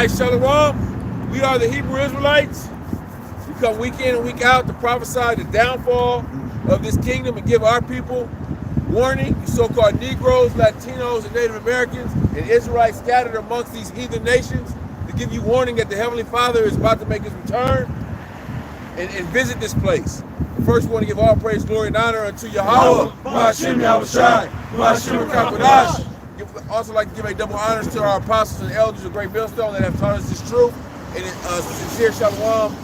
right, Shalom. We are the Hebrew Israelites. We come week in and week out to prophesy the downfall of this kingdom and give our people warning. You so-called Negroes, Latinos, and Native Americans, and Israelites scattered amongst these heathen nations, to give you warning that the Heavenly Father is about to make his return and visit this place. First, we want to give all praise, glory, and honor unto Yahweh, Ba'ashem Yahushai, Ba'ashem Kakodash. Also like to give a double honors to our apostles and elders of Great Millstone that have taught us this truth, and sincere shalom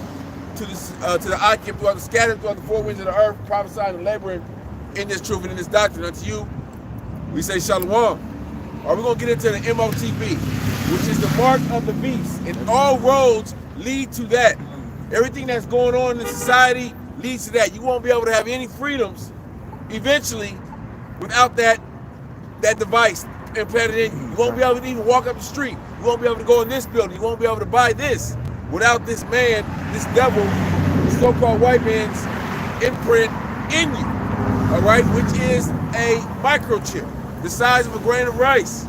to the Akim throughout the scattered throughout the four winds of the earth, prophesying and laboring in this truth and in this doctrine. Unto you, we say shalom. All right, we're going to get into the MOTB, which is the mark of the beast, and all roads lead to that. Everything that's going on in society leads to that. You won't be able to have any freedoms eventually without that device implanted in you. You won't be able to even walk up the street. You won't be able to go in this building. You won't be able to buy this without this man, this devil, the so-called white man's imprint in you, all right, which is a microchip the size of a grain of rice,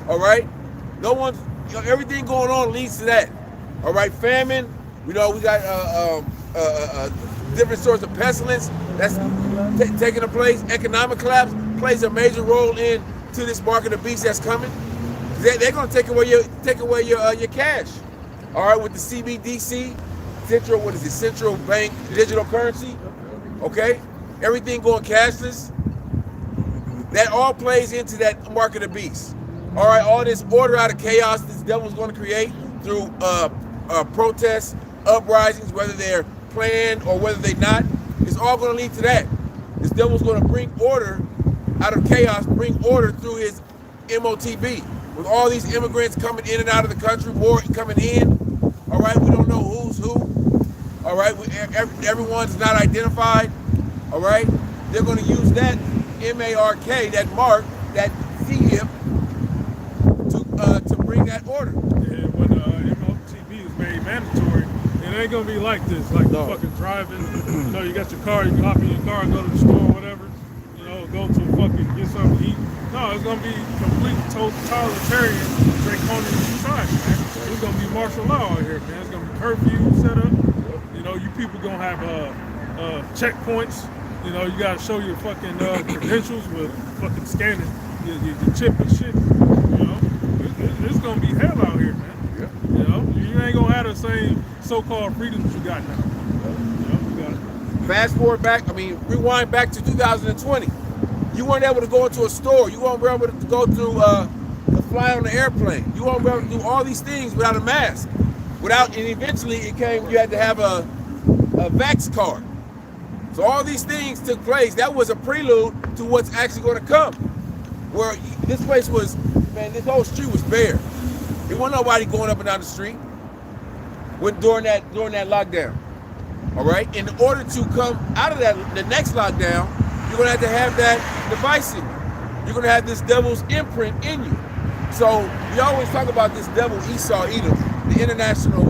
all right? No one, everything going on leads to that, all right? Famine, we got different sorts of pestilence that's taking place. Economic collapse plays a major role in to this mark of the beast that's coming. They're going to take away your cash. All right, with the CBDC, central bank digital currency. Okay, everything going cashless. That all plays into that mark of the beast. All right, all this order out of chaos this devil's going to create through protests, uprisings, whether they're planned or whether they're not, it's all going to lead to that. This devil's going to bring order out of chaos, bring order through his MOTB. With all these immigrants coming in and out of the country, more coming in, all right, we don't know who's who, all right, everyone's not identified, all right, they're going to use that M-A-R-K, that mark, that C-hip, to bring that order. And when MOTB is made mandatory, it ain't going to be like this, like no. Fucking driving, you got your car, you can hop in your car and go to the store or whatever, go to fucking get something to eat. No, it's going to be complete totalitarian, draconian society, man. It's going to be martial law out here, man. It's going to be curfew set up. You people going to have checkpoints. You got to show your fucking credentials with fucking scanning your chip and shit. It's going to be hell out here, man. Yeah. You ain't going to have the same so-called freedoms you got now. Fast forward back, rewind back to 2020. You weren't able to go into a store. You weren't able to go through, to fly on the airplane. You weren't able to do all these things without a mask. And eventually it came, you had to have a vax card. So all these things took place. That was a prelude to what's actually going to come. Where this place was, man, this whole street was bare. There wasn't nobody going up and down the street during that lockdown. All right, in order to come out of that, the next lockdown, you're gonna have to have that device in you. You're gonna have this devil's imprint in you. So we always talk about this devil Esau Edom, the international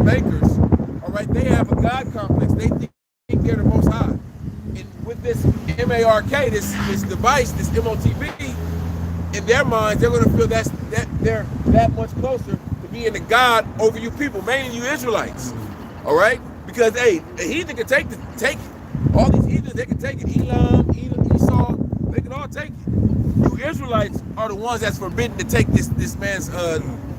bankers. All right, they have a God complex. They think they're the Most High. And with this MARK, this device, this MOTB, in their minds, they're gonna feel that they're that much closer to being the God over you people, mainly you Israelites. All right. Because hey, a heathen can take all these heathens, they can take it. Elam, Esau, they can all take it. You Israelites are the ones that's forbidden to take this man's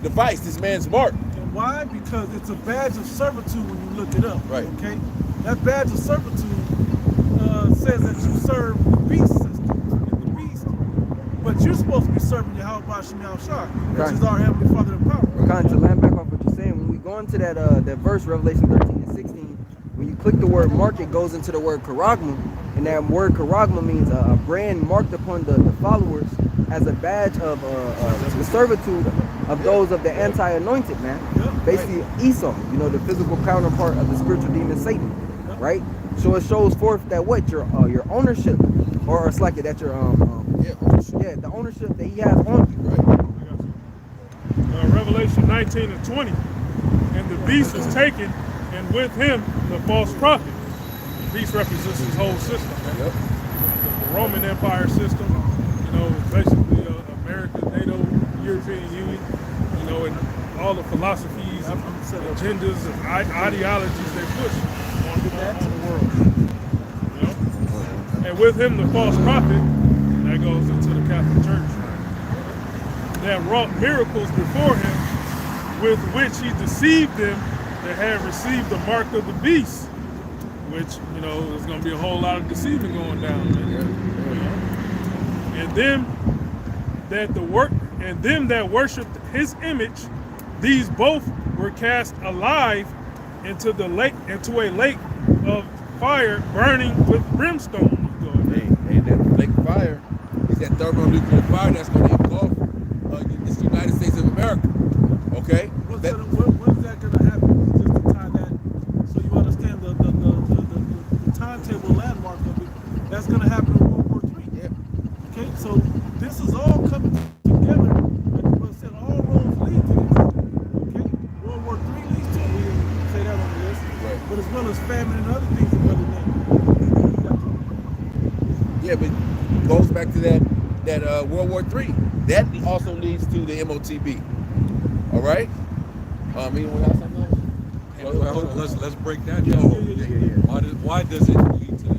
device, this man's mark. And why? Because it's a badge of servitude when you look it up. Right. Okay. That badge of servitude says that you serve the beast system, the beast, but you're supposed to be serving Yahweh Ba'ashem Yahushai, which is our Heavenly Father of power. Kind of to land back off what you're saying, when we go into that verse, Revelation 13:16, when you click the word mark, it goes into the word charagma, and that word charagma means a brand marked upon the followers as a badge of the servitude of those of the anti-anointed, man. Basically Esau, the physical counterpart of the spiritual demon Satan, right? So it shows forth that what your ownership, or it's like that your the ownership that he has on you, right? Revelation 19:20, and the beast was taken, and with him the false prophet. The beast represents his whole system. The Roman Empire system, basically America, NATO, European Union, and all the philosophy agendas and ideologies they push on the world. You know? And with him, the false prophet, that goes into the Catholic Church, that wrought miracles before him, with which he deceived them that had received the mark of the beast, which, you know, there's going to be a whole lot of deceiving going down. And them that worshipped his image, these both were cast alive into a lake of fire burning with brimstone. Hey, that lake of fire is that thermonuclear fire that's going to engulf the United States of America. Okay? When's that going to happen? Just to tie that, so you understand the timetable landmark of it. That's going to happen in World War III. Yeah. Okay, so this is all coming together. Like I said, all roads lead to this. Okay, World War III leads to it. We didn't say that on the list. Right. But as well as famine and other things that brother named. Yeah, but it goes back to that World War III. That also leads to the MOTB. All right. Anyone else on that? Hold on, let's break that down. Why does it lead to the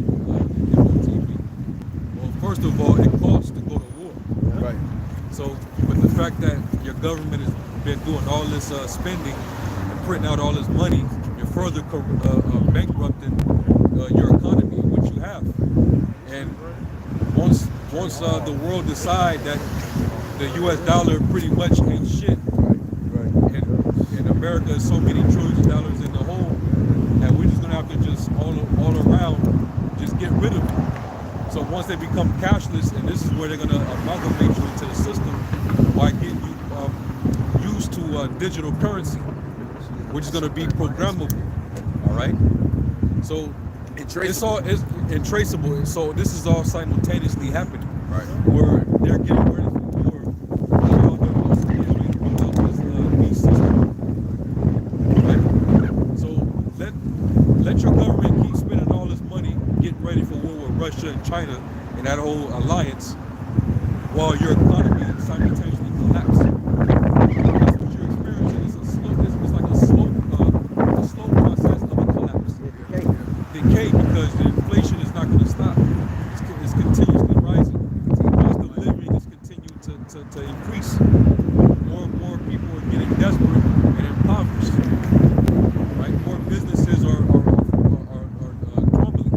MOTB? Well, first of all, it costs to go to war. Right. So, with the fact that your government has been doing all this spending and printing out all this money, you're further bankrupting your economy, which you have. And once the world decide that the U.S. dollar pretty much ain't shit, and America is so many trillions of dollars in the hole that we're just gonna have to just all around just get rid of it. So once they become cashless, and this is where they're gonna amalgamate you into the system by getting you used to digital currency, which is gonna be programmable. All right. So it's traceable. So this is all simultaneously happening. Right. Where they're getting ready for war. Let your government keep spending all this money getting ready for war with Russia and China and that whole alliance while your economy simultaneously collapses. That's what you're experiencing. It's like a slow process of a collapse. Decay, because the inflation is not going to stop. It's continuously rising. Cost of living is continuing to increase. More and more people are getting desperate and impoverished. Right? More businesses are crumbling.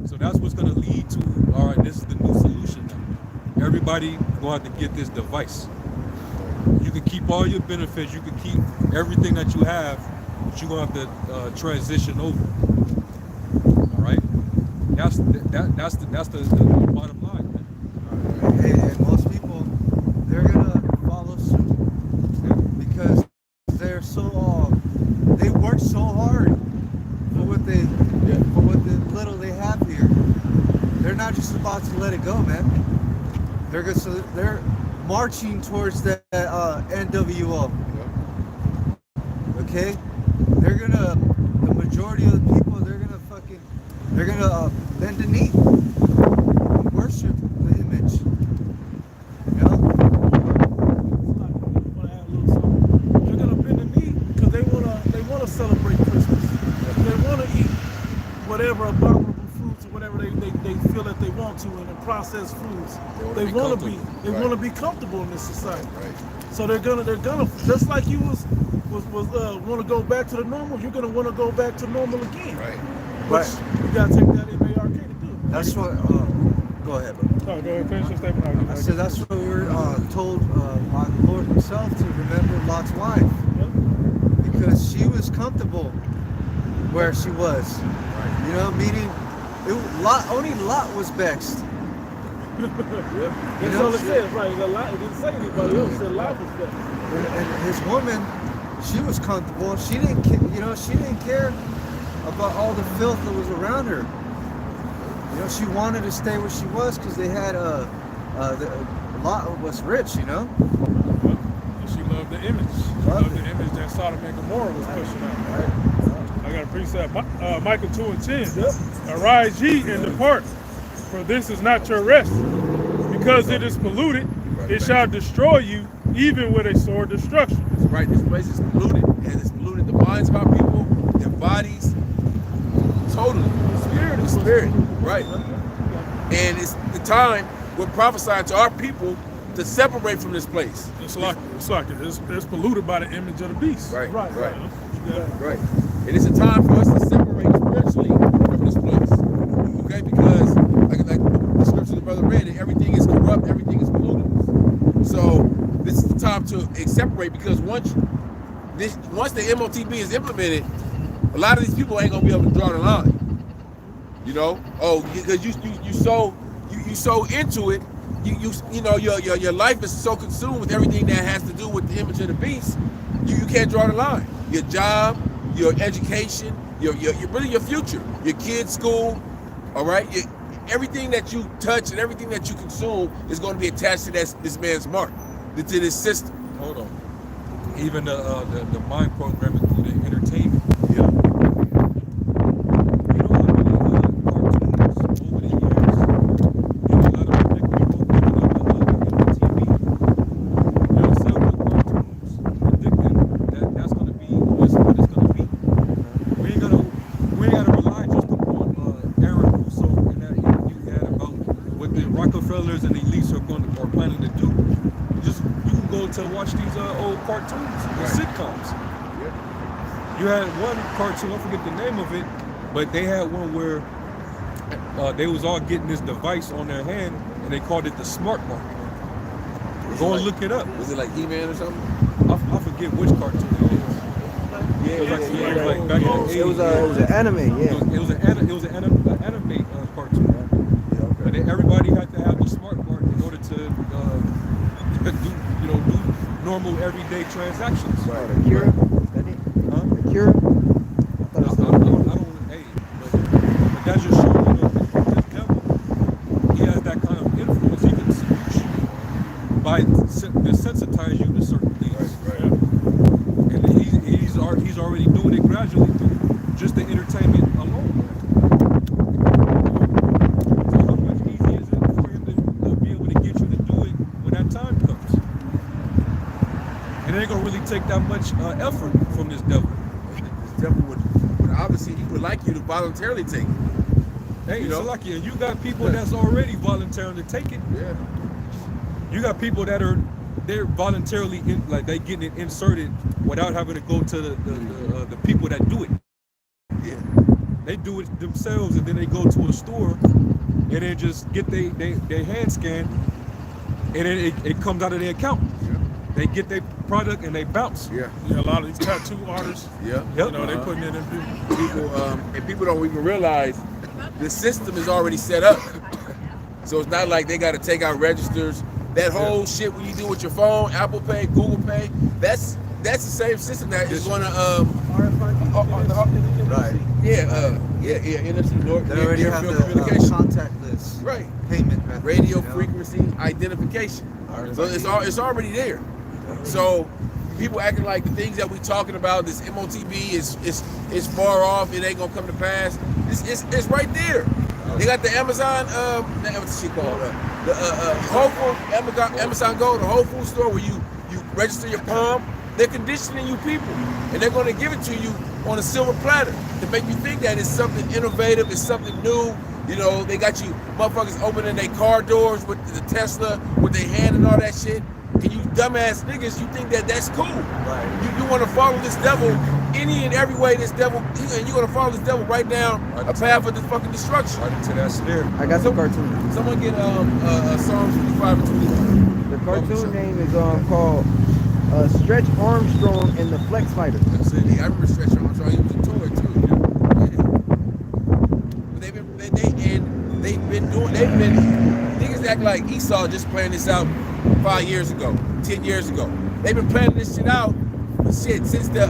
So that's what's going to lead to, all right, this is the new solution now. Everybody going to have to get this device. You can keep all your benefits, you can keep everything that you have, but you're going to have to transition over. All right? That's the bottom line, man. And most people, they're gonna follow suit because they're they work so hard for what the little they have here. They're not just about to let it go, man. They're marching towards that NWO. Okay, the majority of the people, they're gonna bend the knee and worship the image. You know? They're gonna bend the knee because they wanna celebrate Christmas. They wanna eat whatever abominable foods or whatever they feel that they want to, and processed foods. They wanna be comfortable in this society. Right. So they're gonna just like you was want to go back to the normal. You're gonna want to go back to normal again. Right. But you gotta take that MARK to do it. That's what. Go ahead, bro. No, go ahead, finish your statement. I said that's what we were told by the Lord Himself to remember Lot's wife, because she was comfortable where she was. You know, meaning only Lot was vexed. That's all it says, right? It didn't say anybody else. It said Lot was vexed. And his woman, she was comfortable. She didn't care about all the filth that was around her. You know, she wanted to stay where she was because they had Lot was rich, you know. She loved the image. She loved the image that Sodom and Gomorrah was pushing out. Right. I got a precept. Micah 2:10. Arise ye and depart, for this is not your rest, because it is polluted. It shall destroy you, even with a sword destruction. That's right. This place is polluted, and it's polluted the minds of our people, their bodies, totally. The spirit, right? And it's the time we're prophesying to our people to separate from this place. It's polluted by the image of the beast. Right. Right. Right. And it's a time for us to separate spiritually from this place. Okay? Because like the scripture the brother read, everything is corrupt, everything is polluted. So this is the time to separate, because once the MOTB is implemented, a lot of these people ain't gonna be able to draw the line. You know? Oh, because you so into it. You know your life is so consumed with everything that has to do with the image of the beast. You can't draw the line. Your job, your education, your really your future, your kids' school, all right. Everything that you touch and everything that you consume is going to be attached to this man's mark, to this system. Hold on. Even the mind programming through the entertainment. Yeah. You know how many cartoons over the years, a lot of big people picking up the TV. There are several cartoons predicting that's going to be what it's going to be. We ain't gotta rely just upon Aaron Russo and that interview he had about what the Rockefellers and the elites are planning to do. You can go to watch these old cartoons, the sitcoms. You had one cartoon, I forget the name of it, but they had one where they was all getting this device on their hand, and they called it the smart mark. Go and look it up. Was it like He-Man or something? I forget which cartoon it is. It was like back in the 80s. It was an anime, yeah. It was an anime cartoon. But everybody had to have the smart mark in order to do normal everyday transactions. Right. Akira? Is that it? Huh? Akira? I don't hey, but that just shows you that this devil, he has that kind of influence. He can seduce you by desensitize you to certain things. Right. And he's already doing it gradually through just the entertainment alone. So how much easier is it for him to be able to get you to do it when that time comes? It ain't gonna really take that much effort from this devil. This devil would obviously, he would like you to voluntarily take it. Hey, You know? so lucky, and you got people that's already voluntarily take it. Yeah. You got people that they're voluntarily like they getting it inserted without having to go to the people that do it. Yeah. They do it themselves, and then they go to a store and then just get their hand scanned, and then it comes out of their account. Yeah. They get their product and they bounce. Yeah. Yeah, a lot of these tattoo artists, Yeah. Yep. they putting it in people. People and people don't even realize the system is already set up. So it's not like they got to take out registers. That whole shit when you do with your phone, Apple Pay, Google Pay, that's the same system that is going to Right. NFC, They already have the communication. contactless Right. payment method. Radio frequency identification. So it's already there. So people acting like the things that we talking about, this MOTB is far off, it ain't gonna come to pass. It's right there. They got the Amazon what's she called? The Whole Foods, Amazon Go, the Whole Foods store where you register your palm. They're conditioning you people, and they're gonna give it to you on a silver platter to make you think that it's something innovative, it's something new. You know, they got you motherfuckers opening their car doors with the Tesla with their hand and all that shit. And you dumbass niggas, you think that that's cool. Right. You want to follow this devil any and every way this devil, and you're going to follow this devil right down a path of this fucking destruction. Right into that snare. I got some cartoons. Someone get Psalms 55 and 21. The cartoon name is called Stretch Armstrong and the Flex Fighter. That's it. I remember Stretch Armstrong. He was a toy too. Yeah. But they've been niggas act like Esau just planned this out 5 years ago, 10 years ago. They've been planning this shit out since the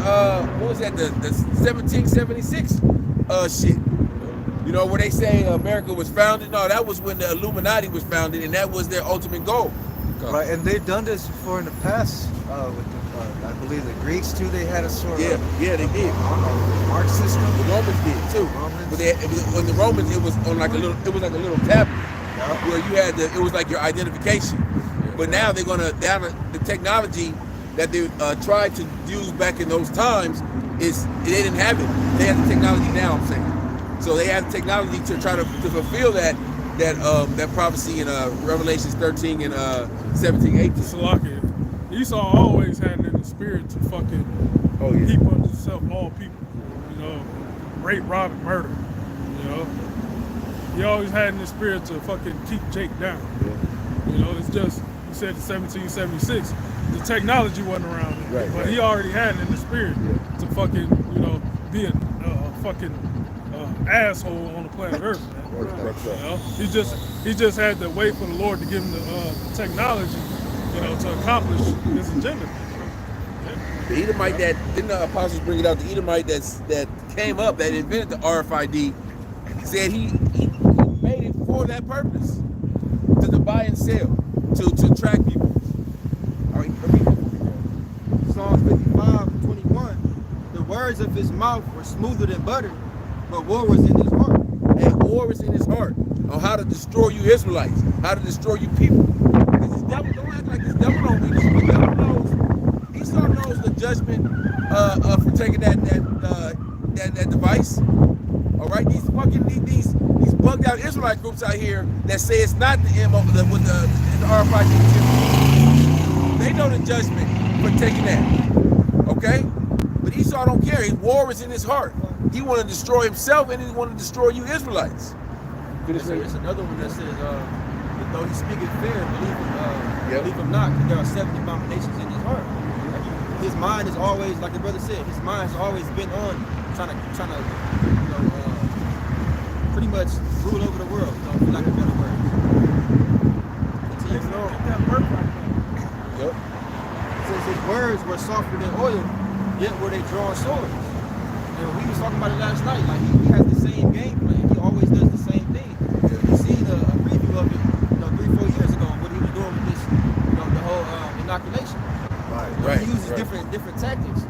what was that, the 1776 shit. You know, where they say America was founded. No, that was when the Illuminati was founded, and that was their ultimate goal. Right, and they've done this before in the past with I believe the Greeks too. They had a sort of Yeah, they did. mark system. The Romans did too. But when the Romans, it was on like a little tablet where you had it was like your identification. But now they're gonna the technology that they tried to use back in those times is they didn't have it. They have the technology now. I'm saying, so they have the technology to try to fulfill that prophecy in Revelations 13 and 17, 18. Salakia. Esau always had it in the spirit to fucking heap on himself all people. You know, rape, rob, and murder. You know, he always had in the spirit to fucking keep Jake down. You know, it's just, he said in 1776, the technology wasn't around him, but he already had it in the spirit to fucking, you know, be a fucking asshole on the planet Earth, man. You know, he just had to wait for the Lord to give him the technology, you know, to accomplish his agenda. The Edomite that didn't the apostles bring it out? The Edomite that came up, that invented the RFID, said he made it for that purpose, to buy and sell, to track people. All right, Psalms 55:21. The words of his mouth were smoother than butter, but war was in his heart. And war is in his heart on how to destroy you Israelites, how to destroy you people. This devil, don't act like this devil don't read this. The devil knows. Esau knows the judgment for taking that device. All right, these bugged out Israelite groups out here that say it's not the MO with the RFID. They know the judgment for taking that. Okay, but Esau don't care. His war is in his heart. He want to destroy himself and he want to destroy you Israelites. There's another one that says, though he speaketh fair, believe him not, because there are 70 abominations in his heart. Like his mind is always, like the brother said, his mind has always been on trying to you know, pretty much rule over the world, you know, for lack of better words. Get that work right now. Yep. It says his words were softer than oil, yet were they drawn swords. And we was talking about it last night. Like he has the same game plan. He always does the same thing. You seen a preview of it, you know, 3-4 years ago, what he was doing with this, you know, the whole inoculation. Right. He uses different tactics.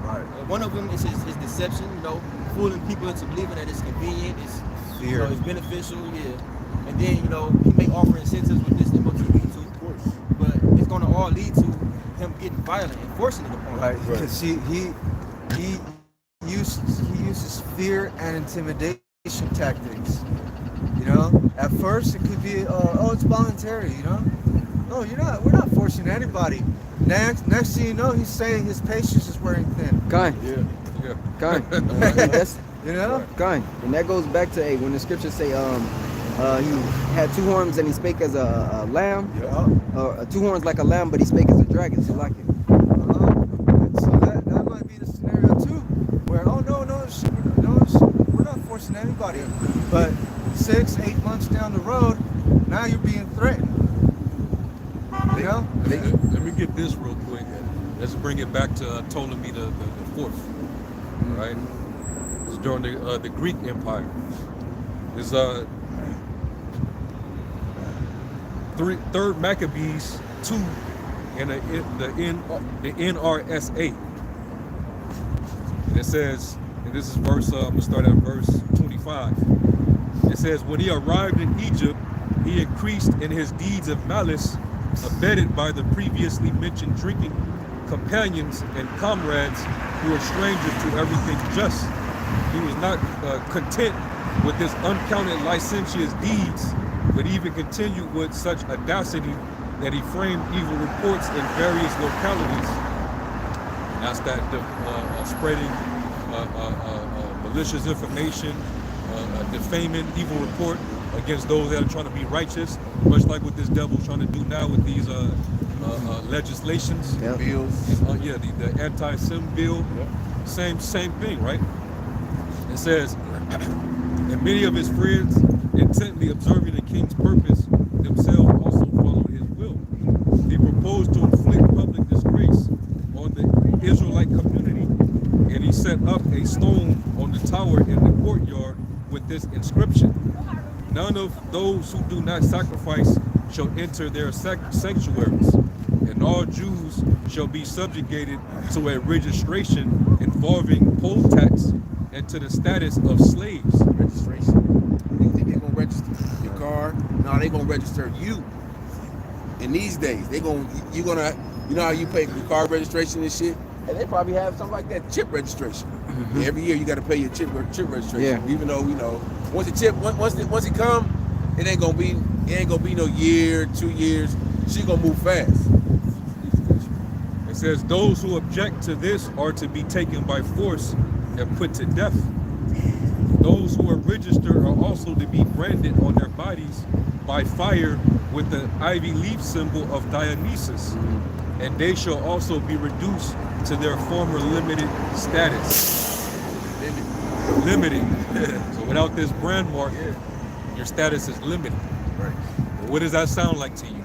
One of them is his deception. You know, fooling people into believing that it's convenient, it's fear, you know, it's beneficial. And then you know he may offer incentives with this MOTV too. Of course. But it's going to all lead to him getting violent and forcing it upon him. Because he uses fear and intimidation tactics. You know, at first it could be, it's voluntary. You know, no, we're not forcing anybody. Next thing you know, he's saying his patience is wearing thin. Kind. Kind. That's, You know, kind. And that goes back to when the scriptures say, he had two horns and he spake as a lamb. Two horns like a lamb, but he spake as a dragon. So like it. So that might be the scenario too, where no, we're not forcing anybody. But 6-8 months down the road, now you're being threatened. You know? Let me get this real quick. Let's bring it back to Ptolemy the fourth. All right, it's during the Greek Empire. Is Third Maccabees 2 and the NRSA. And it says, and this is verse, I'm gonna start at verse 25. It says, when he arrived in Egypt, he increased in his deeds of malice, abetted by the previously mentioned drinking companions and comrades who were strangers to everything just. He was not content with his uncounted licentious deeds, but even continued with such audacity that he framed evil reports in various localities. And that's that spreading malicious information, defaming evil report against those that are trying to be righteous, much like what this devil's trying to do now with these legislations, bills. The anti-sim bill, same thing, right? It says, and many of his friends, intently observing the king's purpose, themselves also followed his will. He proposed to inflict public disgrace on the Israelite community, and he set up a stone on the tower in the courtyard with this inscription: none of those who do not sacrifice shall enter their sanctuaries, and all Jews shall be subjugated to a registration involving poll tax and to the status of slaves. Registration. You think they're gonna register your car? No, they're gonna register you. in these days, you know how you pay for car registration and shit? And they probably have something like that, chip registration. Mm-hmm. Every year you got to pay your chip registration. Yeah. Even though, you know, once it come, it ain't gonna be no year, 2 years. She gonna move fast. It says those who object to this are to be taken by force and put to death. Those who are registered are also to be branded on their bodies by fire with the ivy leaf symbol of Dionysus, and they shall also be reduced to their former limited status. Limited. So without this brand mark, your status is limited. Right. What does that sound like to you?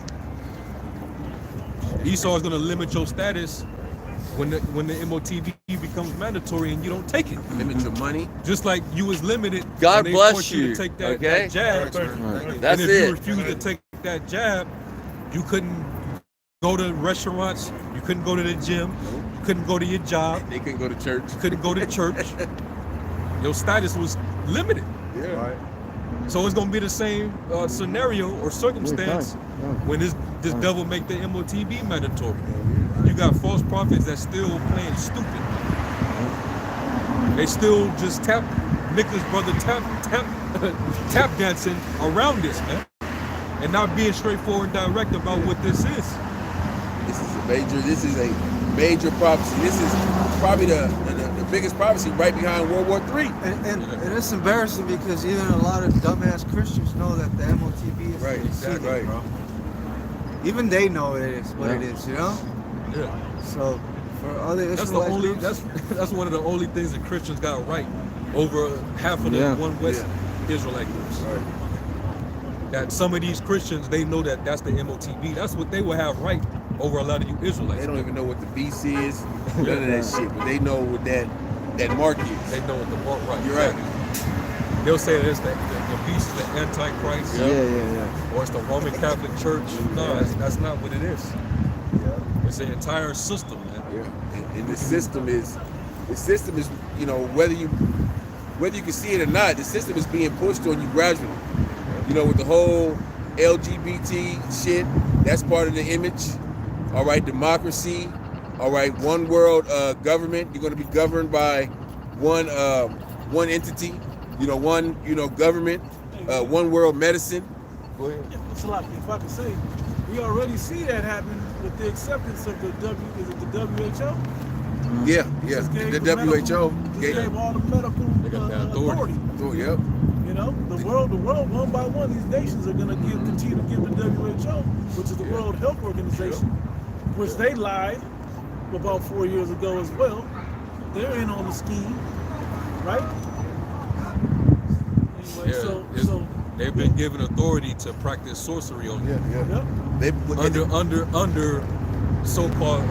Esau is going to limit your status when the MOTB becomes mandatory and you don't take it. Limit your money. Just like you was limited. God when they bless forced you. to take that, Okay? that jab. That's and if you it. refused to take that jab, you couldn't go to restaurants, you couldn't go to the gym, you couldn't go to your job, They couldn't go to church. you couldn't go to church. Your status was limited. Yeah. Right. So it's gonna be the same scenario or circumstance when this devil make the MOTB mandatory. You got false prophets that still playing stupid. They still just Nicholas brother tap dancing around this, man, and not being straightforward and direct about what this is. This is a major prophecy. This is probably the biggest prophecy right behind World War III. And it's embarrassing because even a lot of dumbass Christians know that the MOTB is Right, exactly, right. bro. Even they know it is what it is, you know? Yeah. So for other That's the Israelite only. groups, That's one of the only things that Christians got right over half of the one West Israelite groups. Right. That some of these Christians, they know that that's the MOTB. That's what they will have right over a lot of you Israelites. They don't even know what the beast is, none of that shit, but they know what that mark is. They know what the mark right. You're right. They'll say that it's the beast is the Antichrist. Yeah. Or it's the Roman Catholic Church. No, that's not what it is. It's the entire system, man. Yeah. And the system is, you know, whether you can see it or not, the system is being pushed on you gradually. You know, with the whole LGBT shit, that's part of the image. All right, democracy. All right, one world government. You're going to be governed by one entity. You know, one government. One world medicine. Go ahead. It's like, if I can say, we already see that happen with the acceptance of the WHO? Yeah. Just gave The the WHO gave all the medical authority. Oh, yep. You know, the world, one by one, these nations are going to continue to give the WHO, which is the World Health Organization, which they lied about 4 years ago as well. They're in on the scheme, right? Anyway, so they've been given authority to practice sorcery on you. yep. Under so-called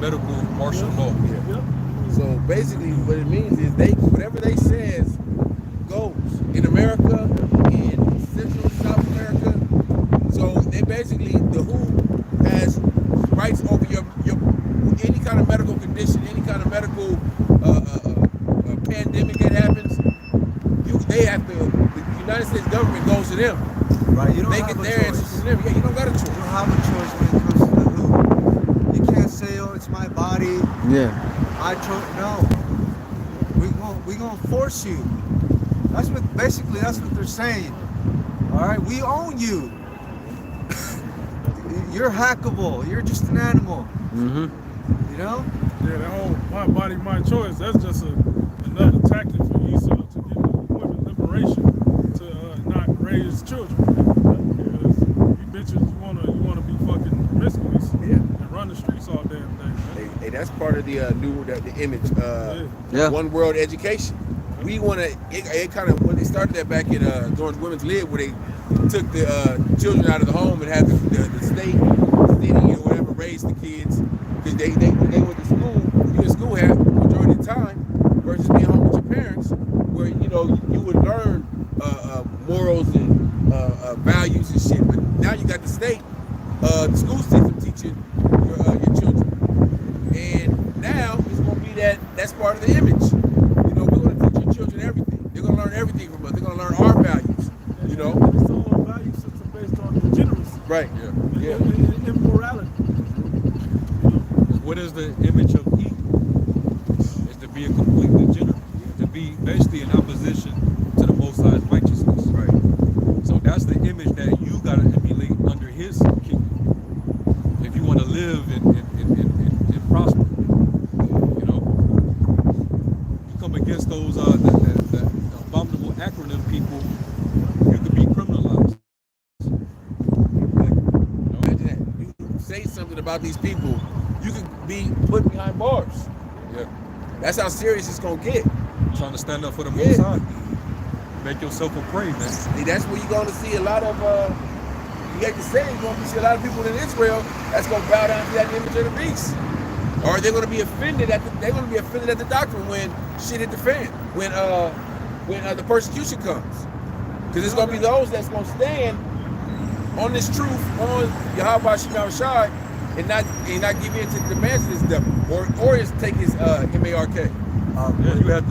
medical martial law. Yep. So basically, what it means is whatever they says goes in America, in Central and South America. So they basically, the WHO has rights over your any kind of medical condition, any kind of medical pandemic that happens. They have to. The United States government goes to them. right? You don't They have get a their answers choice. from them. Yeah, you don't got a choice. You don't have a choice when it comes to the WHO. You can't say, "Oh, it's my body." Yeah. I chose. No. We gonna force you. That's what they're saying. All right, we own you. You're hackable. You're just an animal. Mm-hmm. You know? Yeah, that whole my body, my choice, that's just another tactic for Esau to give women liberation to not raise children. Because you bitches, you wanna be fucking promiscuous and run the streets all damn day. Hey, that's part of the the image. One world education. We want to. It kind of when they started that back in during Women's Lib, where they took the children out of the home and had the state, city or whatever raise the kids because they when they went to school. You in school half majority of the time versus being home with your parents, where you would learn morals and values and shit. But now you got the state, the school system teaching your children. And now it's going to be that's part of the image. We're going to teach your children everything. They're going to learn everything from us. They're going to learn our values, It's all a value system based on degeneracy. Right. Yeah. Immorality. What is the image of E? Is to be a complete degenerate, to be basically in opposition to the Most High's righteousness. Right. So that's the image that you gotta emulate under His kingdom. If you want to live and prosper, you know, you come against those the abominable acronym people, you could be criminalized. Imagine that. You say something about these people, you could be put behind bars. Yeah. That's how serious it's gonna get. Trying to stand up for the Yeah. Most High. Make yourself a prey, man. See, that's where you're gonna see a lot of you have to say you're gonna see a lot of people in Israel that's gonna bow down to that image of the beast. Or they're gonna be offended at the doctrine when shit hit the fan. When the persecution comes. Because it's gonna be those that's gonna stand on this truth, on Yahweh Shema Shai, and not give in to the demands of this devil. Or just take his MARK. Yeah, you had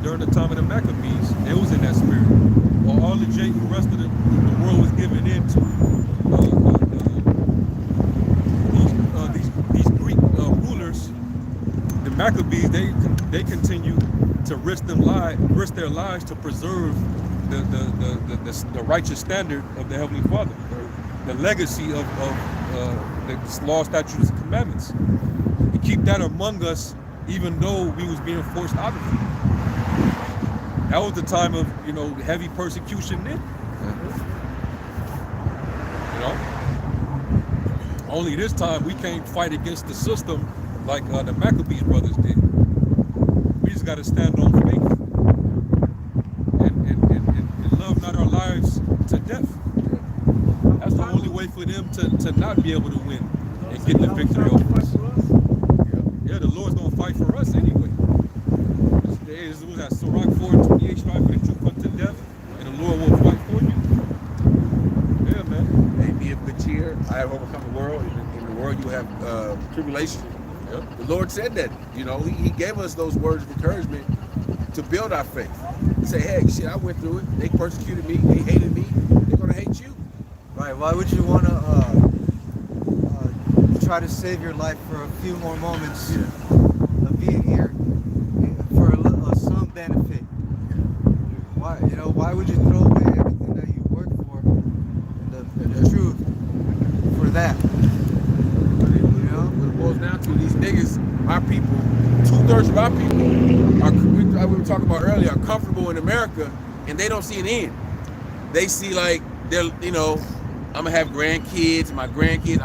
during the time of the Maccabees, it was in that spirit. Or all the rest of the world was given into these Greek rulers. The Maccabees, they continue to risk their lives to preserve the righteous standard of the Heavenly Father, the legacy of the law, statutes, and commandments, and keep that among us, even though we was being forced out of it. That was the time of, heavy persecution then. Only this time we can't fight against the system like the Maccabees brothers did. We just got to stand on faith and love not our lives to death. That's the only way for them to not be able to win and get the victory over us. Yeah, the Lord's gonna fight for us anyway. It was that Sirach 4:28, strive for the truth unto death, and the Lord will fight for you. Yeah, man. Hey, be of good cheer. I have overcome the world. In the world you have tribulation. Yep. The Lord said that. He gave us those words of encouragement to build our faith. He said, hey, shit, I went through it. They persecuted me. They hated me. They're gonna hate you. Right? Why would you want to try to save your life for a few more moments of being here for some benefit? Why? Why would you throw away everything that you worked for and the truth for that? What it boils down to, these niggas, our people, 2/3 of our people we were talking about earlier, are comfortable in America, and they don't see an end. They see like they're, I'm gonna have grandkids, my grandkids.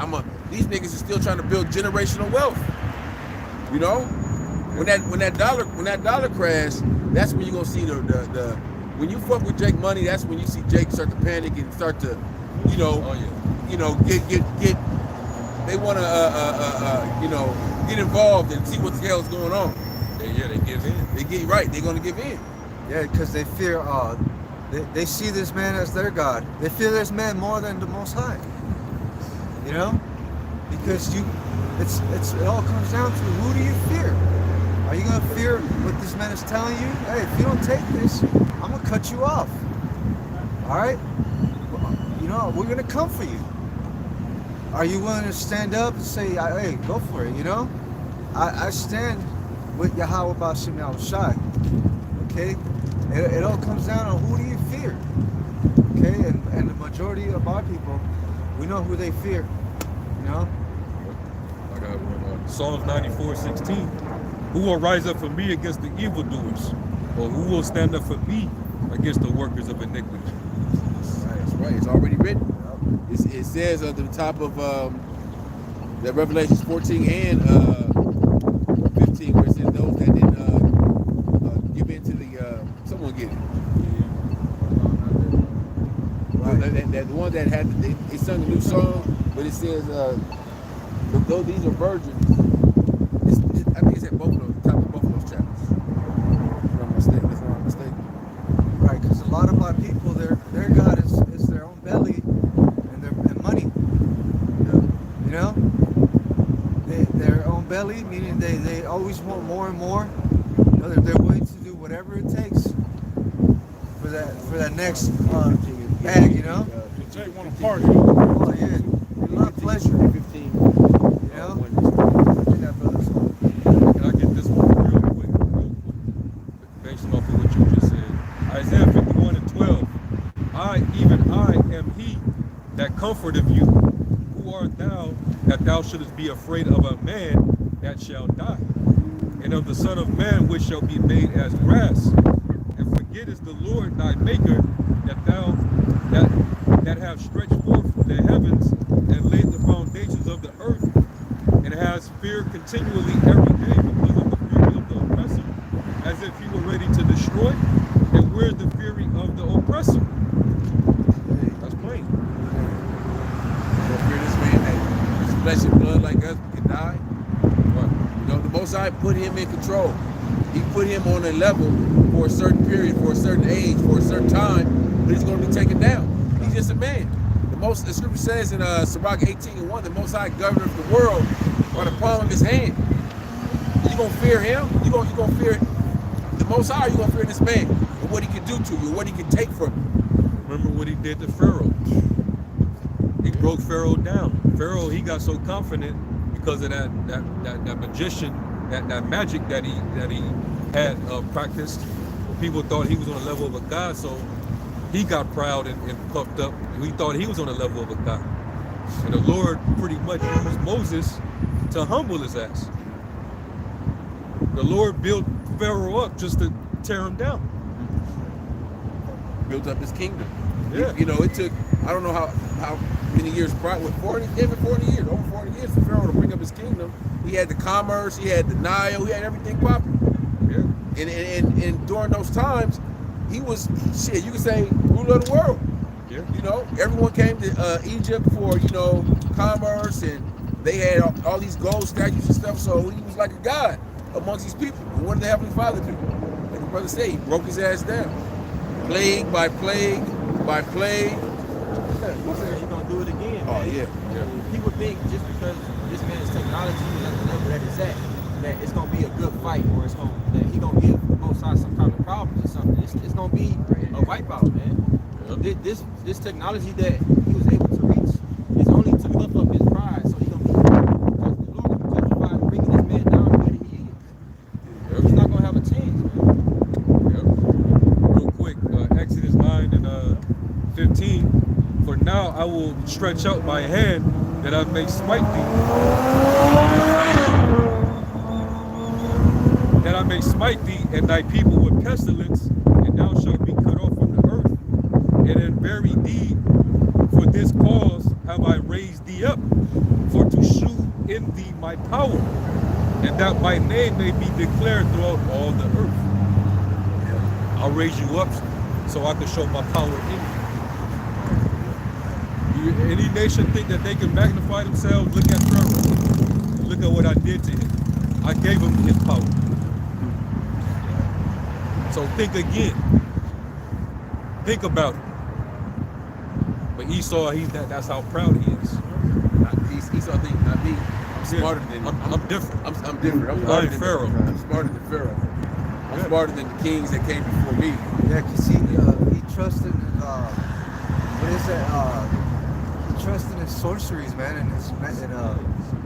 These niggas are still trying to build generational wealth. When that dollar crash, that's when you're gonna see the when you fuck with Jake money, that's when you see Jake start to panic and start to, get. They want to, get involved and see what the hell's going on. They give in. They're gonna give in. Yeah, because they fear. They see this man as their God. They fear this man more than the Most High. Because it all comes down to who do you fear? Are you gonna fear what this man is telling you? Hey, if you don't take this, I'm gonna cut you off. All right? We're gonna come for you. Are you willing to stand up and say, hey, go for it? I stand with Yahweh Bashim Al Shai. Okay? It all comes down to who do you fear? Okay? And the majority of our people, we know who they fear. I got one. Psalms 94:16. Who will rise up for me against the evildoers? Or who will stand up for me against the workers of iniquity? That's right. It's already written. It says at the top of the Revelations 14 and 15, where it says those that didn't give in to someone get it. Right. That the one that had they sung a new song, but it says though these are virgins. I think it's at both of those, top of both of those chapters. If I'm not mistaken. Right, because a lot of our people, their God is their own belly and money. Their own belly, meaning they always want more and more. They're willing to do whatever it takes for that next bag. Jake want to party. Oh yeah. not pleasure. 15. You know? Get that brother song. Can I get this one real quick? Based off of what you just said. Isaiah 51:12. Even I am he that comforteth you. Who art thou that thou shouldest be afraid of a man that shall die? And of the Son of Man which shall be made as grass? And forgettest the Lord thy maker, that have stretched forth the heavens and laid the foundations of the earth, and has fear continually every day because of the fury of the oppressor, as if he were ready to destroy. And where's the fury of the oppressor? That's plain. Don't fear this man that is flesh and blood like us can die. Right. You know, the Most High put him in control. He put him on a level for a certain period, for a certain age, for a certain time, but he's going to be taken down. He's just a man. The scripture says in Sirach 18:1, the Most High governeth the world by the palm of his hand. You gonna fear him? You gonna fear the Most High? Or you gonna fear this man and what he can do to you, what he can take from you? Remember what he did to Pharaoh. He broke Pharaoh down. Pharaoh, he got so confident because of that magician, that magic that he had practiced. People thought he was on the level of a god, so he got proud and puffed up. He thought he was on the level of a god. And the Lord pretty much used Moses to humble his ass. The Lord built Pharaoh up just to tear him down. Built up his kingdom. Yeah. You know, it took, I don't know how many years prior, what, 40 years, over 40 years for Pharaoh to bring up his kingdom. He had the commerce, he had the Nile, he had everything popping. Yeah. And during those times, he was, shit, you could say, ruler of the world. Yeah. You know, everyone came to Egypt for, you know, commerce, and they had all these gold statues and stuff, so he was like a god amongst these people. And what did the Heavenly Father do? Like the brother said, he broke his ass down. Plague by plague by plague. He's gonna do it again. Oh, man. yeah. People think just because this man's technology is at the level that it's at, that it's gonna be a good fight, or that he gonna give the Most High some kind of problems or something. It's gonna be a wipeout, man. This technology that he was able to reach is only to puff up his pride, so he's gonna be the Lord will justify bringing this man down the way that he is. He's not gonna have a chance, man. Yep. Real quick, Exodus 9 and 15. For now I will stretch out my hand that I may smite thee. That I may smite thee and thy people with pestilence, and thou shalt be cut off from the earth. And in very deed, for this cause have I raised thee up, for to shew in thee my power, and that my name may be declared throughout all the earth. I'll raise you up so I can show my power in you. Any nation think that they can magnify themselves? Look at Pharaoh. Look at what I did to him. I gave him his power. So think again. Think about it. But Esau, that's how proud he is. Esau think, not me. I'm smarter than I'm different. I'm different. I'm I ain't Pharaoh. I'm smarter than Pharaoh. I'm smarter than the kings that came before me. Yeah, cause he trusted what is that? He trusted in sorceries, man, and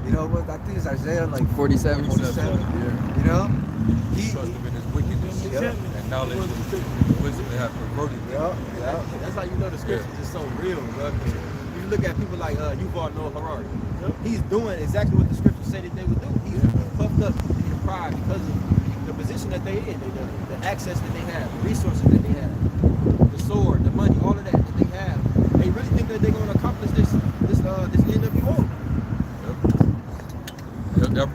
you know what? I think it's Isaiah like 47. 47. Yeah. You know, He trusted in his wickedness. Yep. And knowledge and wisdom that have perverted him. yeah. That's how you know the scriptures is so real, bro. You look at people like Yuval Noah Harari. He's doing exactly what the scriptures say that they would do. He's puffed up in pride because of the position that they're in, the access that they have, the resources that they have, the sword, the money, all of that they have. They really think that they're going to accomplish this NWO. Yep.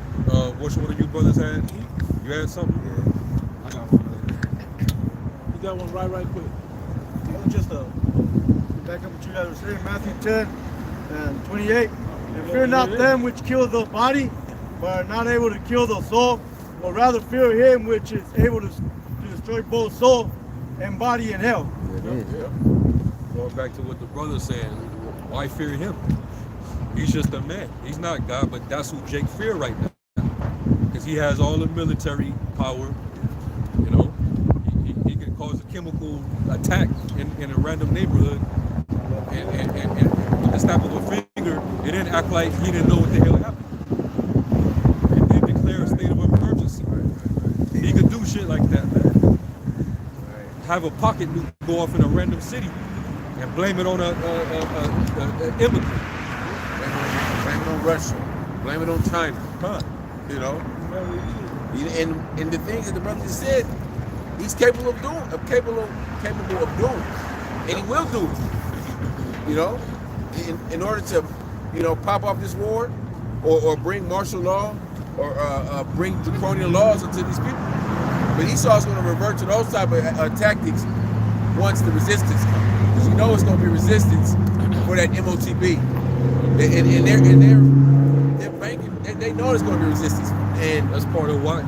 Which one of you brothers had? You had something? I got one. You got one right quick. Just back up what you guys were saying, Matthew 10 and 28. And fear not them which kill the body, but are not able to kill the soul, but rather fear him which is able to destroy both soul and body in hell. Yeah. Going back to what the brother said, why fear him? He's just a man. He's not God, but that's who Jake fear right now. Because he has all the military power. You know, he can cause a chemical attack in a random neighborhood and with the snap of a finger leader and then act like he didn't know what the hell happened. And then declare a state of emergency. He could do shit like that, man. Have a pocket nuke go off in a random city and blame it on a immigrant. Blame it on Russia. Blame it on China. Huh. You know? And the things that the brother just said, he's capable of doing, capable of doing, and he will do it. You know, in order to, you know, pop off this war, or bring martial law, or bring draconian laws into these people. But Esau's going to revert to those type of tactics once the resistance comes, because you know it's going to be resistance for that MOTB, and they're banking. They know there's going to be resistance, and that's part of why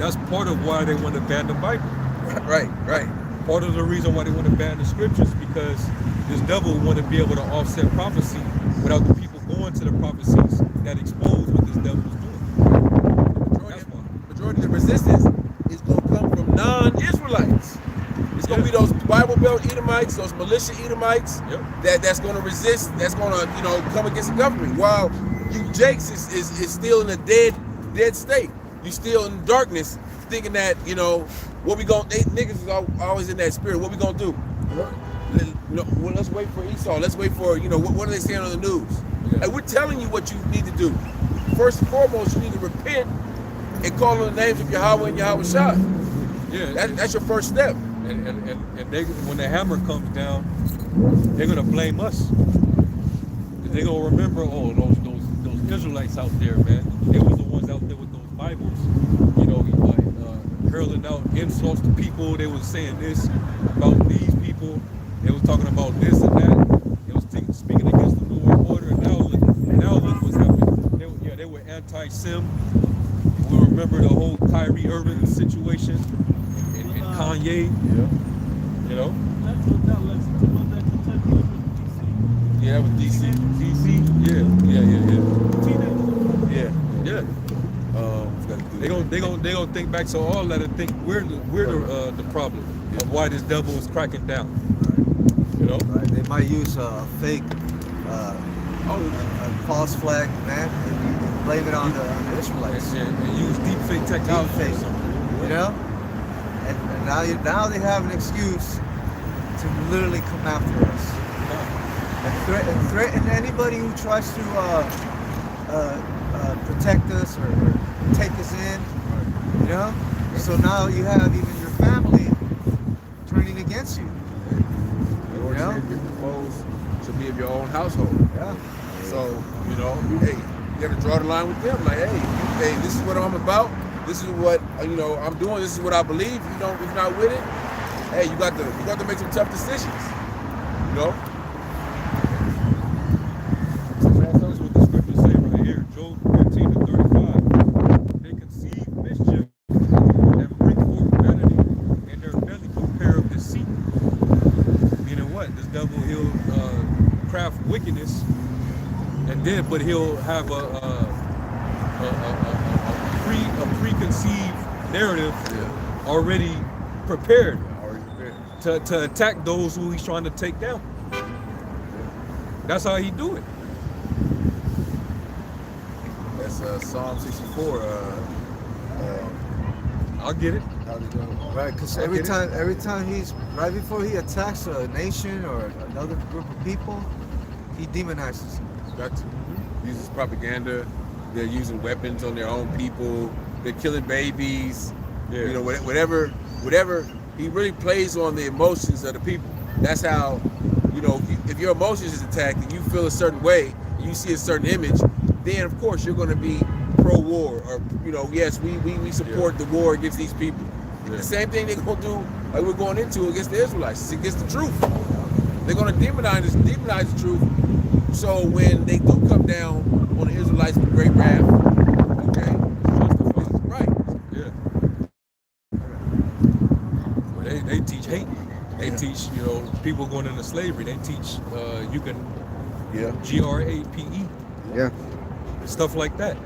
they want to ban the Bible. Right. Part of the reason why they want to ban the scriptures, because this devil want to be able to offset prophecy without the people going to the prophecies that expose what this devil is doing. Majority of the resistance is going to come from non-Israelites. It's going to be those Bible Belt Edomites, those militia Edomites that's going to resist, that's going to, you know, come against the government. While you Jakes is still in a dead state. You still in darkness, thinking that, you know, what we gonna, niggas is always in that spirit. What we gonna do? Well, let's wait for Esau. Let's wait for, you know, what are they saying on the news? Yeah. And we're telling you what you need to do. First and foremost, you need to repent and call on the names of Yahweh and Yahweh Shah. Yeah, that's your first step. And they, when the hammer comes down, they're gonna blame us. They're gonna remember, oh, those Israelites out there, man. They was the ones out there with those Bibles, you know, hurling out insults to people. They was saying this about these people. They was talking about this and that. They was speaking against the New World Order. And now look what's happening. They were anti-Sim. We remember the whole Kyrie Irving situation and Kanye. Yeah. You know. Yeah, that was DC. DC. Yeah. They gonna think back to all that and think we're the problem of why this devil is cracking down. You know, they might use a fake, a false flag, man, and blame it on the Israelites. And use deep fake technology. You know, and now they have an excuse to literally come after us and threaten anybody who tries to protect us or take us in, you know? So now you have even your family turning against you. You know? Your foes should be of your own household. Yeah. So, you know, hey, you gotta draw the line with them. Like, hey, this is what I'm about. This is what, you know, I'm doing. This is what I believe. You know, if you're not with it, hey, you got to make some tough decisions. You know? Job 15:35. They conceive mischief and bring forth vanity, and their belly prepare deceit. Meaning what? This devil, he'll craft wickedness, and then, but he'll have a preconceived narrative already prepared to attack those who he's trying to take down. That's how he do it. Psalm 64. I'll get it. Right, because every time he's right before he attacks a nation or another group of people, he demonizes them. That's uses propaganda. They're using weapons on their own people. They're killing babies. Yeah. You know, whatever. He really plays on the emotions of the people. That's how, you know, if your emotions is attacked and you feel a certain way, and you see a certain image, then of course you're going to be pro-war, or, you know, yes, we support the war against these people. The same thing they're going to do, like we're going into against the Israelites, it's against the truth. They're going to demonize the truth. So when they do come down on the Israelites with great wrath, okay, right? Yeah. Well, they teach hate. They teach, you know, people going into slavery. They teach you can, GRAPE. Yeah. Stuff like that.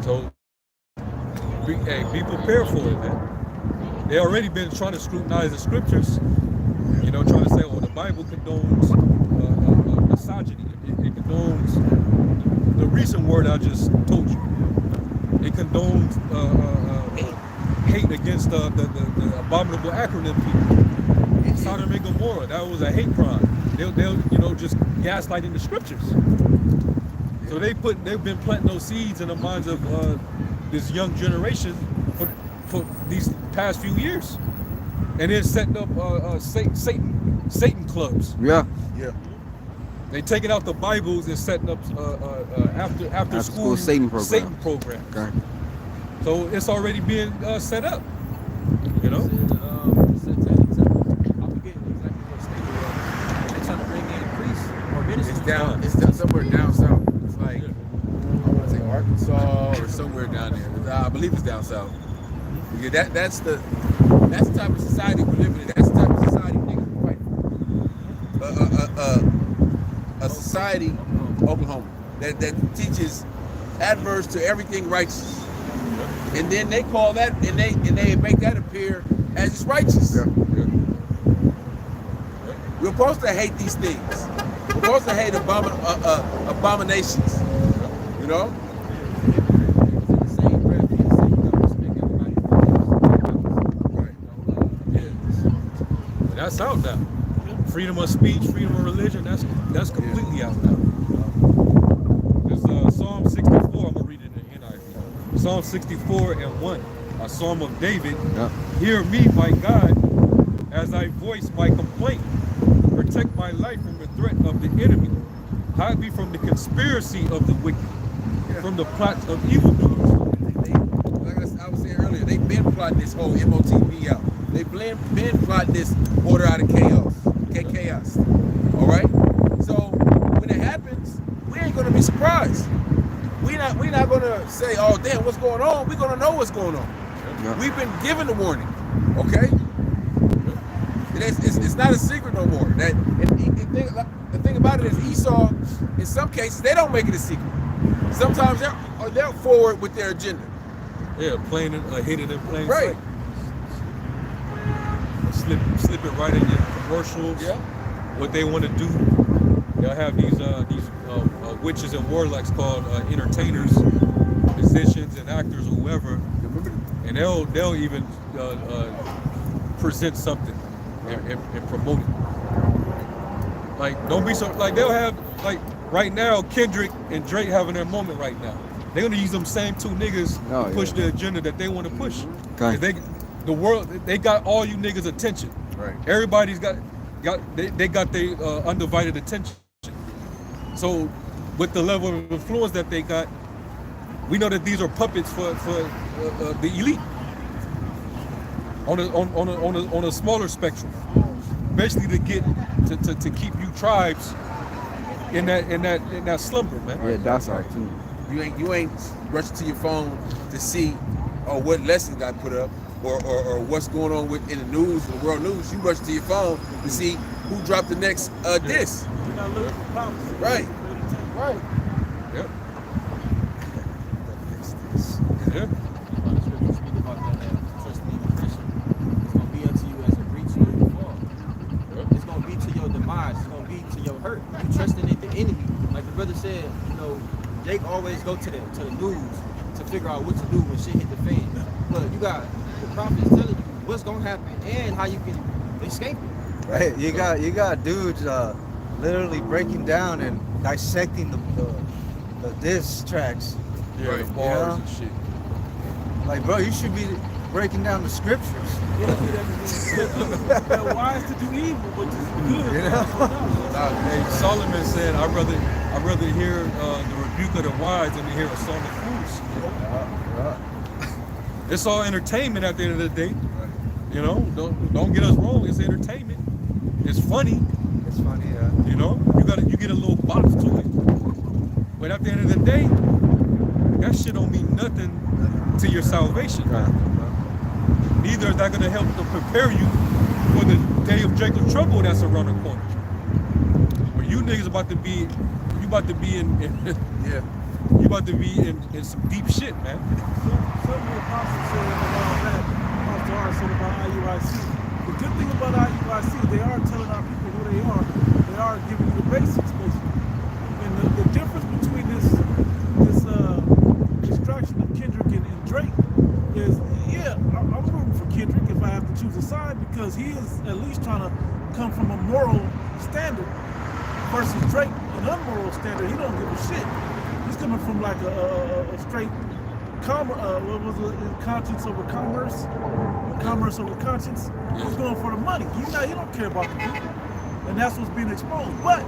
So, be prepared for it, man. They already been trying to scrutinize the scriptures, you know, trying to say, oh, the Bible condones misogyny. It condones recent word I just told you. It condones hate against the abominable acronym people. Sodom and Gomorrah, that was a hate crime. They'll just gaslighting the scriptures. So they've been planting those seeds in the minds of this young generation for these past few years, and then setting up Satan clubs. Yeah. They taking out the Bibles and setting up after school Satan program. programs. Okay. So it's already being set up. You know. I forget exactly what state it was. They're trying to bring in priests or ministers. It's down somewhere down south. It's like, I want to say Arkansas or somewhere down there. I believe it's down south. Yeah, that's the type of society we're living in. That's the type of society niggas fight. A society, Oklahoma, that teaches adverse to everything righteous, and then they call that and they make that appear as it's righteous. We're supposed to hate these things. We're supposed to hate abominations. You know. That's out now. Freedom of speech, freedom of religion, that's completely out now. There's Psalm 64, I'm gonna read it in the NIV. Psalm 64 and 1, a Psalm of David. Hear me, my God, as I voice my complaint. Protect my life from the threat of the enemy. Hide me from the conspiracy of the wicked, from the plots of evildoers. Like I was saying earlier, they've been plotting this whole MOTV out. They've been plotting this order out of chaos. All right. So when it happens, we ain't gonna be surprised. We're not gonna say, "Oh damn, what's going on?" We're gonna know what's going on. We've been given the warning. Okay. It's not a secret no more. The thing about it is Esau, in some cases, they don't make it a secret. Sometimes they're forward with their agenda. Yeah, hidden in plain Right. sight. Slip it right in your commercials. Yeah. What they want to do, they'll have these witches and warlocks called entertainers, musicians and actors or whoever, and they'll even present something and promote it. Like, don't be so, like, they'll have, like, right now Kendrick and Drake having their moment right now. They're gonna use them same two niggas to push the agenda that they want to push. Okay. They got all you niggas' attention. Right. Everybody's got they got their undivided attention. So with the level of influence that they got, we know that these are puppets for the elite on a smaller spectrum. Basically to get to keep you tribes in that slumber, man. Yeah, that's right too. You ain't rushing to your phone to see what lesson got put up or what's going on in the news, the world news. You rush to your phone to see who dropped the next disc. You're not looking for prophecy. Right. Right. Yep. The Yeah. scriptures speak about that trust me, Christian. It's gonna be unto you as a breach when you fall. It's gonna be to your demise. It's gonna be to your hurt. You trusting in the enemy. Like the brother said, Jake always go to the news to figure out what to do when shit hit the fan. Look, you got the prophets telling you what's gonna happen and how you can escape it. Right, you got dudes literally breaking down and dissecting the diss tracks. Yeah, the bars and shit. Like, bro, you should be breaking down the scriptures. They're wise to do evil, which is good. You know? Hey, Solomon said, "I'd rather hear the rebuke of the wise than to hear a song of fools." It's all entertainment at the end of the day. You know, don't get us wrong. It's entertainment. It's funny. It's funny, yeah. You know, you get a little box to it. But at the end of the day, that shit don't mean nothing to your salvation. Neither is that gonna help to prepare you for the day of Jacob's trouble that's around the corner. Where you niggas about to be in some deep shit, man. Some of the apostles said about Apostle R said about IUIC. The good thing about IUIC, they are telling our people who they are. They are giving you the basics, basically. And the difference between this choose a side because he is at least trying to come from a moral standard versus Drake, an unmoral standard. He don't give a shit. He's coming from like a straight what was it? Conscience over commerce, commerce over conscience. He's going for the money. He don't care about the people, and that's what's being exposed. But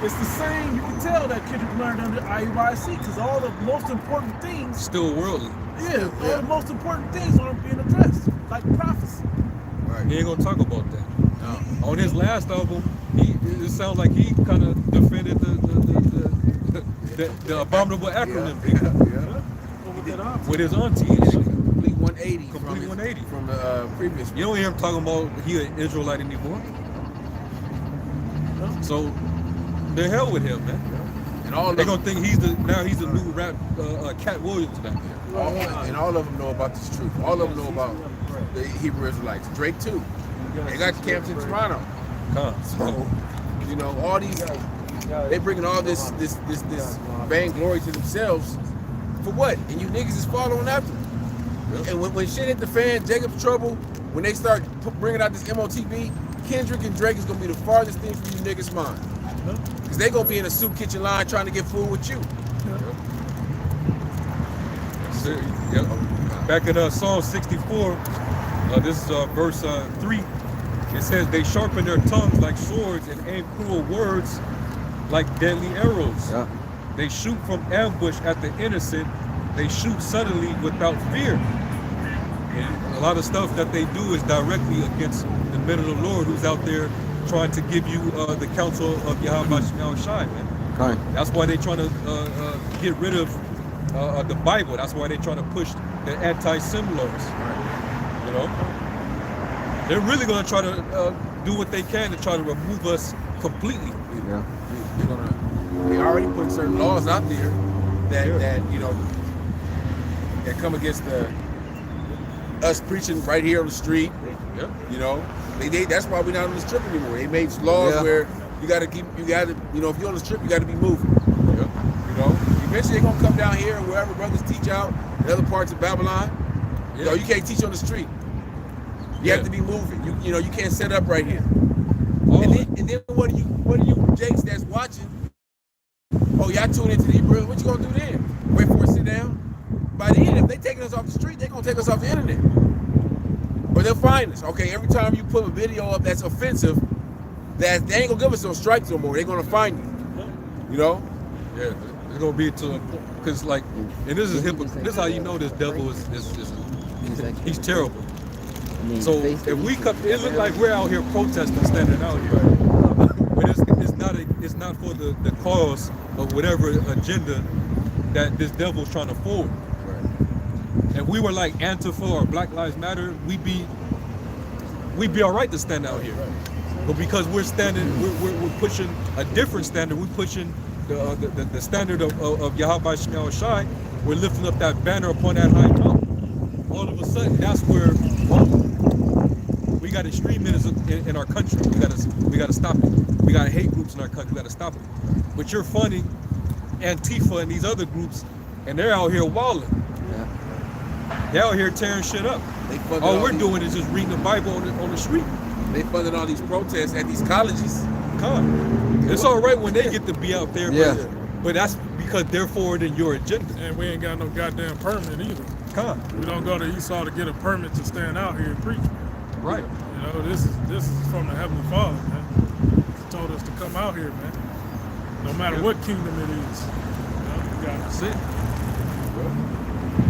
it's the same. You can tell that Kendrick learned under IUIC because all the most important things Still worldly. Yeah, all the most important things aren't being addressed, like prophecy. Right. He ain't gonna talk about that. No. On his last album, it sounds like he kind of defended the abominable acronym with his auntie and shit. Complete 180. Complete 180 from the previous one. You don't hear him talking about he an Israelite anymore. So the hell with him, man. And all They're of gonna think he's the new rap Cat Williams now. and all of them know about this truth. All of them know about the Hebrew Israelites. Drake too. They got camps in Toronto. So, you know, all these they bringing all this vainglory to themselves for what? And you niggas is following after them. And when shit hit the fan, Jacob's Trouble, when they start bringing out this MOTB, Kendrick and Drake is gonna be the farthest thing from you niggas' mind. Because they gonna be in a soup kitchen line trying to get food with you. Yep. Back in Psalm 64, this is verse 3. It says, they sharpen their tongues like swords and aim cruel words like deadly arrows. Yeah. They shoot from ambush at the innocent. They shoot suddenly without fear. And a lot of stuff that they do is directly against the men of the Lord who's out there trying to give you the counsel of Yahweh Shai, man. Okay. That's why they're trying to get rid of the Bible. That's why they're trying to push the anti-sim laws. You know, they're really going to try to do what they can to try to remove us completely. Yeah. They already put certain laws out there that you know that come against us preaching right here on the street. Yeah. You know, that's why we're not on the strip anymore. They made laws where you got to, you know, if you're on the strip, you got to be moving. Yeah. You know, eventually they're gonna come down here and wherever brothers teach out in other parts of Babylon. Yeah. You know, you can't teach on the street. You have to be moving. You know, you can't set up right here. And then what are you Jakes that's watching? Oh, y'all tune into the Hebrew. What you gonna do then? Wait for it to sit down? By the end, if they taking us off the street, they're gonna take us off the internet. Or they'll find us. Okay, every time you put a video up that's offensive, that they ain't gonna give us no strikes no more. They're gonna find you. You know? Yeah, it's gonna be to because like, and this is hypocrite. This is how you know this devil is he's terrible. I mean, So if we come, it look like we're out here protesting, standing out here, but it's not for the cause of whatever agenda that this devil's trying to forward. And we were like Antifa or Black Lives Matter, we'd be all right to stand out here. But because we're standing, we're pushing a different standard. We're pushing the standard of Yahweh Shai. We're lifting up that banner upon that high mountain. All of a sudden, that's where we got extremism in our country. We gotta stop it. We got hate groups in our country. We gotta stop it. But you're funding Antifa and these other groups, and they're out here wilding. Yeah. They're out here tearing shit up. All we're doing is just reading the Bible on the street. They funded all these protests at these colleges. It's all right when they get to be out there, Yeah. but that's because they're forwarding your agenda. And we ain't got no goddamn permit either. We don't go to Esau to get a permit to stand out here and preach. Right. You know, this is from the Heavenly Father, man. He told us to come out here, man. No matter what kingdom it is. You know, you got That's it.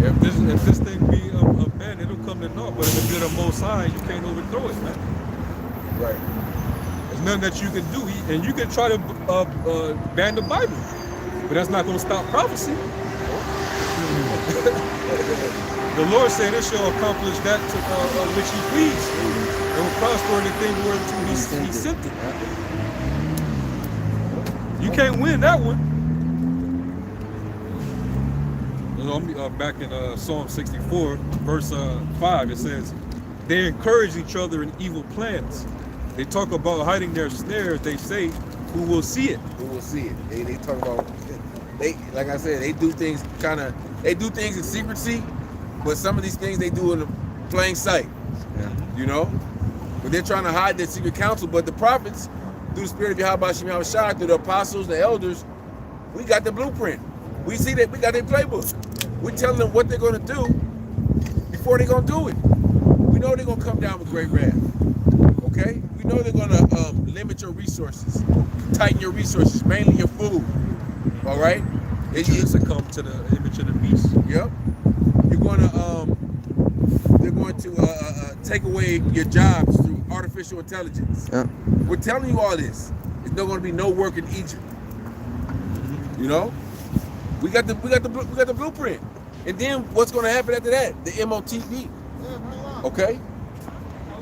If this thing be a man, it'll come to naught. But if it be the Most High, you can't overthrow it, man. Right. There's nothing that you can do. And you can try to ban the Bible, but that's not going to stop prophecy. The Lord said it shall accomplish that to which He pleased. It will prosper in the thing whereto He sent it. You can't win that one. I'm back in Psalm 64, verse 5. It says, they encourage each other in evil plans. They talk about hiding their snares. They say, who will see it? Who will see it? They talk about, like I said, they do things in secrecy, but some of these things they do in plain sight. Yeah. You know? But they're trying to hide their secret council. But the prophets, through the spirit of Yahweh Shem Shai, through the apostles, the elders, we got the blueprint. We see that we got their playbook. We're telling them what they're going to do before they're going to do it. We know they're going to come down with great wrath. Okay? We know they're going to limit your resources, tighten your resources, mainly your food. All right? They succumb to the image of the beast. Yep. You're going to, they're going to take away your jobs through artificial intelligence. Yep. We're telling you all this. There's not going to be no work in Egypt. You know? We got the blueprint. And then what's going to happen after that? The MOTP. Okay?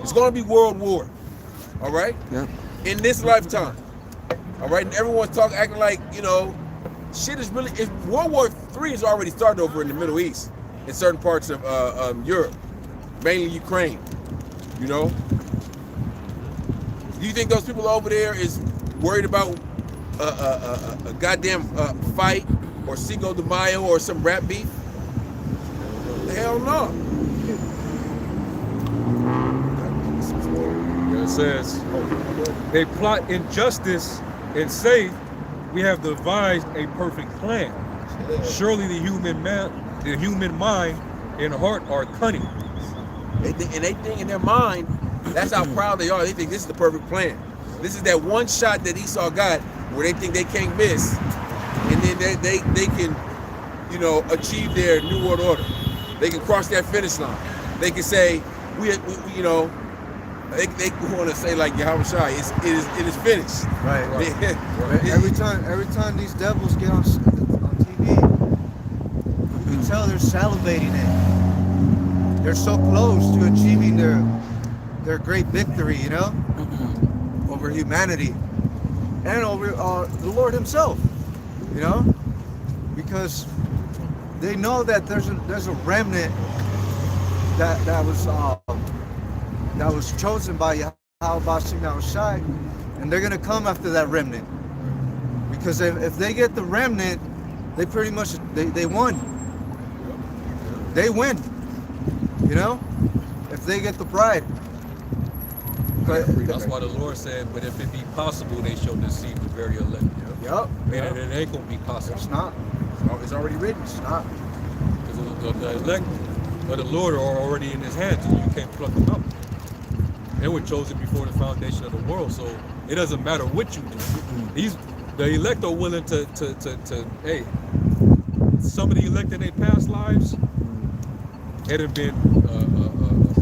It's going to be world war. All right? Yeah. In this lifetime. All right? And everyone's acting like, you know, shit is really, World War III has already started over in the Middle East, in certain parts of Europe, mainly Ukraine. You know? Do you think those people over there is worried about a goddamn fight or Cinco de Mayo or some rap beef? Hell no. It says, they plot injustice and say, we have devised a perfect plan. Surely the human mind and heart are cunning. And they think in their mind, that's how proud they are. They think this is the perfect plan. This is that one shot that Esau got where they think they can't miss. And then they can, you know, achieve their New World Order. They can cross that finish line. They can say, we you know, they want to say like Yahweh Shai, it is finished. Right. Every time these devils get on TV, you can tell they're salivating it. They're so close to achieving their great victory, you know, over humanity and over the Lord Himself, you know, because they know that there's a remnant that was chosen by Yahweh Shem Shai, and they're gonna come after that remnant. Because if they get the remnant, they pretty much they won. They win. You know? If they get the pride. But that's why the Lord said, but if it be possible, they shall deceive the very elect. Yep. Meaning it ain't gonna be possible. It's not. It's already written. It's not. Because the elect of the Lord are already in His hands, and you can't pluck them up. They were chosen before the foundation of the world, so it doesn't matter what you do. The elect are willing to hey, some of the elect in their past lives, it had been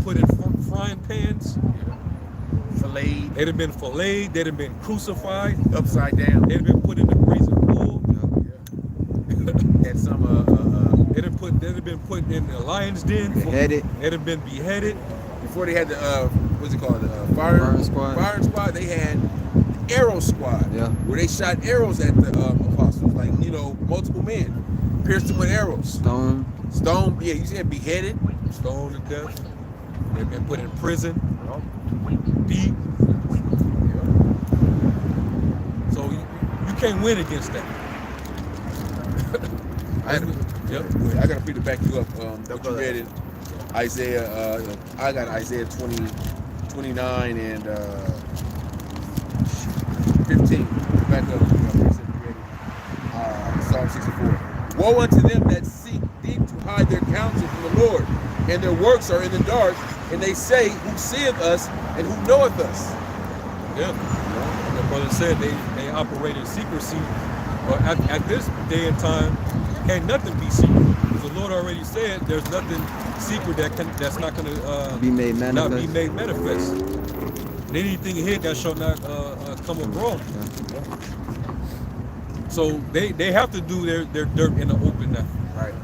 put in frying pans, Filleted. they'd have been filleted, they'd have been crucified, Upside down. they'd have been put in the brazen bull. Had some They'd have been put in the lion's den. Beheaded. They'd have been beheaded. before they had the what's it called, the firing squad. They had the arrow squad, Yeah. where they shot arrows at the apostles, like, you know, multiple men, pierced them with arrows. Stone, yeah, you said beheaded, Stoned to death. They've been put in prison, beat. So you can't win against that. I gotta read to back you up. What you read in Isaiah, I got Isaiah 29 and 15. Back up. Psalm 64. Woe unto them that seek deep to hide their counsel from the Lord, and their works are in the dark, and they say, who seeth us and who knoweth us? Yeah. And the brother said they operate in secrecy. But at this day and time, can't nothing be secret. Because the Lord already said there's nothing secret that's not going to be made manifest. Not be made manifest. And anything hid that shall not come abroad. Yeah. So they have to do their dirt in the open now. Right.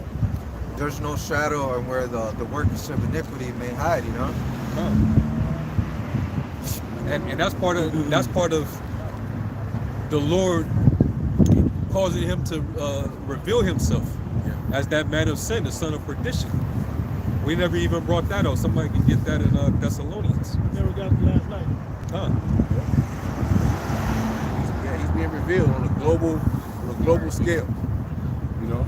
There's no shadow on where the workers of iniquity may hide, you know? And that's part of the Lord causing him to reveal himself as that man of sin, the son of perdition. We never even brought that out. Somebody can get that in Thessalonians. Never got it last night. He's being revealed on a global scale. You know,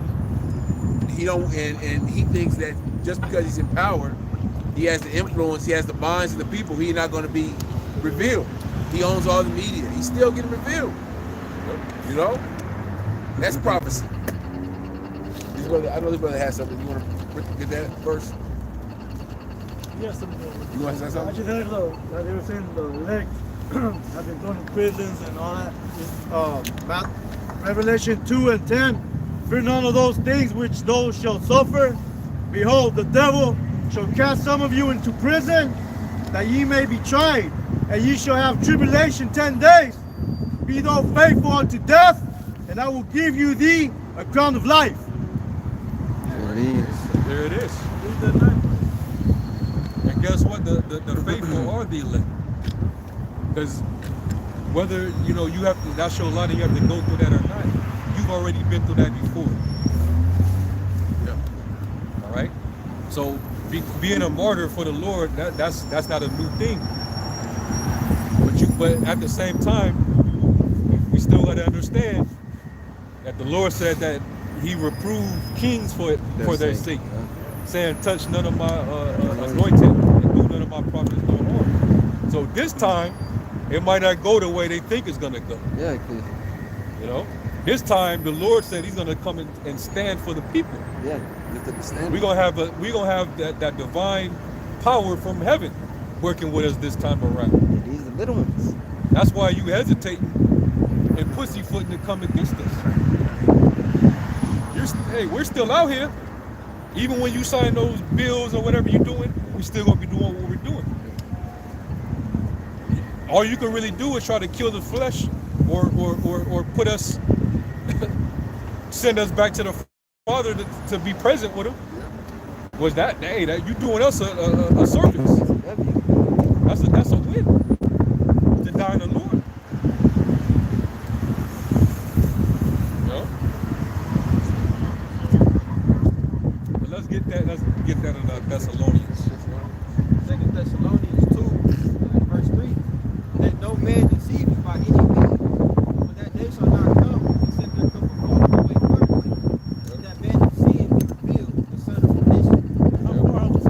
he don't, and he thinks that just because he's in power, he has the influence, he has the minds of the people. He's not going to be revealed. He owns all the media. He's still getting revealed. You know? That's prophecy. This brother, I know this brother has something. You want to get that verse? Yes, You want to say I something? just heard like they were saying the elect have been going to prisons and all that. Revelation 2 and 10. Fear none of those things which those shall suffer. Behold, the devil shall cast some of you into prison, that ye may be tried, and ye shall have tribulation 10 days. Be thou faithful unto death, and I will give you thee a crown of life. There it is. There it is. Read that night. And guess what? The faithful are the elect. Because whether you have to, that's your lot and you have to go through that or not, you've already been through that before. Yeah. All right. So being a martyr for the Lord, that's not a new thing. But at the same time, we still got to understand that the Lord said that He reproved kings for their sake, saying, "Touch none of my anointed, and do none of my prophets no harm." So this time, it might not go the way they think it's gonna go. Yeah, cause You know, this time the Lord said He's gonna come and stand for the people. yeah, lift up the standard. We're gonna have that divine power from heaven working with us this time around. Yeah, these are the little ones. That's why you hesitating and pussyfooting to come against us. Hey, we're still out here. Even when you sign those bills or whatever you're doing, we still gonna be doing what we're doing. All you can really do is try to kill the flesh, or put us, send us back to the Father to be present with Him. Was that you doing us a service? That's a win. To die in the Lord. You know? But let's get that in Thessalonians. 2 Thessalonians 2, verse 3. Let no man deceive you by any means, for that day shall not come, except there come a falling away first. And that man of sin be revealed, the son of perdition. How far have we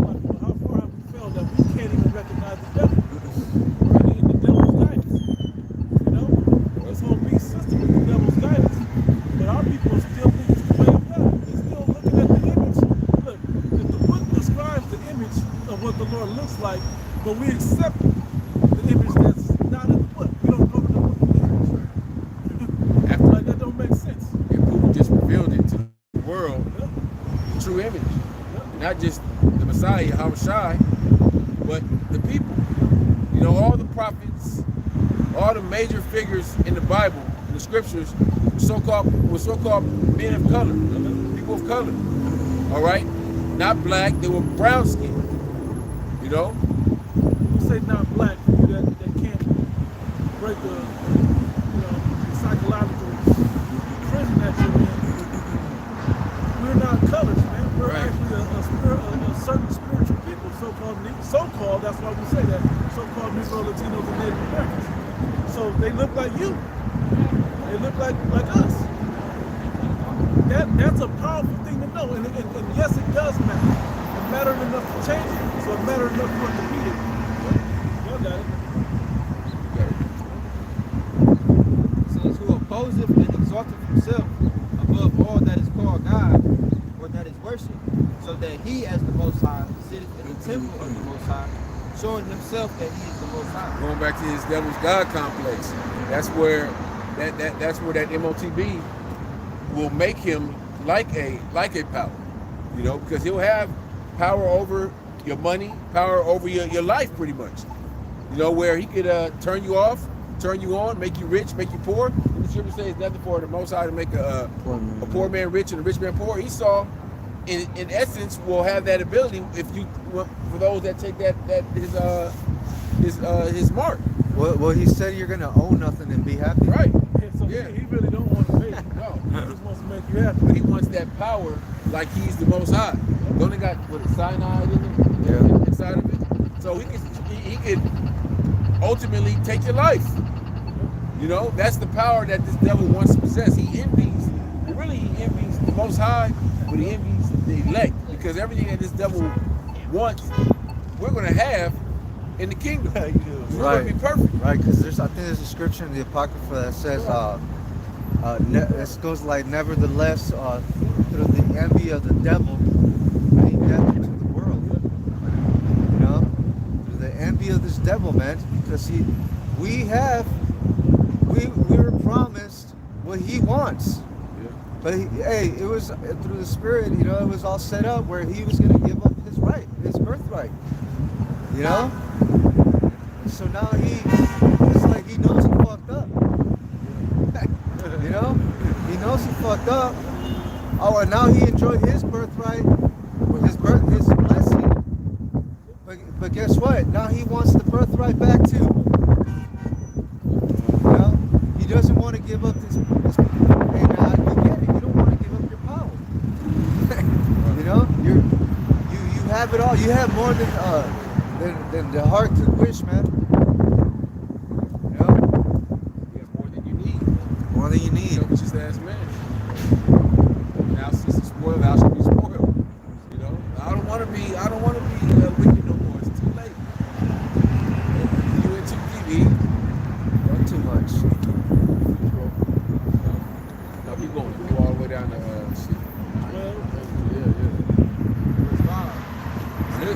failed that we can't even recognize the devil? We're in the devil's guidance. You know? It's going to be system with the devil's guidance. But our people still think it's the way of God. They're still looking at the image. Look, if the book describes the image of what the Lord looks like, but we accept the image that's not in the book. We don't go to the book of the image. After Like, that don't make sense. and people just revealed it to the world, the true image. Not just the Messiah, Yahushua, but the people. You know, all the prophets, all the major figures in the Bible, in the scriptures, were so-called men of color, people of color. All right? Not black, they were brown skinned. You know? You say not black, that can't break the psychological prison that you're in. We're not colors, man. We're Right. actually a certain spiritual people, so-called, that's why we say that, so-called Negro, Latinos, and Native Americans. So they look like you. They look like us. That's a powerful thing to know. And yes, it does matter. It mattered enough to change it, so it mattered enough for it to beat it. Y'all got it. It says, who opposeth and exalteth himself above all that is called God, or that is worshipped, so that he as the Most High sitteth in the temple of the Most High, showing himself that he is the Most High. Going back to his devil's God complex. That's where that MOTB will make him like a power. You know, because he'll have power over your money, power over your life pretty much. You know, where he could turn you off, turn you on, make you rich, make you poor. And the scripture says nothing for the Most High to make a poor man rich and a rich man poor. Esau, in essence, will have that ability for those that take his mark. Well, he said you're gonna own nothing and be happy. Right. So Yeah. he really don't want to pay you. No. He just wants to make you happy. But he wants that power like he's the Most High. Don't he got cyanide inside of it? So he could ultimately take your life. You know, that's the power that this devil wants to possess. He envies the Most High, but he envies the elect, because everything that this devil wants we're going to have in the kingdom. We're going Right. to be perfect. Right, because I think there's a scripture in the Apocrypha that says, this goes like, nevertheless, through the envy of the devil, bring death into the world. You know, through the envy of this devil, man, because we were promised what he wants. But it was through the Spirit, you know, it was all set up where he was going to give up his birthright, you know? So now it's like he knows he fucked up. You know? He knows he fucked up. Oh, and now he enjoyed his birthright, his blessing. But guess what? Now he wants the birthright back too. You know? He doesn't want to give up his hey, now you get it. You don't want to give up your power. You know? You have it all. You have more than the heart could wish, man. You know? You have more than you need. More than you need. You know, which is the ass man. Now since it's spoiled, thou shalt be spoiled. You know? I don't want to be wicked no more. It's too late. You in too deep, Not too much. Now keep going. Go all the way down to shit.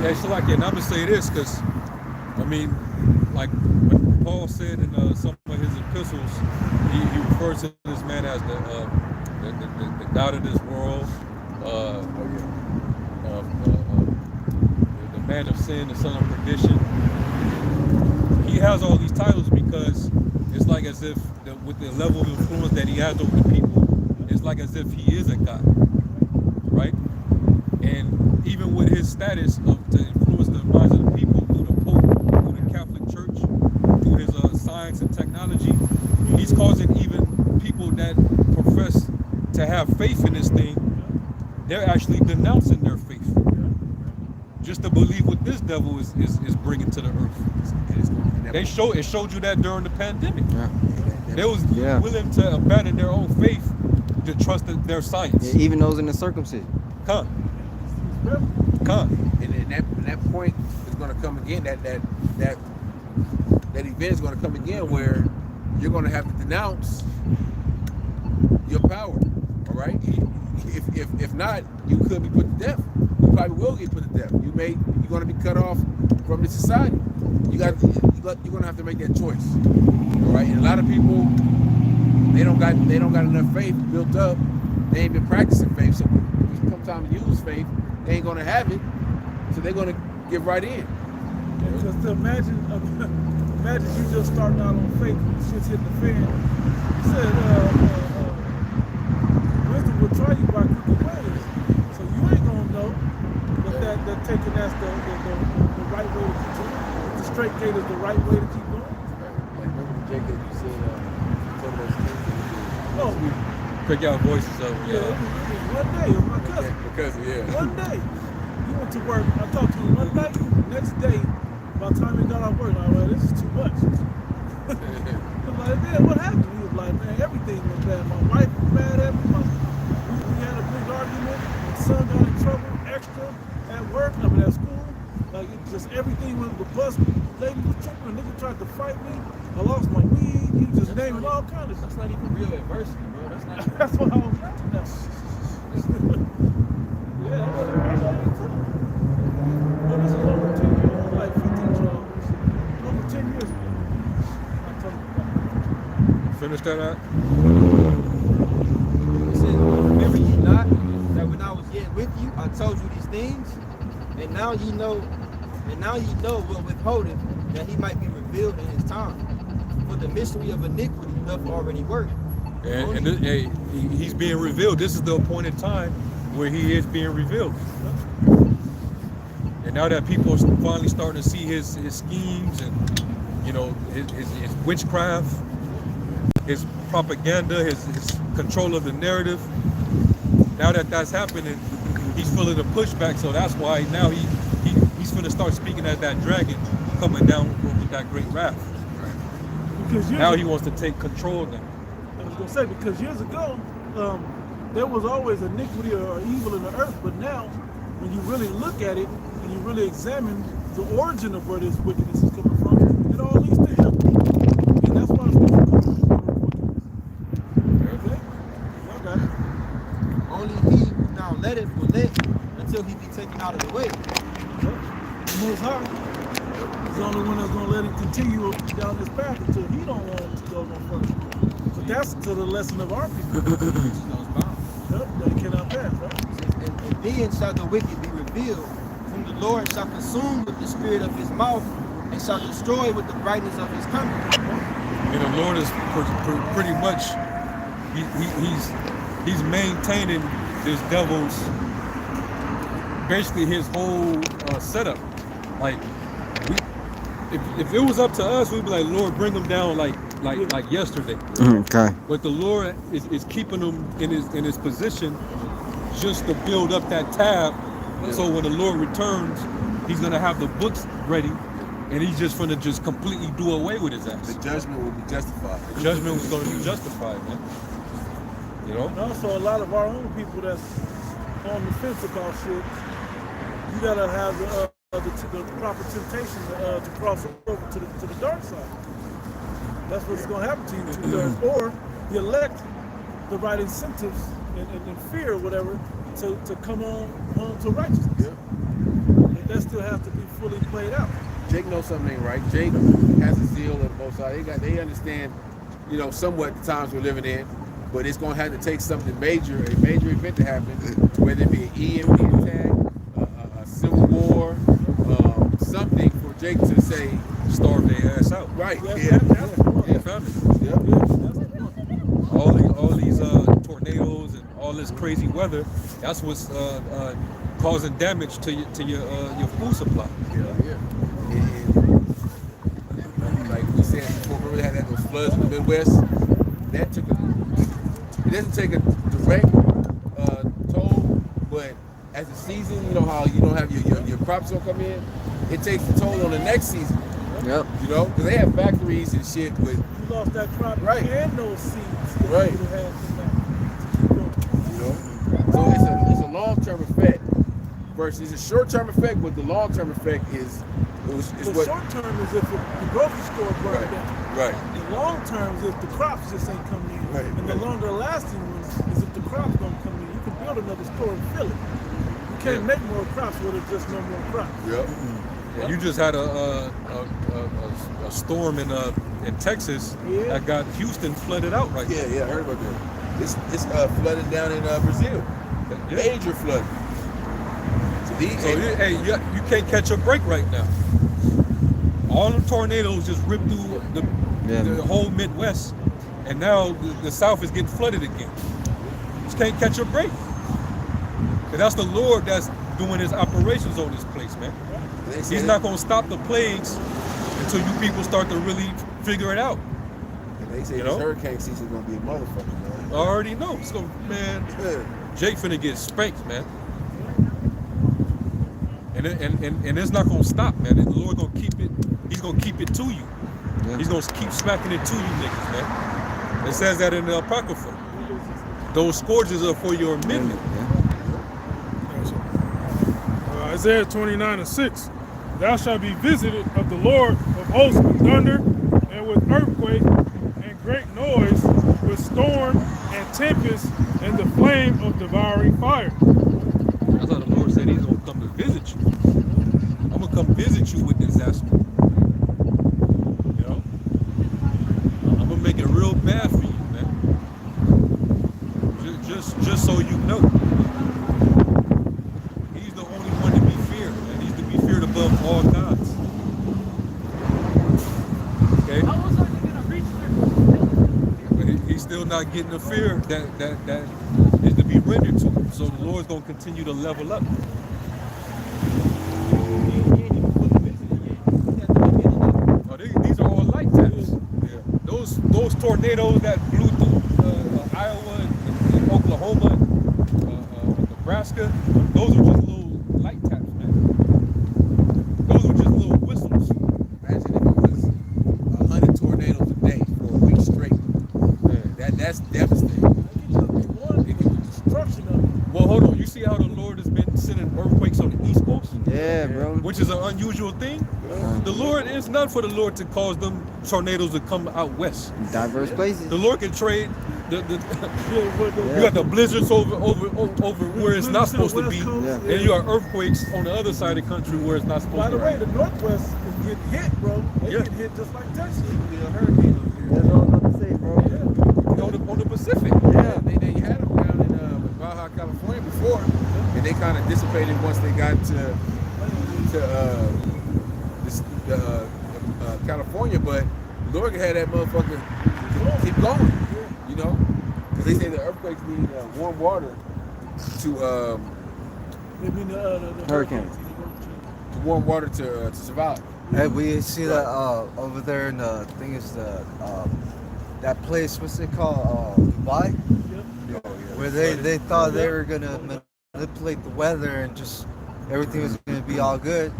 It's like, and I'm gonna say this because, I mean, like what Paul said in some of his epistles, he refers to this man as the God of this world, the man of sin, the son of perdition. He has all these titles because it's like as if with the level of influence that he has over the people, it's like as if he is a God, right? And even with his status to influence the minds of the people through the Pope, through the Catholic Church, through his science and technology, he's causing even people that profess to have faith in this thing, they're actually denouncing their faith. Just to believe what this devil is bringing to the earth. It showed you that during the pandemic. Yeah. They was willing to abandon their own faith to trust their science. Yeah, even those in the circumcision. Come. And that point is going to come again. That event is going to come again where you're going to have to denounce your power. All right. If not, you could be put to death. You probably will get put to death. You're going to be cut off from the society. You're going to have to make that choice. All right. And a lot of people, they don't got enough faith built up. They ain't been practicing faith. So when it comes time to use faith, they ain't gonna have it, so they're gonna give right in. Because to imagine you just starting out on faith, shit's hitting the fan. He said, wisdom will try you by crooked ways. So you ain't gonna know that taking that's the right way to keep going. The straight gate is the right way to keep going. Like remember Jacob, you said some of those things that you Oh, Pick out voices of yeah, it was one day, it was my cousin. because One day, he went to work. I talked to him one night. Next day, by the time he got off work, I was like, this is too much. I was like, man, what happened? He was like, man, everything was bad. My wife was mad at me. We had a big argument. My son got in trouble extra at work. I mean, at school. Like, it just everything was the bus. Lady was tripping. A nigga tried to fight me. I lost my weed. You just named all kinds of stuff. That's not even real adversity, bro. That's not. That's what I was thinking now. Yeah, that wasn't well, this is over 10 years, like 15 years ago. Over 10 years ago. I told him about Finish that out. He said, remember you not that when I was yet with you, I told you these things, and now you know what withholdeth, that he might be revealed in his time. For the mystery of iniquity doth already work. He's being revealed. This is the appointed time where he is being revealed. And now that people are finally starting to see his schemes and his witchcraft, his propaganda, his control of the narrative. Now that that's happening, he's feeling the pushback. So that's why now he's going to start speaking as that dragon coming down with that great wrath. Because now he wants to take control of them. I was going to say, because years ago, there was always iniquity or evil in the earth, but now, when you really look at it and you really examine the origin of where this wickedness is coming from, it all leads to him. And that's why it's difficult to work wickedness. Okay? Y'all got it. Only he who now letteth will let until he be taken out of the way. The Most High is the only one that's going to let him continue down this path until he don't want him to go no further. But that's to the lesson of our people. Yep, that cannot pass, right? And then shall the wicked be revealed, whom the Lord shall consume with the spirit of his mouth, and shall destroy with the brightness of his coming. And the Lord is pretty much he's maintaining this devil's basically his whole setup. Like if it was up to us, we'd be like, Lord, bring him down like yesterday. Okay. But the Lord is keeping him in his position just to build up that tab. So when the Lord returns, he's gonna have the books ready, and he's just gonna just completely do away with his ass. The judgment will be justified. The judgment was gonna be justified, man. You know? And also a lot of our own people that's on the fence about shit, you gotta have the proper temptation to cross over to the dark side. That's what's gonna happen to you two-thirds. Or you elect the right incentives and fear or whatever to come on to righteousness. Yeah. And that still has to be fully played out. Jake knows something ain't right. Jake has a zeal on both sides. They understand, somewhat the times we're living in, but it's gonna have to take something a major event to happen, whether it be an EMP attack, a civil war, something for Jake to say, Starve their ass out. right. That's Yeah. Famine. Yeah. All these tornadoes and all this crazy weather, that's what's causing damage to your food supply. Yeah. And like we said before, remember they had those floods in the Midwest? It doesn't take a direct toll, but as the season, you know how you don't have your crops don't come in, it takes a toll on the next season. Yep. Because they have factories and shit, but You lost that crop Right. and those seeds that Right. you would have had to keep going. so it's a long-term effect versus a short-term effect, but the long-term effect is The what short term is if the grocery store burned right, down. right. The long term is if the crops just ain't coming in. Right, And the right. longer lasting one is if the crops don't come in. You can build another store and fill it. You can't make more crops with just no more crops. Yep. Yeah, you just had a storm in Texas Yeah. that got Houston flooded out right Yeah, I heard about that. It's flooded down in Brazil. Yeah. Major flood. So these, So you can't catch a break right now. All the tornadoes just ripped through the whole Midwest, and now the South is getting flooded again. Just can't catch a break. 'Cause that's the Lord that's doing his operations on this place, man. they say He's not gonna stop the plagues until you people start to really figure it out. They say You this know? hurricane season is gonna be a motherfucker, I already know. So man, man. Jake finna get spanked, man. And it's not gonna stop, man. The Lord gonna keep it. He's gonna keep it to you. Yeah. He's gonna keep smacking it to you, niggas, man. It says that in the Apocrypha. Those scourges are for your amendment. Isaiah 29:6. Thou shalt be visited of the Lord of hosts with thunder and with earthquake and great noise, with storm and tempest and the flame of devouring fire. That's how the Lord said he's gonna come to visit you. I'm gonna come visit you with disaster. You know? I'm gonna make it real bad for you, man. Just so you know. He's the only one to be feared, man. He's to be feared above all gods. Okay? But he's still not getting the fear that is to be rendered to him. So the Lord's gonna continue to level up. Oh, these are all light taps. Yeah. Those tornadoes that blew through Iowa and Oklahoma, Nebraska, those are just little light taps, man. Those are just little whistles. Imagine if it was 100 tornadoes a day for a week straight. That's devastating. Destruction of it. Well, hold on. You see how the Lord has been sending earthquakes on the East Coast, Yeah, bro. which is an unusual thing. The Lord, it's not for the Lord to cause them tornadoes to come out west. Diverse places. The Lord can trade Yeah, but you got the blizzards over where it's not supposed to be, Yeah. and you got earthquakes on the other side of the country where it's not supposed By to the be. way, the Northwest is getting hit, bro. They Yeah. get hit just like Texas. Yeah, hurricane over here. That's all I'm about to say, bro. On the Pacific. Yeah. They had them down in Baja California before, and they kind of dissipated once they got to California. But Oregon had that motherfucker keep going, you know, because they say the earthquakes need warm water to They mean the Hurricane. warm water to survive. Hey, we see that over there in the thing is the that place. What's it called? Dubai, where they thought they were gonna manipulate the weather and just everything was gonna be all good.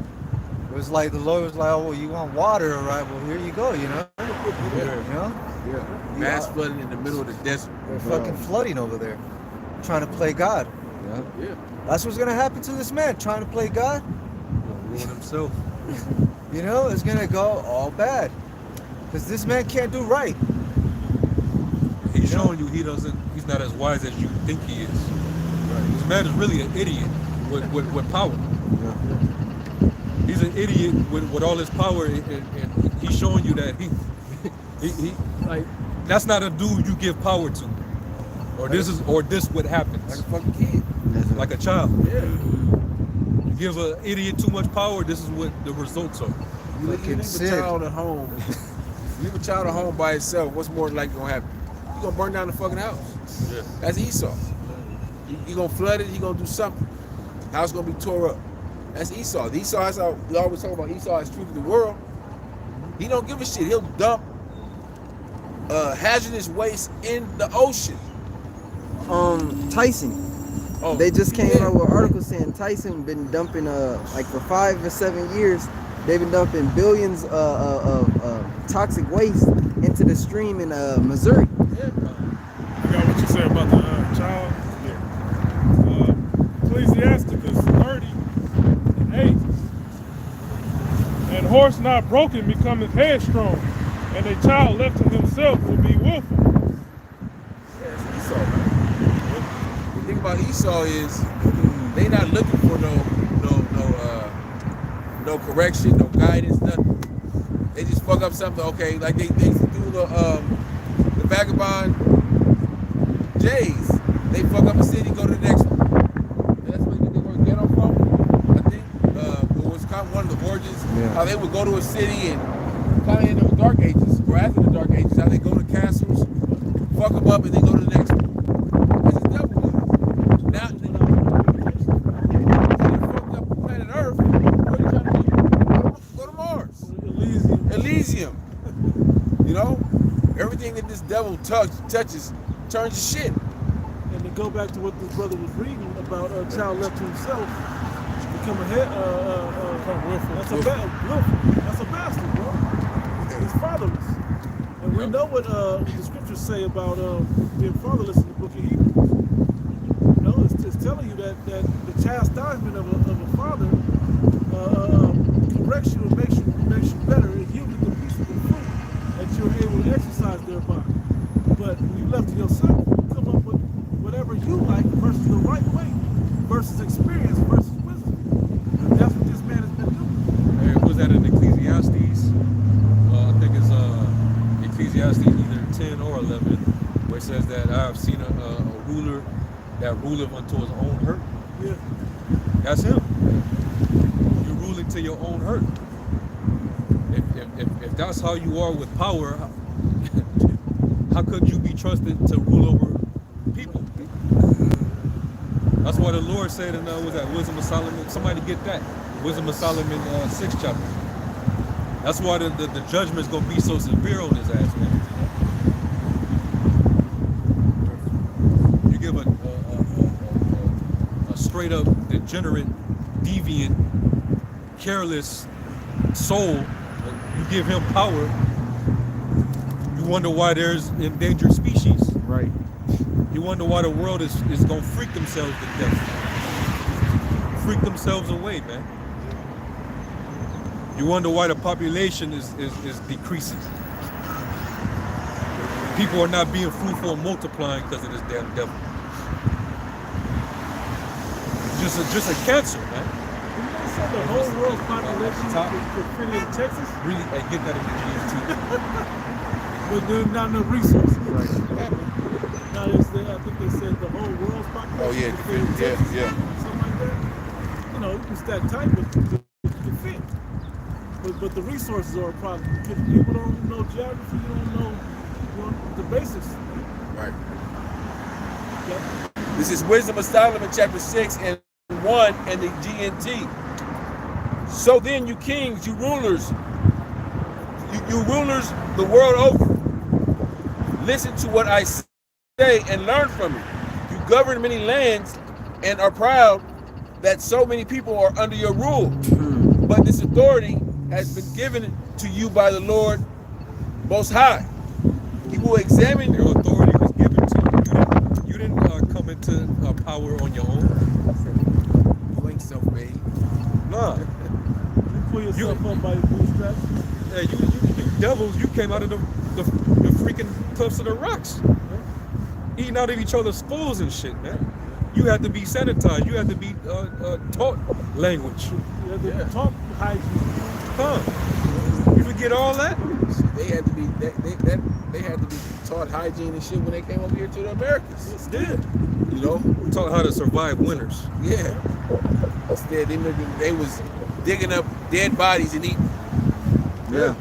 It was like the Lord was like, "Oh, well, you want water, all right? Well, here you go. You know, you know, Yeah, mass flooding in the middle of the desert. they're fucking flooding over there, trying to play God. Yeah, That's what's gonna happen to this man trying to play God. Ruin himself. You know, it's gonna go all bad because this man can't do right. He's showing you he's not as wise as you think he is. This man is really an idiot with power. He's an idiot with all his power, and he's showing you that he like that's not a dude you give power to, or this what happens, like a fucking kid. like a child. Yeah, You give an idiot too much power, this is what the results are. you Fucking leave a sick. child at home. Leave a child at home by itself. What's more likely gonna happen? You gonna burn down the fucking house. Yeah. That's Esau. You gonna flood it. You gonna do something. House gonna be tore up. That's Esau. Esau. That's how we always talk about Esau as truth of the world. He don't give a shit. He'll dump hazardous waste in the ocean. Tyson. Oh, They just came yeah. out with an article saying Tyson been dumping like for 5 or 7 years, they've been dumping billions of toxic waste into the stream in Missouri. I got what you said about the child. Yeah. Ecclesiasticus 30:8. And horse not broken becometh headstrong, and a child left to himself will be willful. Yeah, it's Esau, man. The thing about Esau is they not looking for no correction, no guidance, nothing. They just fuck up something. Okay, like they used to do the vagabond Jays. They fuck up a city, go to the next one. And that's where they were ghetto from. I think it was kind of one of the origins. Yeah. How they would go to a city and kind of in the Dark Ages or after the Dark Ages. How they go to castles, fuck them up, and then go to the next one. That's just devil is. Now they fucked up planet Earth. What are you trying to do? Go to Mars. Elysium. You know, everything that this devil touches turns to shit. And to go back to what this brother was reading about a child left to himself, become a head, that's a bastard, bro. He's fatherless. And we know what the scriptures say about being fatherless in the book of Hebrews. You know, it's telling you that the chastisement of a father corrects you and makes you better. It yields the peaceable fruit that you're able to exercise thereby. But when you left to yourself, you come up with whatever you like versus the right way, versus experience, versus wisdom. And that's what this man has been doing. Hey, was that in Ecclesiastes? I think it's Ecclesiastes either 10 or 11, where it says that I have seen a ruler that ruleth unto his own hurt. Yeah. That's him. You're ruling to your own hurt. If that's how you are with power, how could you be trusted to rule over people? That's why the Lord said in was that Wisdom of Solomon? Somebody get that. Wisdom of Solomon 6th chapter. That's why the judgment's gonna be so severe on his ass, man. You give a straight up degenerate, deviant, careless soul, you give him power, you wonder why there's endangered species. Right. You wonder why the world is gonna freak themselves to death. freak themselves away, man. You wonder why the population is decreasing. People are not being fruitful and multiplying because of this damn devil. Just a cancer, man. You know, so the whole world's population is pretty in Texas, Really, get that in the GMT. but there's not enough resources. Right. Now, I think they said the whole world's population. Oh, yeah, is pretty in yeah, Texas, yeah. something like that. You know, you can stack tight, but it can fit. But the resources are a problem. Because people don't know geography, you don't know the basics. Right. Yeah. This is Wisdom of Solomon, chapter 6 and 1, and the GNT. So then, you kings, you rulers the world over, listen to what I say and learn from it. You govern many lands and are proud that so many people are under your rule. But this authority has been given to you by the Lord Most High. He will examine Your authority was given to you. You didn't come into power on your own. You ain't self-made. Nah. You pull yourself up by your bootstraps. Yeah, you devils, you came out of the freaking cliffs of the rocks. Eating out of each other's skulls and shit, man. You had to be sanitized. You had to be taught language. You have to talk hygiene. Huh? You forget all that? They had to be they had to be taught hygiene and shit when they came over here to the Americas. Yeah. You know? Taught how to survive winters. Yeah. Instead, they was digging up dead bodies and eating. Yeah.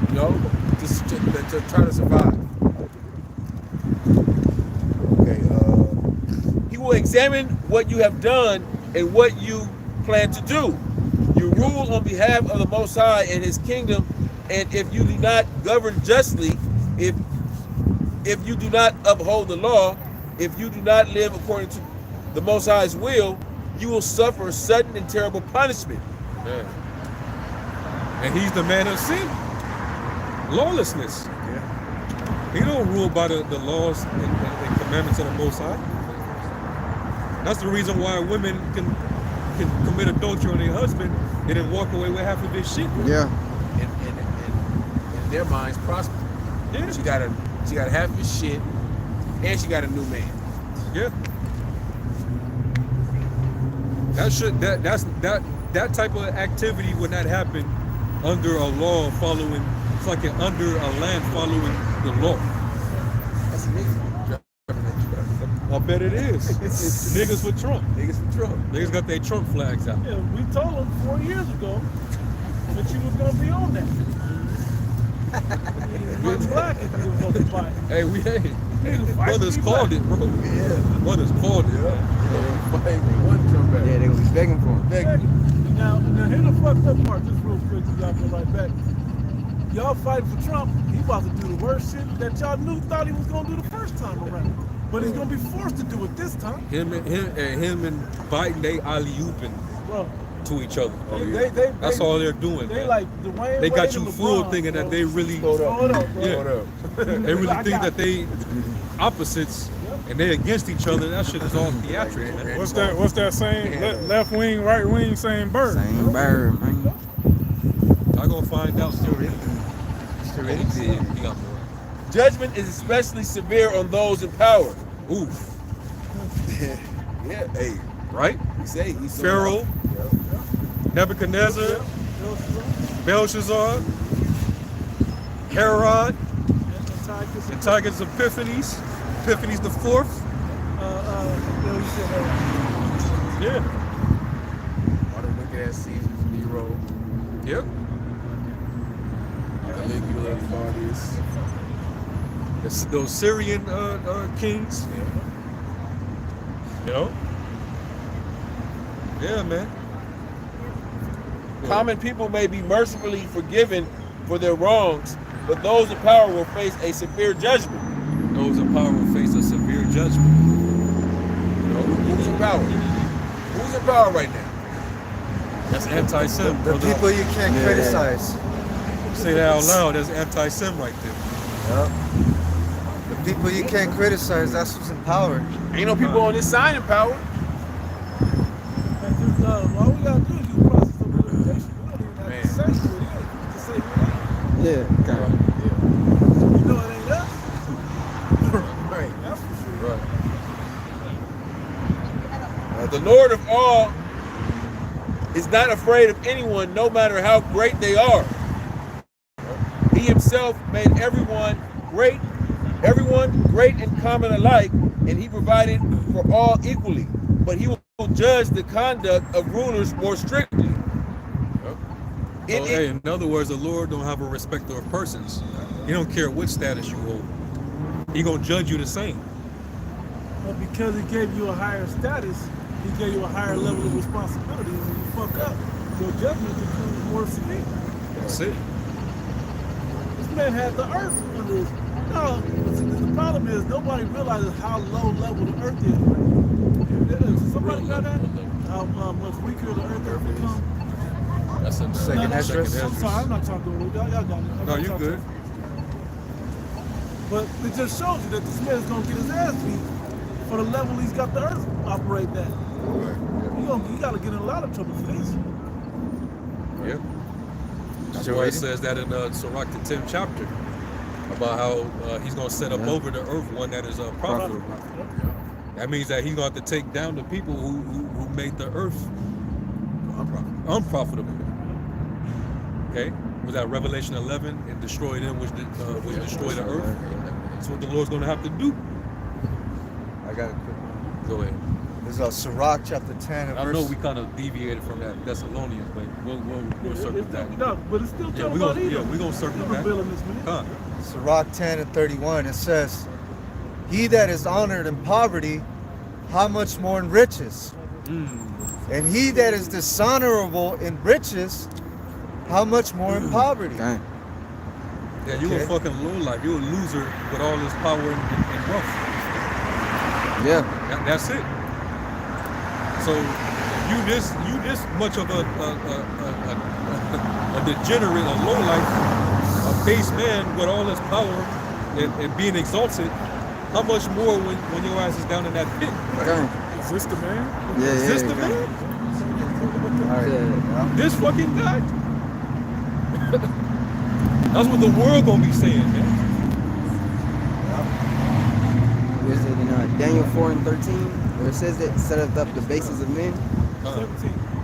You know, just to try to survive. Okay. He will examine what you have done and what you plan to do. You rule on behalf of the Most High and His kingdom, and if you do not govern justly, if you do not uphold the law, if you do not live according to the Most High's will, you will suffer sudden and terrible punishment. Yeah. And he's the man of sin. Lawlessness. Yeah. He don't rule by the laws and commandments of the Most High. That's the reason why women can commit adultery on their husband and then walk away with half of his shit. Yeah. And their minds prosper. Yeah. She got half of his shit, and she got a new man. Yeah. That type of activity would not happen under a law following. It's like under a land following the law. That's amazing. I bet it is. Niggas with Trump. Niggas for Trump. Niggas got their Trump flags out. Yeah, we told them 4 years ago that you was gonna be on that. You're black if you was gonna buy it. Hey, brothers called it, bro. Yeah. Brothers called it. Yeah. One Trump back. Yeah, they gonna be begging for him. Now here's the fucked up part, just real quick, so y'all go right back. Y'all fighting for Trump, he about to do the worst shit that y'all thought he was gonna do the first time around. But he's gonna be forced to do it this time. Him and Biden, they alley-ooping Bro, to each other. That's they, all they're doing. They man. like Dwayne They got Wade you and fooled LeBron, thinking bro. that they really, Hold up. Hold up, bro. Yeah. Hold up. they really I think got that they opposites and they against each other. That shit is all theatrics, man. What's that saying? Left wing, right wing, same bird. Same bird, man. I'm gonna find out soon. He got more. Judgment is especially severe on those in power. Oof. Yeah, hey, Right? he's Pharaoh, Nebuchadnezzar, Belshazzar, Herod, Antiochus Epiphanes the fourth. Yeah. All the wicked ass Caesars, Nero, Yep. Caligula, Claudius. Those Syrian kings. You know? Yeah, man. Common people may be mercifully forgiven for their wrongs, but those in power will face a severe judgment. Those in power will face a severe judgment. You know, who's in power? Who's in power right now? That's anti-Sem. The brother. people you can't criticize. Say that out loud. That's anti-Sem right there. Yep. The people you can't criticize, that's who's in power. Ain't no people on this side in power. Yeah, okay. You know it ain't us. Right. That's for sure. Right. The Lord of all is not afraid of anyone, no matter how great they are. He himself made everyone great and common alike, and he provided for all equally. But he will judge the conduct of rulers more strictly. So, hey, in other words, the Lord don't have a respecter of persons. He don't care what status you hold. He gonna judge you the same. But because he gave you a higher status, he gave you a higher level of responsibility. And when you fuck up, your judgment becomes more severe. That's it. This man had the earth under his. No, the problem is nobody realizes how low level the earth is. Somebody got that? How much weaker the earth has become? That's a Second Esdras. I'm sorry, I'm not talking to y'all. Y'all got it. No, you good. But it just shows you that this man's gonna get his ass beat for the level he's got the earth operate at. You gotta get in a lot of trouble for this. Yeah. That's why it says that in Sirach, the 10th chapter, about how he's going to set up over the earth one that is profitable. That means that he's going to have to take down the people who made the earth unprofitable. Okay? Was that Revelation 11? And destroy them, which destroy the earth. That's what the Lord's going to have to do. I got a quick one. Go ahead. This is Sirach chapter 10 and I verse. know we kind of deviated from that Thessalonians, but we'll circle back. No, but it's still talking about either. We're going to circle back. Sirach 10 and 31, it says, he that is honored in poverty, how much more in riches? And he that is dishonorable in riches, how much more in poverty? Dang. Yeah, you a fucking low life. You a loser with all this power and wealth. Yeah. That's it. So you this much of a degenerate, a low life, a base man with all this power and being exalted. How much more when your ass is down in that pit? Dang. Is this the man? Yeah, Is this the yeah. man? Yeah. This fucking guy? That's what the world gonna be saying, man. Is it in Daniel 4 and 13, where it says that set up the bases of men?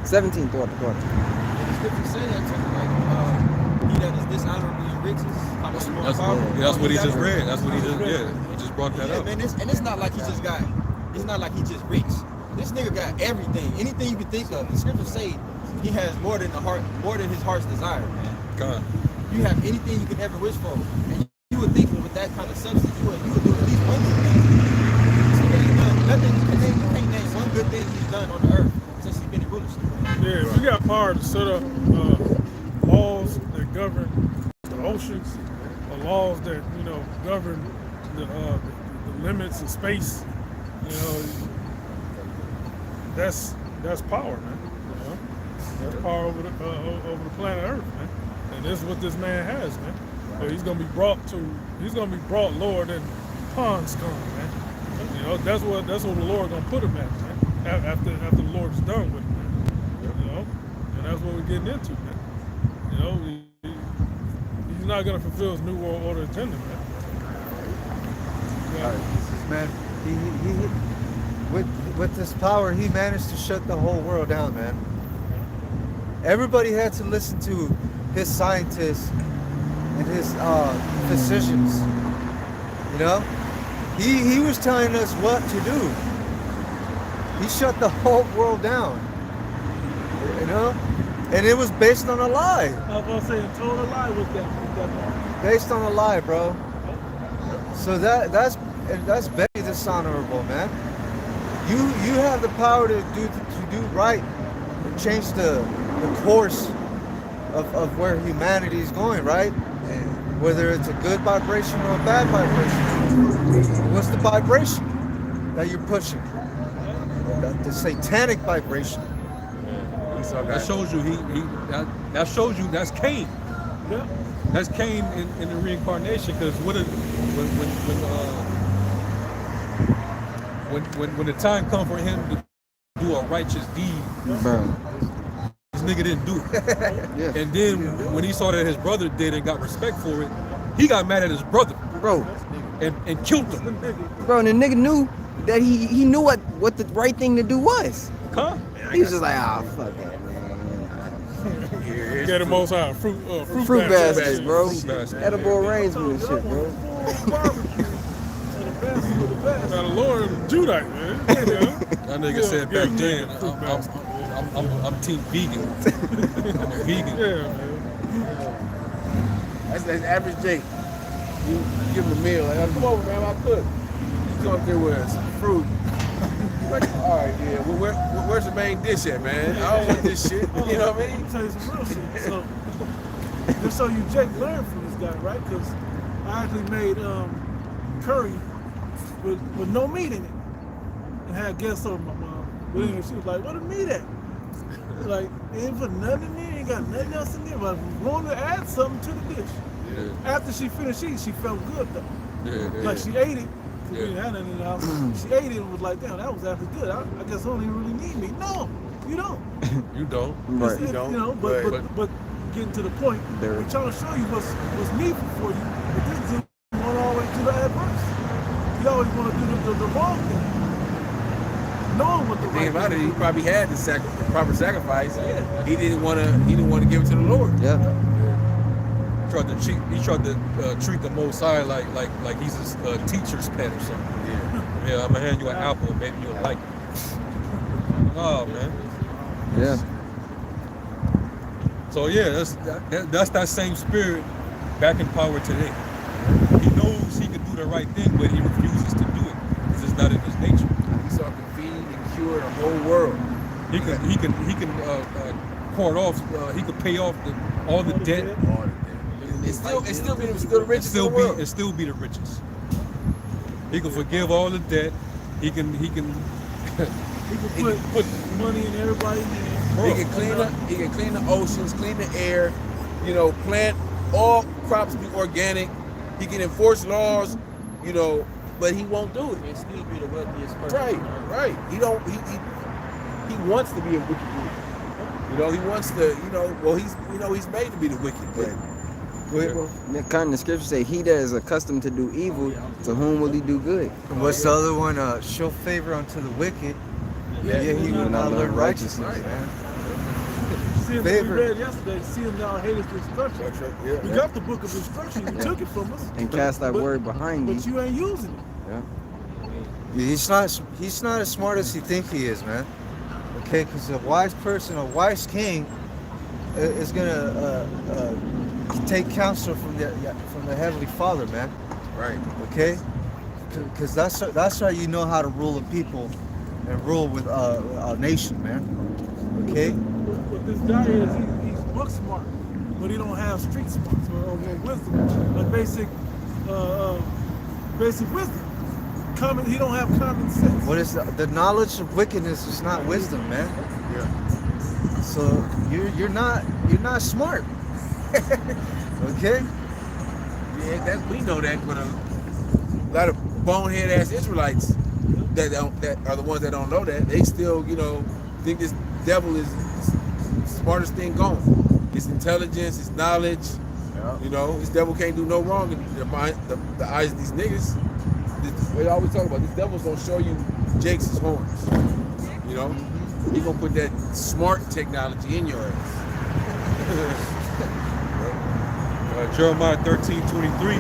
17 throughout the Torah. The scripture say that too, like, he that is dishonorable in riches, how much more powerful. That's what he just read. That's what he just he just brought that up. Man, it's not like he just got, it's not like he just rich. This nigga got everything, anything you can think of. The scripture say he has more than his heart's desire, man. God. You have anything you could ever wish for, and you would think with that kind of substance, you would do at least one good thing. So he ain't done nothing. You can't name one good thing he's done on the earth since he's been in rulership. Yeah, if you got power to set up laws that govern the oceans, or laws that govern the limits of space, that's power, man. That's power over the planet Earth, man. And this is what this man has, man. So he's gonna be brought lower than pond scum, man. That's what the Lord gonna put him at, man. After the Lord's done with him, man. And that's what we're getting into, man. He's not gonna fulfill his new world order agenda, man. Man, he with this power, he managed to shut the whole world down, man. Everybody had to listen to his scientists and his physicians. He was telling us what to do. He shut the whole world down. And it was based on a lie. I was gonna say a total lie with that. Based on a lie, bro. So that's very dishonorable, man. You have the power to do right, and change the course of where humanity is going, right? Whether it's a good vibration or a bad vibration. What's the vibration that you're pushing? The satanic vibration. That shows you that shows you that's Cain. Yeah. That's Cain in the reincarnation, because when the time comes for him to do a righteous deed, Bro. these nigga didn't do it. Yeah. And then when he saw that his brother did and got respect for it, he got mad at his brother Bro, and killed him. bro, and the nigga knew that he knew what the right thing to do was. Huh? He was just like, ah, fuck that, man. Get the most out fruit Fruit basket. baskets, bro. Fruit basket. Edible arrangement and shit, bro. Barbecue. And the best for the best. Now the Lord Judite, man. You know? That nigga said back then, Fruit basket. I'm team vegan. I'm a vegan. Yeah, man. That's average Jake. You give him a meal, like, oh, come over, man, I'll cook. You come up there with some fruit. Like, all right, yeah, well, where's the main dish at, man? I don't want this shit. You know what I Let me mean? tell you some real shit. So, just so you Jake learn from this guy, right? Because I actually made curry with no meat in it, and had guests over my mom. But anyway, she was like, "Where the meat at?" Like, ain't put nothing in there, ain't got nothing else in there. But I wanted to add something to the dish. Yeah. After she finished eating, she felt good though. Yeah. Like she ate it. 'Cause we Yeah. didn't have nothing in the house. She ate it and was like, "Damn, that was actually good. I guess I don't even really need meat." No, you don't. You don't. Right. It's- don't. You know, but getting to the point, There. we're trying to show you what's needful for you. But this dude want to always do the adverse. He always want to do the wrong thing, knowing what the Think right about it, thing he is. probably had the proper sacrifice. He didn't want to give it to the Lord. Yeah. He tried to treat the Most High like he's his teacher's pet or something. Yeah, I'm gonna hand you an apple and maybe you'll like it. Oh man. Yeah. So yeah, that's that same spirit back in power today. He knows he can do the right thing, but he refuses to do it because it's not in his nature. He saw can feed and cure the whole world. He can pour it off. He could pay off all the debt. It's still the richest Still in the world. be the richest. He can forgive all the debt. He can He can put money in everybody's hand. He can clean the oceans, clean the air, plant all crops be organic. He can enforce laws, but he won't do it. And still be the wealthiest person. Right. He wants to be a wicked ruler. He wants to, he's made to be the wicked. But go ahead, bro. The kind of the scripture say, he that is accustomed to do evil, to whom will he do good? And what's the other one? Show favor unto the wicked. Yeah, he will not learn righteousness, man. Seeing what we Favor. read yesterday, seeing thou hatest destruction. We got the book of instruction. You took it from us. And cast thy But- word behind But thee. you ain't using it. Yeah. He's not as smart as he think he is, man. Okay, because a wise person, a wise king, is gonna take counsel from the heavenly Father, man. Right. Okay, because that's how you know how to rule a people and rule with a nation, man. Okay. What this guy is, he's book smart, but he don't have street smarts or wisdom, like basic wisdom. He don't have common sense. What is the knowledge of wickedness is not wisdom, man. Yeah. So you're not smart. Okay. Yeah, we know that, but a lot of bonehead ass Israelites that are the ones that don't know that, they still, think this devil is the smartest thing going. His intelligence, his knowledge, this devil can't do no wrong in the eyes of these niggas. We always talk about this devil's gonna show you Jake's horns. He gonna put that smart technology in your ass. Jeremiah 13:23.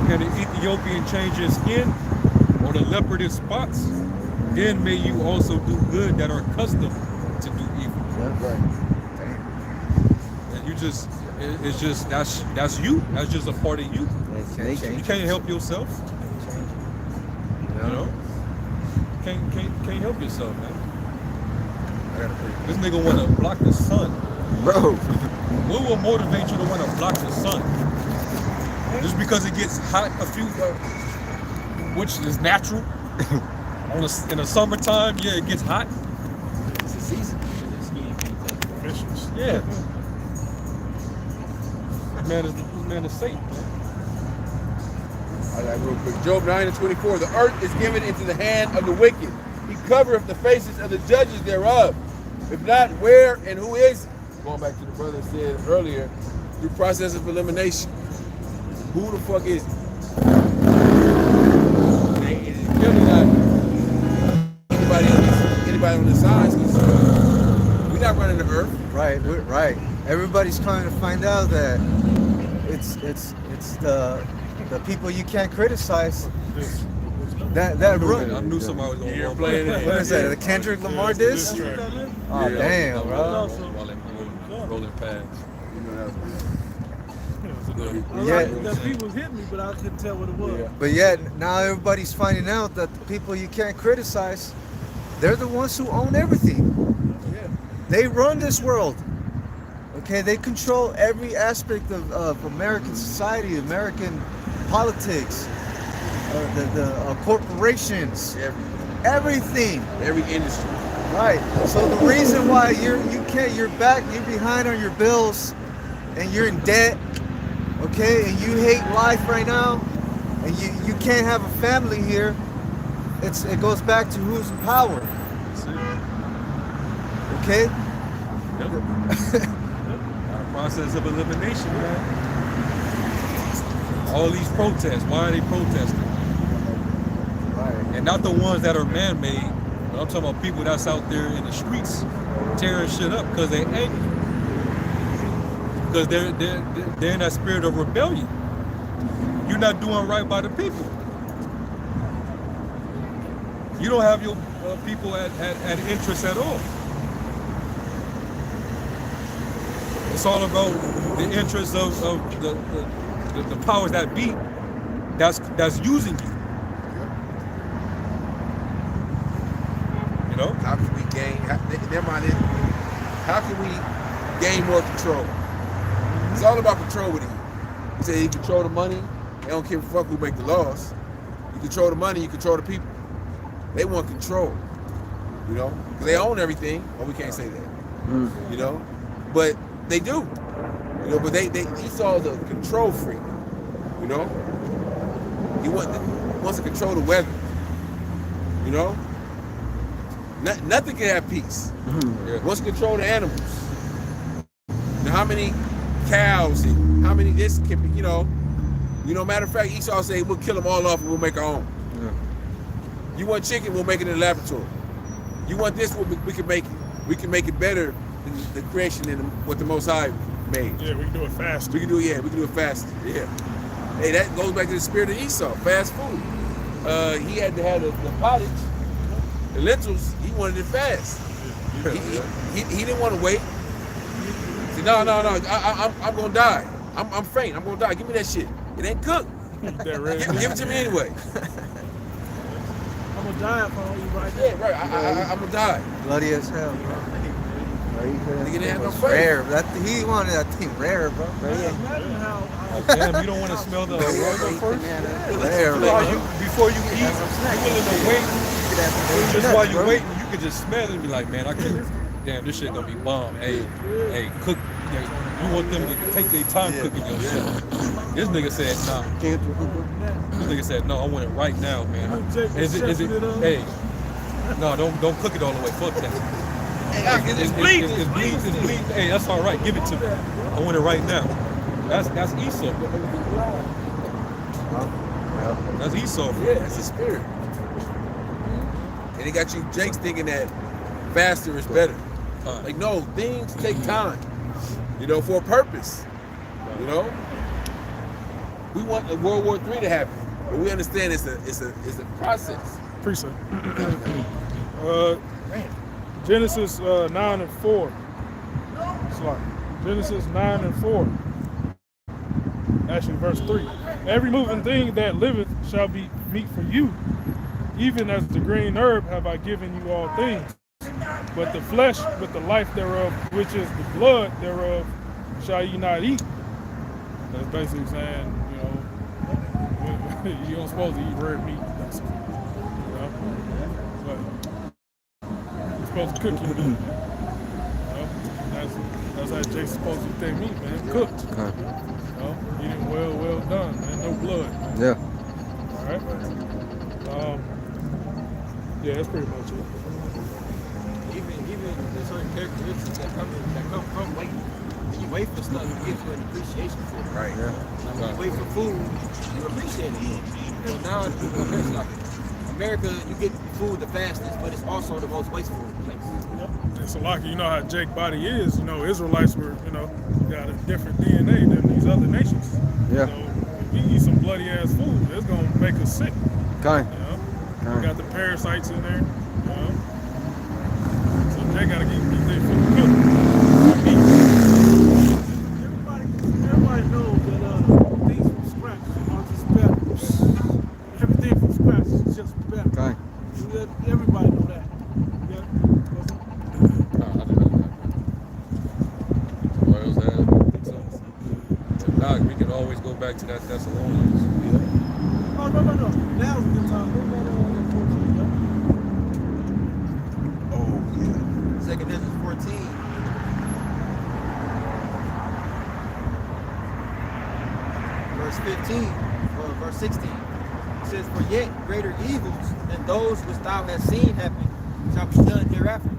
Can the Ethiopian change his skin, or the leopard his spots? Then may you also do good that are accustomed to do evil. Right. And it's just that's you. That's just a part of you. That's nature. You can't help yourself. Can't help yourself, man. This nigga wanna block the sun. Bro. What will motivate you to want to block the sun? Just because it gets hot which is natural. In the summertime, yeah, it gets hot. It's a season. Vicious. Yeah. Man is Satan. I got real quick. Job 9:24. The earth is given into the hand of the wicked. He covereth the faces of the judges thereof. If not, where and who is going back to the brother said earlier, through process of elimination. Who the fuck is it? It's clearly not anybody on the sides, because we're not running the earth. Right, right. Everybody's coming to find out that it's the people you can't criticize. That run. I knew somebody was going to Playing it. What is that? The Kendrick Lamar diss? Oh damn, bro. Rolling past. That beat was hitting me, but I couldn't tell what it was. Yeah. But yet now everybody's finding out that the people you can't criticize, they're the ones who own everything. Yeah. They run this world. Okay, they control every aspect of American society, American politics, the corporations, everything. Every industry. Right. So the reason why you're behind on your bills, and you're in debt, okay, and you hate life right now, and you can't have a family here. It goes back to who's in power. Okay. Process of elimination, man. All these protests, why are they protesting? Right. And not the ones that are man-made, but I'm talking about people that's out there in the streets tearing shit up because they're angry. Because they're in that spirit of rebellion. You're not doing right by the people. You don't have your people at interest at all. It's all about the interests of the powers that be that's using you. You know? How can we gain? How can we gain more control? It's all about control with you. You say you control the money. They don't give a fuck who make the laws. You control the money. You control the people. They want control. You know, because they own everything. Well, we can't say that. You know, but they do. You know, but Esau's a control freak. You know, he wants to control the weather. You know, nothing can have peace. He wants to control the animals. Now, how many cows and how many this can be? You know. Matter of fact, Esau say we'll kill them all off and we'll make our own. Yeah. You want chicken, we'll make it in the laboratory. You want this, we can make it. We can make it better than the creation and what the Most High made. Yeah, we can do it fast. We can do it fast. Yeah. Hey, that goes back to the spirit of Esau, fast food. He had to have the pottage, the lentils. He wanted it fast. He didn't want to wait. He said, no, I'm gonna die. I'm faint. I'm gonna die. Give me that shit. It ain't cooked. Give it to me anyway. I'm gonna die if I don't eat right now. Yeah, right. I'm gonna die. Bloody as hell, bro. Nigga didn't have no faith. Rare. He wanted that thing rare, bro. Imagine how Damn, you don't want to smell the aroma first? Rare, Before you eat, you're willing to wait. Just while you're waiting, you can just smell it and be like, man, I can't. Damn, this shit gonna be bomb. Hey, cook. You want them to take their time cooking your shit. This nigga said, nah. This nigga said, no, I want it right now, man. Is it? Hey, no, don't cook it all the way. Fuck that. It's bleeding. It's bleeding. Hey, that's all right. Give it to me. I want it right now. That's Esau. That's Esau. Yeah, that's the spirit. And he got you Jakes thinking that faster is better. Like, no, things take time. For a purpose. We want a World War III to happen, but we understand it's a process. Appreciate it. Genesis 9 and 4. Sorry. Genesis 9 and 4. Actually, verse 3. Every moving thing that liveth shall be meat for you. Even as the green herb have I given you all things. But the flesh with the life thereof, which is the blood thereof, shall ye not eat. That's basically saying, you don't supposed to eat red meat. But you're supposed to cook your meat. That's how Jake's supposed to eat their meat, man. Cooked. Eat it well done, man. No blood. Yeah. All right. Yeah, that's pretty much it. Even there's certain characteristics that come from waiting. wait for stuff, it gives you an appreciation for it. Right. Yeah. Like when you wait for food, you appreciate it. So now, it's like America, you get food the fastest, but it's also the most wasteful place. And so, like, you know how Jake body is. You know, Israelites were, you know, got a different DNA than these other nations. Yeah. You know, if we eat some bloody ass food, it's gonna make us sick. Okay. You know, Okay. we got the parasites in there. You know, so they gotta get their food cooked. Everybody knows that things from scratch are just better. Everything from scratch is just better. Okay. Everybody know that. Yeah. We can always go back to that Thessalonians. Oh, no. Now's a good time. Look at 14. Oh, yeah. 2 Corinthians 14. Verse 15, or verse 16. It says, "For yet greater evils than those which thou hast seen happen shall be done hereafter.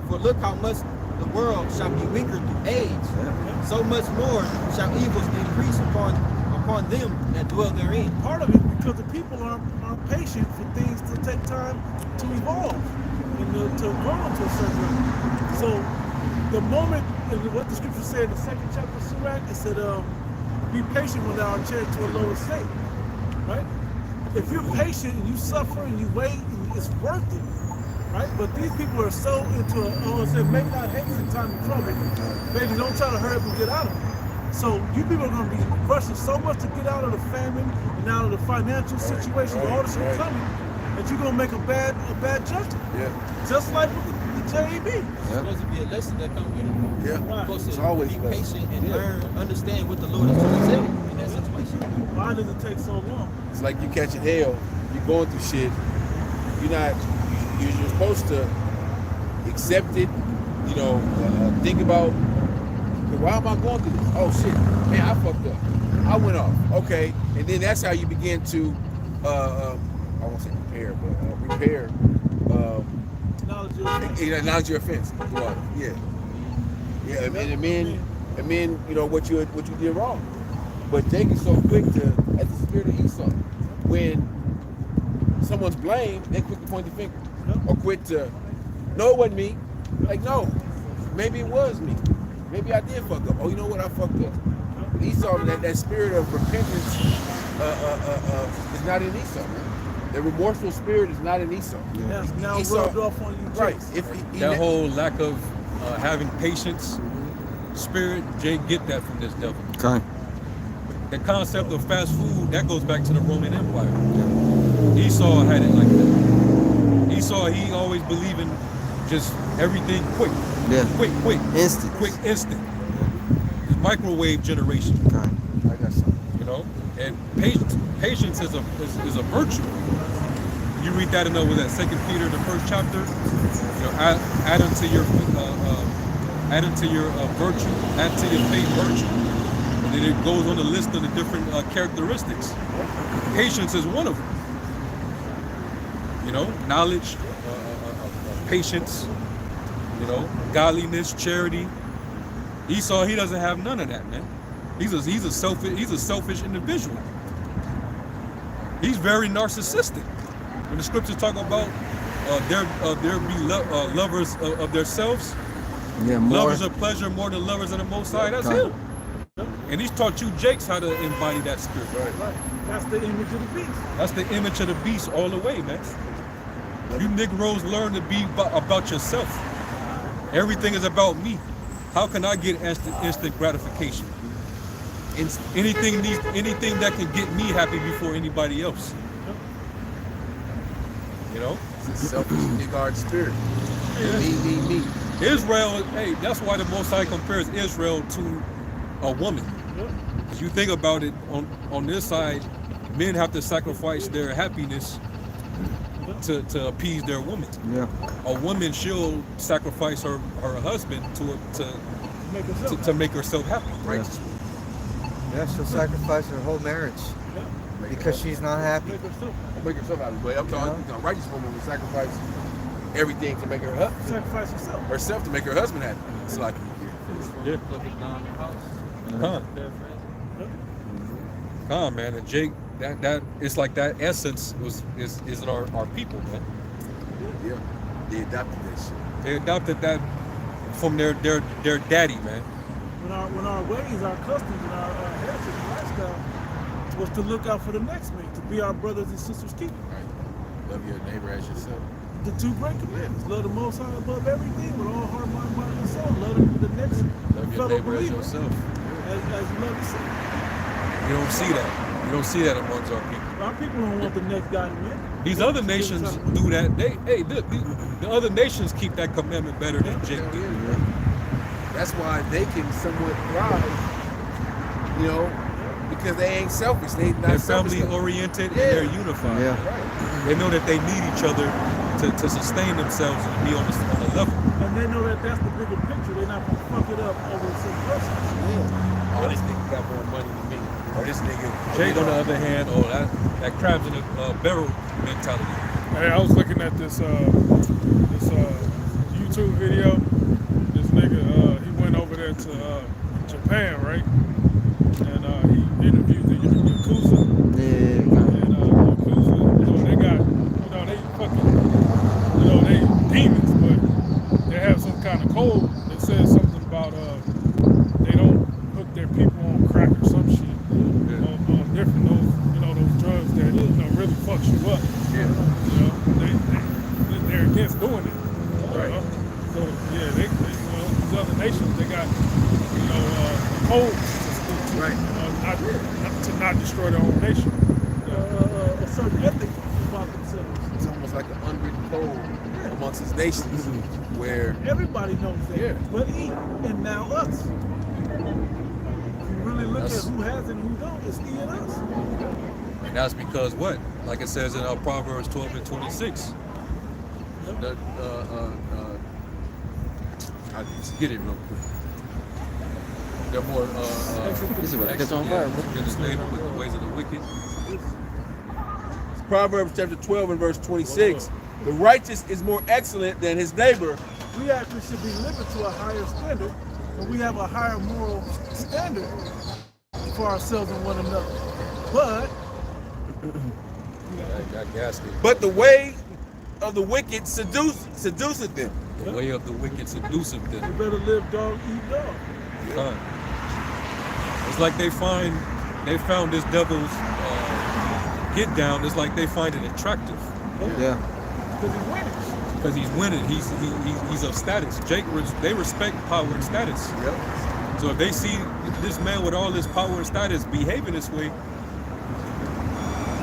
For look how much the world shall be weaker through age. So much more shall evils increase upon them that dwell therein." Part of it because the people aren't patient for things to take time to evolve and to grow into a certain level. So the moment, and what the scripture said in the 2nd chapter of Sirach, it said, be patient when thou art changed to a lower state, right? If you're patient and you suffer and you wait, it's worth it, right? But these people are so into, I want to say, make not haste in time of trouble. Baby, don't try to hurry up and get out of it. So you people are going to be rushing so much to get out of the famine and out of the financial situation, all this shit coming, that you're going to make a bad judgment. Yeah. Just like with the JAB. It's supposed to be a lesson that comes with it. Yeah. Right. Supposed It's to always be a lesson. patient and learn, understand what the Lord is trying to tell you in that situation. Why does it take so long? It's like you catching hell, you're going through shit, you're supposed to accept it, you know, think about, why am I going through this? Oh shit, man, I fucked up. I went off. Okay, and then that's how you begin to, I won't say prepare, but repair. Acknowledge your offense. Yeah. And then you know what you did wrong. But Jake is so quick to, as the spirit of Esau, when someone's blamed, they quick to point the finger, or quick to, no, it wasn't me. Like, no, maybe it was me. Maybe I did fuck up. Oh, you know what? I fucked up. Esau, that spirit of repentance is not in Esau, man. The remorseful spirit is not in Esau. That's now Esau, rubbed off on you, right? Jace. If That whole lack of having patience spirit, Jay get that from this devil. Okay. The concept of fast food, that goes back to the Roman Empire. Esau had it like that. Esau, he always believed in just everything quick. Yeah. Quick. Instant. Quick, instant. The microwave generation. Okay. I got something. You know, and patience is a virtue. You read that in was that 2 Peter, the 1st chapter. You know, add unto your virtue, add to your faith virtue. And then it goes on the list of the different characteristics. Patience is one of them. You know, knowledge, patience. You know, godliness, charity. Esau, he doesn't have none of that, man. He's a selfish individual. He's very narcissistic. When the scriptures talk about there be lovers of themselves, Yeah, more. lovers of pleasure more than lovers of the Most High, that's him. And he's taught you, Jakes, how to embody that spirit. Right. That's the image of the beast. That's the image of the beast all the way, man. You Negroes learn to be about yourself. Everything is about me. How can I get instant gratification? Anything that can get me happy before anybody else. You know? It's a selfish regard spirit. Yeah. Me. Israel, hey, that's why the Most High compares Israel to a woman. If you think about it, on this side, men have to sacrifice their happiness to appease their woman. Yeah. A woman, she'll sacrifice her husband to make herself happy. Righteous. Yeah, she'll sacrifice her whole marriage because she's not happy. Make herself happy. But I'm talking, a righteous woman will sacrifice everything to make her Sacrifice yourself. herself to make her husband happy. It's like, Yeah. Look at Don House. Con. Con, man, and Jake, that it's like that essence is in our people, man. Yeah. They adopted that shit. They adopted that from their daddy, man. When our ways, our customs, and our heritage and lifestyle was to look out for the next man, to be our brothers and sisters' keeper. Right. Love your neighbor as yourself. The two great commandments: love the Most High above everything with all heart, mind, body, and soul. Love the next Love your fellow neighbor as believer yourself. as you love yourself. You don't see that. You don't see that amongst our people. Our people don't want the next guy to win. These other nations do that. The other nations keep that commandment better than Jake did. That's why they can somewhat thrive, you know, because they ain't selfish. They're family oriented and they're unified. Yeah. Right. They know that they need each other to sustain themselves and be on the level. And they know that that's the bigger picture. They're not going to fuck it up over some person. Oh, this nigga got more money than me. Or this nigga. Jake, on the other hand, that crabs in a barrel mentality. Hey, I was looking at this YouTube video. This nigga, he went over there to Japan, right? And he interviewed the Yakuza. Yeah. And Yakuza, they got, they fucking, they demons, but they have some kind of code that says something about they don't hook their people on crack or some shit. On different those drugs that really fucks you up. They're against doing it. Right. So yeah, they these other nations, they got codes to stick to, Right. not destroy their own nation. A certain ethic about themselves. It's almost like an unwritten code amongst his nations where Everybody knows that. Yeah. But he, and now us. If you really look at who has it and who don't, it's he and us. And that's because what? Like it says in Proverbs 12 and 26. I'll just get it real quick. They're more This is what gets on fire, bro. You're stable with the ways of the wicked. Proverbs chapter 12 and verse 26. The righteous is more excellent than his neighbor. We actually should be living to a higher standard, and we have a higher moral standard for ourselves and one another. But That gasket. But the way of the wicked seduceth them. The way of the wicked seduceth you them. better live dog, eat dog. Huh. It's like they found this devil's get down. It's like they find it attractive Yeah. Because he's winning. because he's winning. He's of status. They respect power and status. Yep. So if they see this man with all this power and status behaving this way,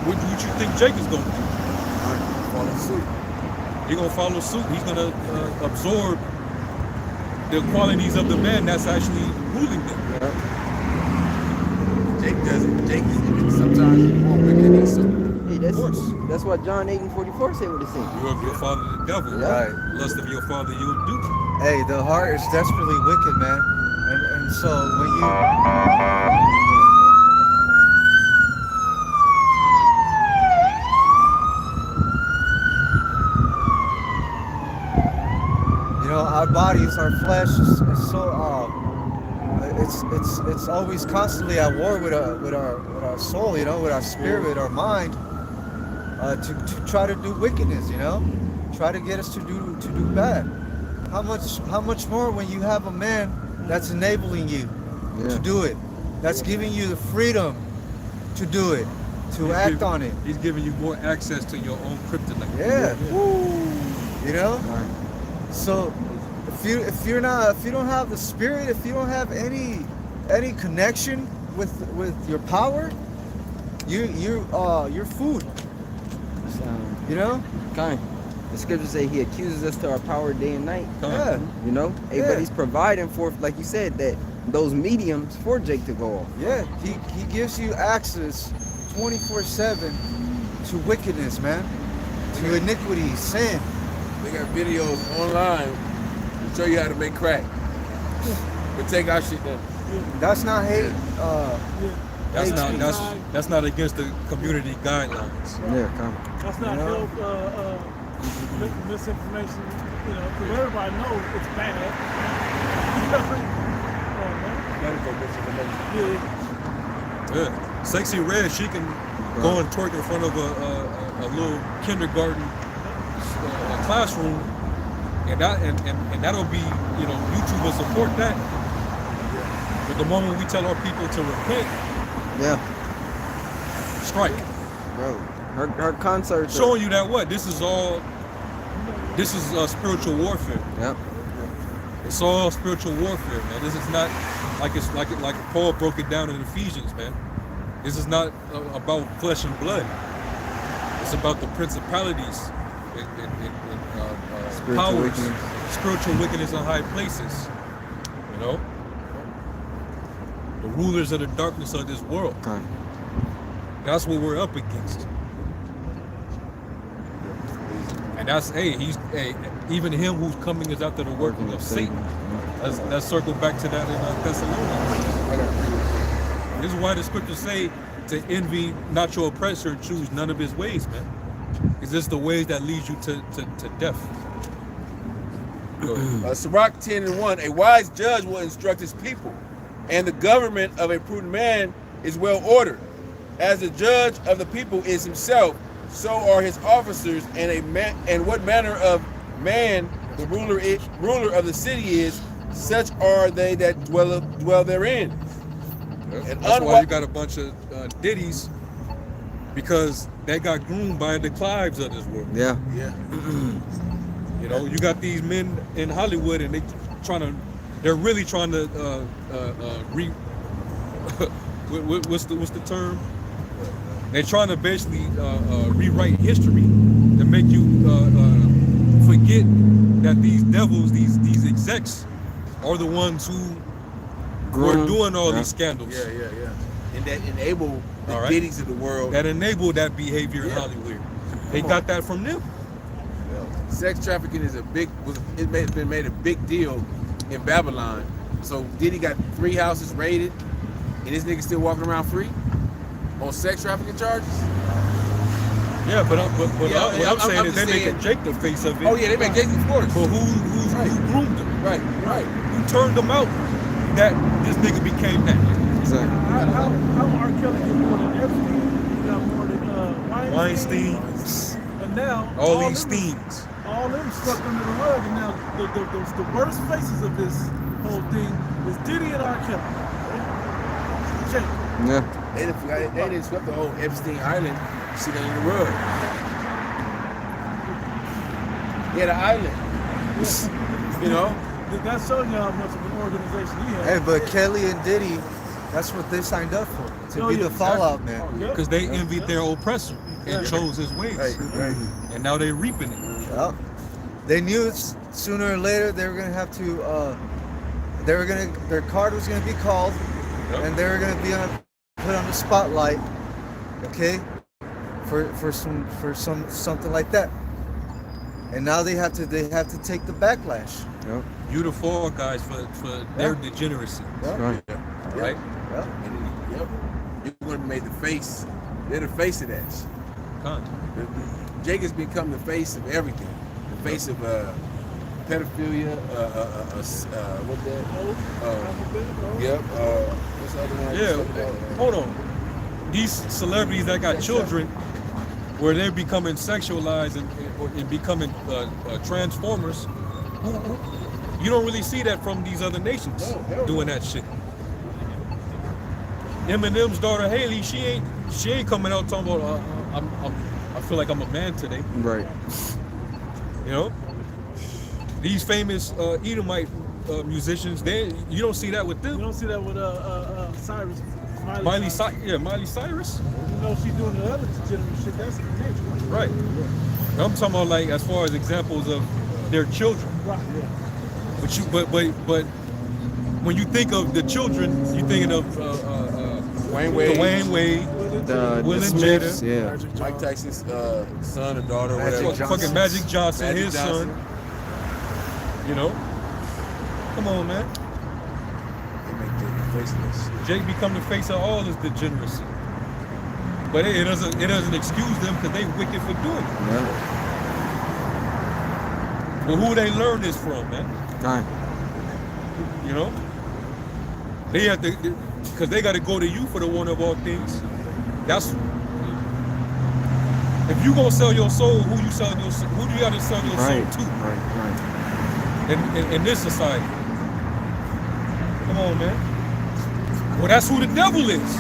what you think Jake is going to do? Follow suit. He's going to follow suit. He's going to absorb the qualities of the man that's actually ruling them. Jake does it. Jake is sometimes more wicked than some. Hey, that's what John 8 and 44 say what it says. You of your father the devil. Right. Lust of your father you'll do. Hey, the heart is desperately wicked, man. And so when you our bodies, our flesh is so it's always constantly at war with our soul, with our spirit, our mind, to try to do wickedness, try to get us to do bad. How much more when you have a man that's enabling you to do it, that's giving you the freedom to do it, to act on it. He's giving you more access to your own kryptonite. Yeah. So if you don't have the spirit, if you don't have any connection with your power, you're food. Kind. The scriptures say he accuses us to our power day and night. Yeah. But he's providing for, like you said, that those mediums for Jake to go off. Yeah, he gives you access 24/7 to wickedness, man, to iniquity, sin. They got videos online to show you how to make crack. But take our shit down. That's not hate. That's not against the community guidelines. Yeah, come. That's not help misinformation, because everybody knows it's bad. Yeah. Sexy Red, she can go and twerk in front of a little kindergarten classroom, and that'll be, you know, YouTube will support that. But the moment we tell our people to repent, strike. Bro, her concerts. Showing you that what? This is spiritual warfare. Yep. It's all spiritual warfare, man. This is not like Paul broke it down in Ephesians, man. This is not about flesh and blood. It's about the principalities and powers, spiritual wickedness in high places. You know, the rulers of the darkness of this world. Okay. That's what we're up against. And that's, even him who's coming is after the working of Satan. Let's circle back to that in Thessalonians. This is why the scriptures say to envy not your oppressor and choose none of his ways, man. Is this the ways that lead you to death? Sirach 10:1, a wise judge will instruct his people, and the government of a prudent man is well ordered. As the judge of the people is himself, so are his officers, and what manner of man the ruler of the city is, such are they that dwell therein. And that's why you got a bunch of ditties, because they got groomed by the Clives of this world. Yeah. You know, you got these men in Hollywood, and they're really trying to what's the term? They're trying to basically rewrite history to make you forget that these devils, these execs, are the ones who were doing all these scandals. Yeah. And that enable the ditties of the world. That enable that behavior in Hollywood. They got that from them. Sex trafficking is it's been made a big deal in Babylon. So Diddy got 3 houses raided, and this nigga still walking around free on sex trafficking charges. Yeah, but what I'm saying is they making Jake the face of it. Oh yeah, they make Jake, of course. But who groomed him? Right. Who turned them out that this nigga became that? Exactly. How R. Kelly get more than Epstein? He got more than Weinstein. And now all these Steens. All them stuck under the rug, and now the worst faces of this whole thing is Diddy and R. Kelly. Jake. Yeah. They didn't swept the whole Epstein Island shit under the rug. He had an island. You know? That's showing you how much of an organization he has. Hey, but Kelly and Diddy, that's what they signed up for, to be the fallout man. Because they envied their oppressor and chose his ways. Right. And now they're reaping it. Yep. They knew sooner or later they were gonna have to. Their card was gonna be called, and they were gonna be put on the spotlight. Okay, for something like that. And now they have to take the backlash. Yep. You the fall guys for their degeneracy. Right. Right? Yep. You're going to be made the face. They're the face of that shit. Jake has become the face of everything. The face of pedophilia. What's that? What's the other one? Yeah. Hold on. These celebrities that got children, where they're becoming sexualized and becoming transformers, you don't really see that from these other nations doing that shit. Eminem's daughter Haley, she ain't coming out talking about I feel like I'm a man today. Right. You know, these famous Edomite musicians, you don't see that with them. You don't see that with Cyrus. Miley Cyrus. You know she's doing the other degenerate shit. That's connection. Right. I'm talking about like as far as examples of their children. Right. Yeah. But when you think of the children, you're thinking of Dwayne Wade, Will and Smiths, Jada, yeah. Mike Tyson's son or daughter, or Magic whatever. Johnson. fucking Magic Johnson, Magic his Johnson. son. You know, come on, man. They make Jake the face of this shit. Jake become the face of all this degeneracy. But it doesn't excuse them because they wicked for doing it. Yeah. Well, who they learn this from, man? Right. You know, they have to. because they got to go to you for the one of all things. That's if you gonna sell your soul, who you selling your soul? Who do you got to sell your soul to? In this society. Come on, man. Well, that's who the devil is.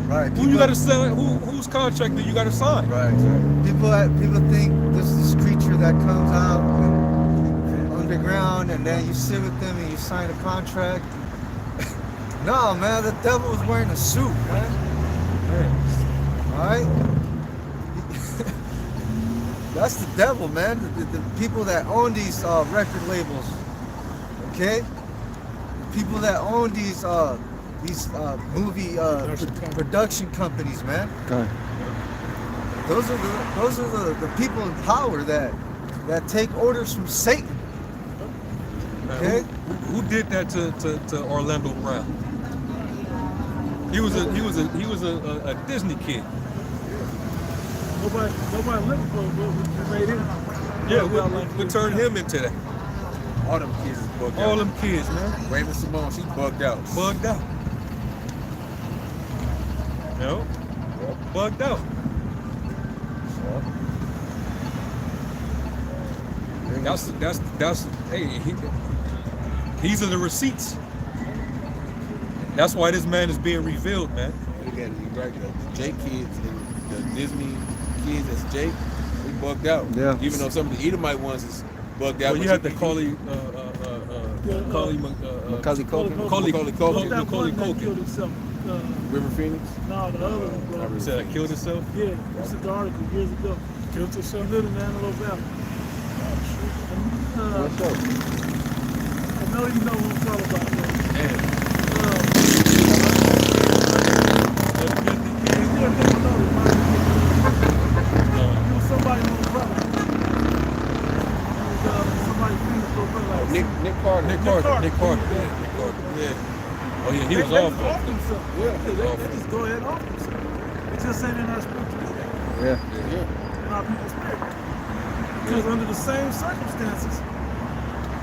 Right. Who you got to sell? Whose contract do you got to sign? Right. People think this is this creature that comes out underground, and then you sit with them and you sign a contract. No, man, the devil is wearing a suit, man. All right. That's the devil, man. The people that own these record labels, okay? The people that own these movie production companies, man. Okay. Those are the people in power that take orders from Satan. Okay? Who did that to Orlando Brown? He was a Disney kid. Nobody looking for it, but we made it. Yeah, we turned him into that. All them kids is bugged All out. them kids, man. Raymond Simone, she bugged out. Bugged out. You know? Bugged out. That's hey, these are the receipts. That's why this man is being revealed, man. Look at it, you right. The Jake kids and the Disney kids that's Jake, we bugged out. Yeah. Even though some of the Edomite ones is bugged out. Well, you had the Macaulay Macaulay Culkin. Macaulay Culkin. That Macaulay one that Culkin. killed himself. River Phoenix. No, the other one, bro. You said I killed himself? Yeah, this is the article years ago. Killed yourself. He lived in Antelope Valley. What's up? I know you know what I'm talking about, man. Somebody on the brother. Somebody famous little brother. Like Nick Carter. Nick Carter. Yeah. Oh yeah, he they was just off. off themselves. Yeah, they just go ahead and off themselves. It just ain't in our spirit to do that. Yeah. In our people's spirit. Because under the same circumstances,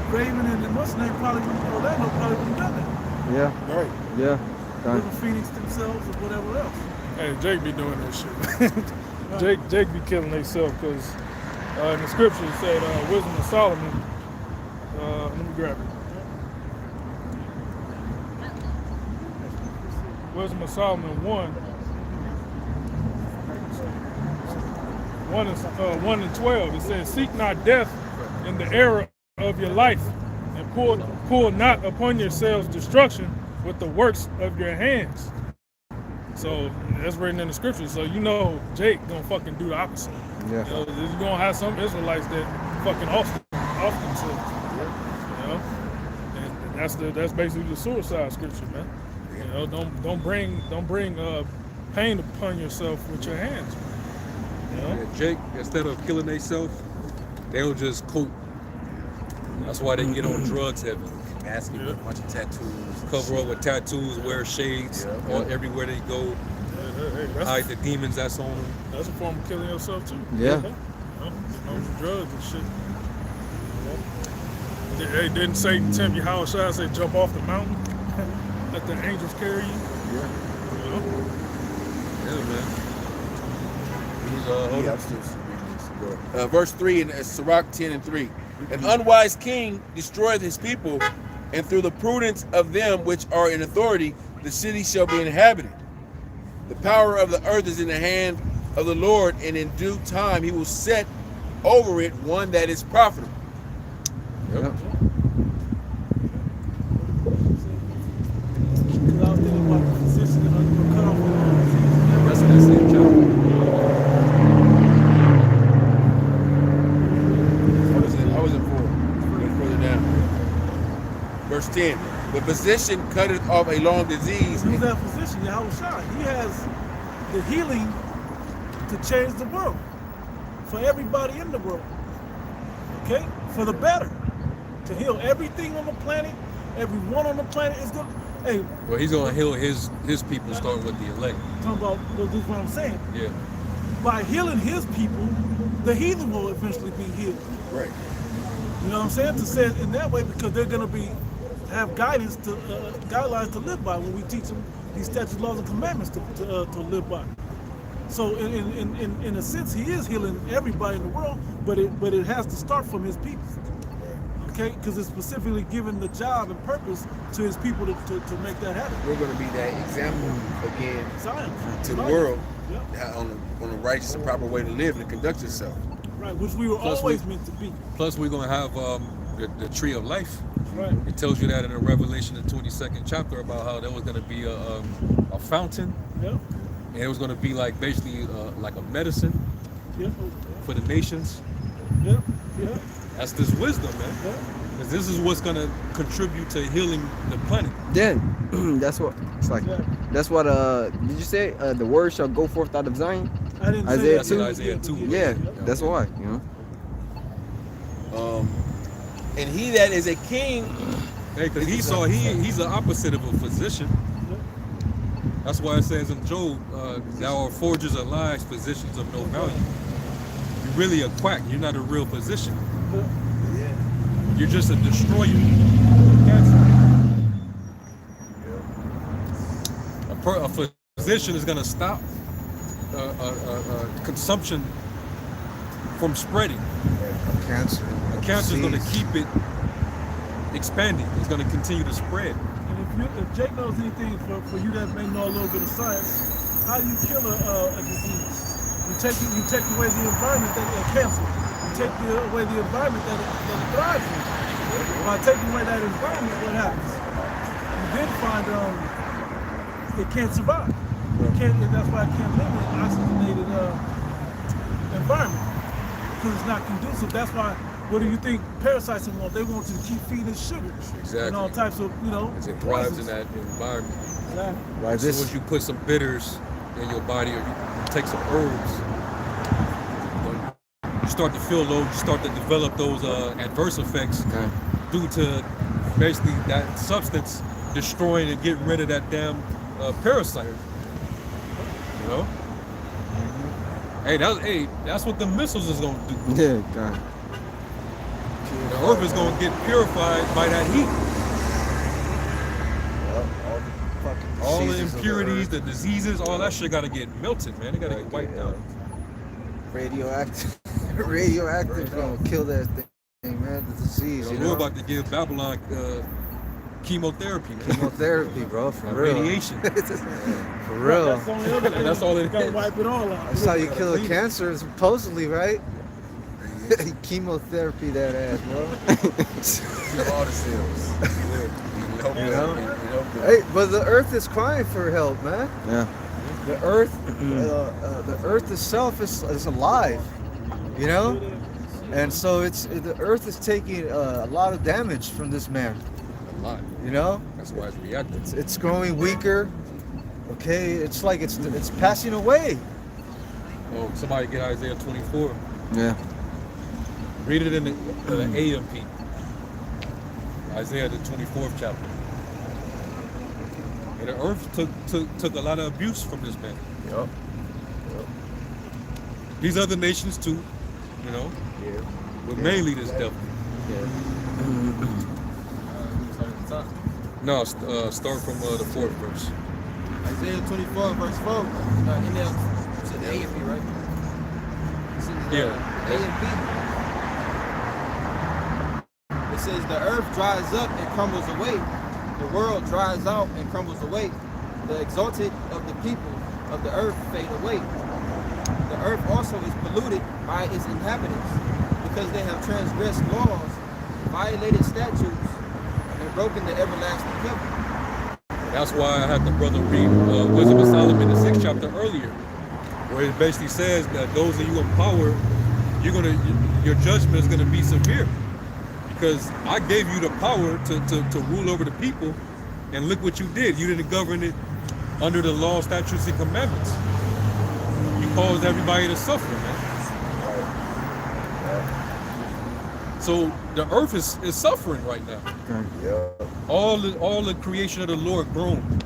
Raven and what's his name probably wouldn't have done that. Yeah. Right. Yeah. Done. River Phoenix themselves or whatever else. Hey, Jake be doing that shit. Jake be killing himself because in the scripture it said Wisdom of Solomon. Let me grab it. Wisdom of Solomon 1 and 12. It says, "Seek not death in the era of your life, and pull not upon yourselves destruction with the works of your hands." So that's written in the scripture. So you know Jake gonna fucking do the opposite. Yeah. You know, you're gonna have some Israelites that fucking off themselves. You know, and that's basically the suicide scripture, man. You know, don't bring pain upon yourself with your hands. You know? Yeah, Jake, instead of killing themselves, they'll just cope. That's why they get on drugs heavy. Asking for a bunch of tattoos. Cover up with tattoos, wear shades, everywhere they go. Hey, Hide the demons that's on them. that's a form of killing yourself too. Yeah. You know, drugs and shit. You know? Hey, didn't Satan tempt you how should I say jump off the mountain? Let the angels carry you. Yeah. You know? Yeah, man. I'm still reading this. Verse 3 in Sirach 10 and 3. An unwise king destroyeth his people, and through the prudence of them which are in authority, the city shall be inhabited. The power of the earth is in the hand of the Lord, and in due time he will set over it one that is profitable. Yep. Because I was thinking about the position and cut off with That's in that same chapter. I was in 4. Further down. Verse 10. The physician cutteth off a long disease. Who's that physician? Yahweh Shai. He has the healing to change the world for everybody in the world. Okay? For the better. To heal everything on the planet, everyone on the planet is good. Hey, Well, he's gonna heal his people, starting with the elect. talking about this is what I'm saying. Yeah. By healing his people, the heathen will eventually be healed. Right. You know what I'm saying? To say it in that way because they're gonna be have guidelines to live by when we teach them these statutes, laws, and commandments to live by. So in a sense, he is healing everybody in the world, but it has to start from his people. Okay, because it's specifically given the job and purpose to his people to make that happen. We're going to be that example again Zion. to the world Yep. on a righteous and proper way to live and conduct yourself. Right, which we were always meant to be. Plus, we're going to have the tree of life. Right. It tells you that in the Revelation, the 22nd chapter, about how there was going to be a fountain. Yep. And it was going to be like basically like a medicine Yep. for the nations. Yep. Yep. That's this wisdom, man. Yep. Because this is what's going to contribute to healing the planet. Yeah, that's what it's like. Yeah. That's what did you say? The word shall go forth out of Zion. I didn't Isaiah say that. 2? Isaiah 2. Yeah, that's why. You know. And he that is a king, Hey, because he's the opposite of a physician. That's why it says in Job, thou art forgers of lies, physicians of no value. You're really a quack. You're not a real physician. You're just a destroyer. A physician is going to stop consumption from spreading. Cancer. A cancer is going to keep it expanding. It's going to continue to spread. And if Jake knows anything for you that may know a little bit of science, how do you kill a disease? You take away the environment that cancer. You take away the environment that it thrives in. By taking away that environment, what happens? You then find it can't survive. That's why it can't live in an oxygenated environment, because it's not conducive. That's why. What do you think parasites want? They want you to keep feeding it sugar and all types of, As it thrives in that environment. Exactly. Right. As soon as you put some bitters in your body, or you take some herbs, you start to feel those. You start to develop those adverse effects due to basically that substance destroying and getting rid of that damn parasite. You know? Hey, that's what the missiles is gonna do. Yeah, God. The earth is gonna get purified by that heat. All the impurities, the diseases, all that shit gotta get melted, man. They gotta get wiped out. Radioactive. Radioactive gonna kill that thing, man. The disease. You know, we're about to give Babylon chemotherapy, man. Chemotherapy, bro. For real. Radiation. For real. That's the only other thing. That's all it You gotta is. wipe it all out. That's how you kill a cancer, supposedly, right? Chemotherapy that ass, bro. all the cells. You know? Hey, but the earth is crying for help, man. Yeah. The earth itself is alive, you know, and so the earth is taking a lot of damage from this man. A lot. You know, That's why it's reacting. it's growing weaker. Okay, it's like it's passing away. Oh, somebody get Isaiah 24. Yeah. Read it in the AMP. Isaiah the 24th chapter. And the earth took a lot of abuse from this man. Yup. These other nations too, you know. Yeah. But mainly this devil. No, start from the 4th verse. Isaiah 24, verse 4. In there, it's in A and B, right? It's in Yeah. A and B. It says, the earth dries up and crumbles away. The world dries out and crumbles away. The exalted of the people of the earth fade away. The earth also is polluted by its inhabitants, because they have transgressed laws, violated statutes, and broken the everlasting covenant. That's why I had the brother read Wisdom of Solomon, the 6th chapter earlier, where it basically says that those of you in power, your judgment is gonna be severe, because I gave you the power to rule over the people, and look what you did. You didn't govern it under the law, statutes, and commandments. You caused everybody to suffer, man. So the earth is suffering right now. Yeah. All the creation of the Lord groaned.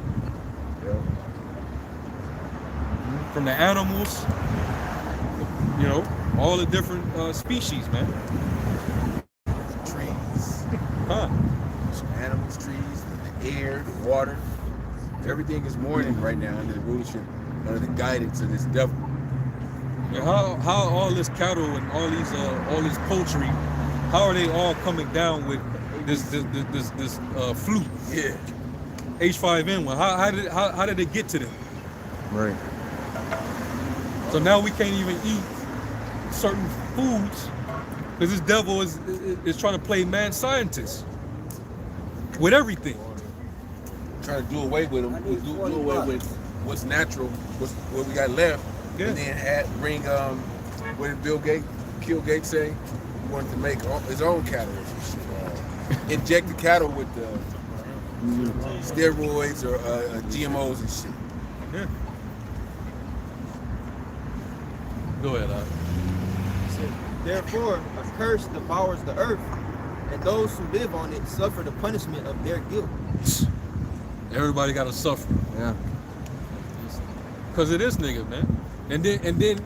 From the animals, you know, all the different species, man. Trees, Huh? some animals. clouds, trees, the air, the water. Everything is mourning right now under the rulership, under the guidance of this devil. Yeah, how all this cattle and all this poultry, how are they all coming down with this flu? Yeah. H5N1. How did it get to them? Right. So now we can't even eat certain foods because this devil is trying to play mad scientist with everything. Trying to do away with them, do away with what's natural, what we got left, Yeah. and then bring what did Bill Gates say? He wanted to make his own cattle. Inject the cattle with steroids or GMOs and shit. Yeah. Go ahead, Therefore, a curse devours the earth, and those who live on it suffer the punishment of their guilt. Everybody got to suffer. Yeah. Cause of this nigga, man. And then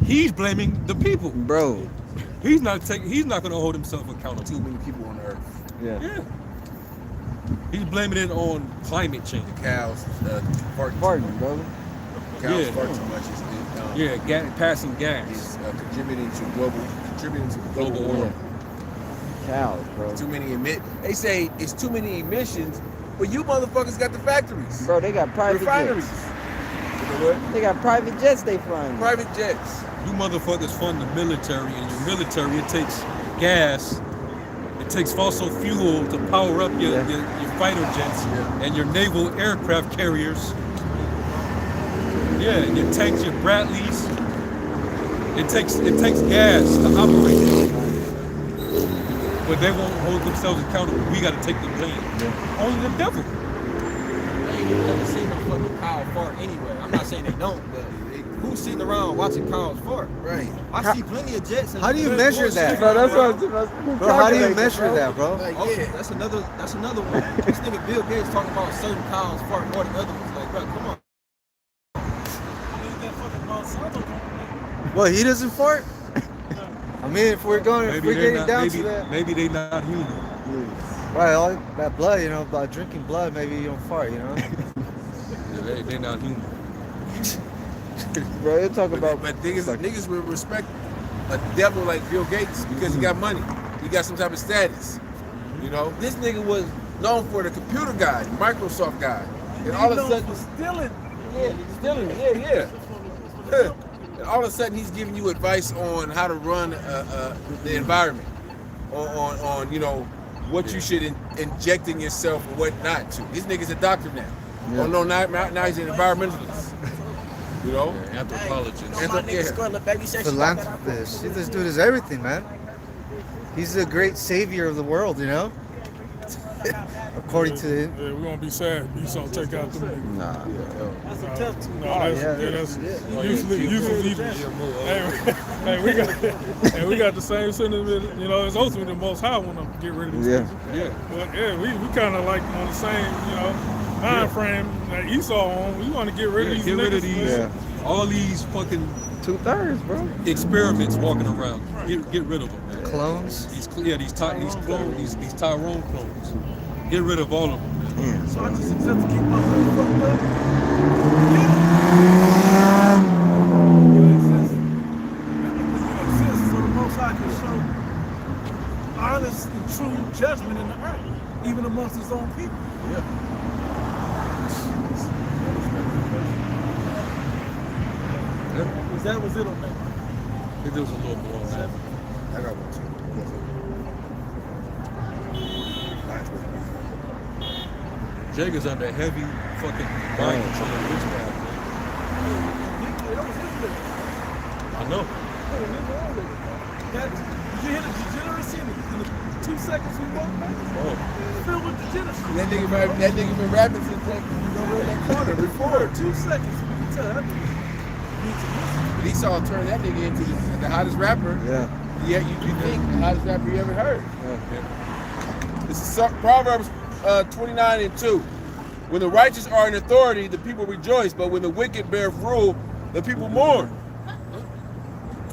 he's blaming the people. Bro. He's not gonna hold himself accountable. Too many people on Earth. Yeah. Yeah. He's blaming it on climate change. The cows farting. Pardon, brother. Cows Yeah. fart too much. Passing gas. It's contributing to global warming. Cows, bro. Too many They say it's too many emissions, but you motherfuckers got the factories, Bro, they got private refineries. jets. You know what? They got private jets they flying. Private jets. You motherfuckers fund the military, and your military, it takes gas, it takes fossil fuel to power up your fighter jets and your naval aircraft carriers. Yeah, your tanks, your Bradleys. It takes gas to operate it. But they won't hold themselves accountable. We got to take the blame. Only the devil. I ain't even never seen a fucking cow fart anyway. I'm not saying they don't, but who's sitting around watching cows fart? Right. I see plenty of jets. How do you measure that? Bro, that's what Bro, how do you measure that, bro? Like, Oh, yeah. that's another one. This nigga Bill Gates talking about certain cows fart more than other ones. Like, bro, come on. Well, he doesn't fart. I mean, if we're getting down to that, Maybe they not human. right? All that blood, you know, by drinking blood, maybe you don't fart, you know. Yeah, they not human. Bro, they talk about. But niggas will respect a devil like Bill Gates because he got money. He got some type of status. You know, this nigga was known for the computer guy, Microsoft guy, and all of a sudden stealing. Yeah. And all of a sudden he's giving you advice on how to run the environment, on you know what you should inject in yourself and what not to. This nigga's a doctor now. Yeah. Oh no, now he's an environmentalist. You know, Anthropologist. Philanthropist. This dude is everything, man. He's the great savior of the world, you know. According to him. Yeah, we're gonna be sad. Esau take out them niggas. Nah, That's a test. That's usually hey, we got the same sentiment. You know, it's ultimately the Most High want to get rid of these Yeah. people. Yeah. But yeah, we kind of like on the same, you know, mind frame that Esau on. We want to get rid of these Get rid of niggas. these. Yeah. All these fucking 2/3, bro. experiments walking around. Get rid of them, man. Clones. These clones, these Tyrone clones. Get rid of all of them. Yeah. So I just accept to keep myself fucked up. You exist. So the Most High can show honest and true judgment in the earth, even amongst his own people. Was it on that? I think there was a little more on that. I got one too. Jaga's under heavy fucking mind control of witchcraft, man. I know. Did you hear the degeneracy in the 2 seconds we walked back? Oh. Filled with degeneracy. That nigga been rapping since like over in that corner before. 2 seconds. You can tell that nigga needs to listen. But Esau turned that nigga into the hottest rapper. Yeah. Yeah, you think the hottest rapper you ever heard. Yeah. This is Proverbs 29:2. When the righteous are in authority, the people rejoice, but when the wicked bear rule, the people mourn.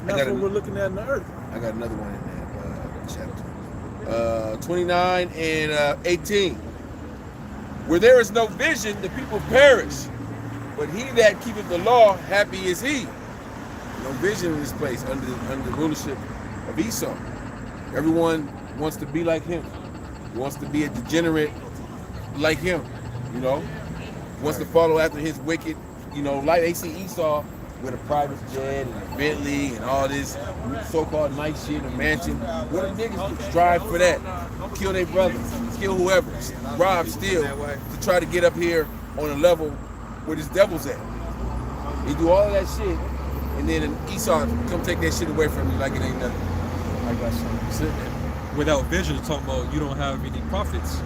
That's what we're looking at in the earth. I got another one in there. Chapter 29 and 18. Where there is no vision, the people perish. But he that keepeth the law, happy is he. No vision in this place under the rulership of Esau. Everyone wants to be like him. Wants to be a degenerate like him, you know. Wants to follow after his wicked, you know, like they see Esau with a private jet and a Bentley and all this so-called nice shit, a mansion. What the niggas strive for that? Kill their brothers, kill whoever, rob, steal, to try to get up here on a level where this devil's at. They do all of that shit, and then Esau come take that shit away from you like it ain't nothing. I got something sitting there. Without vision, it's talking about you don't have any prophets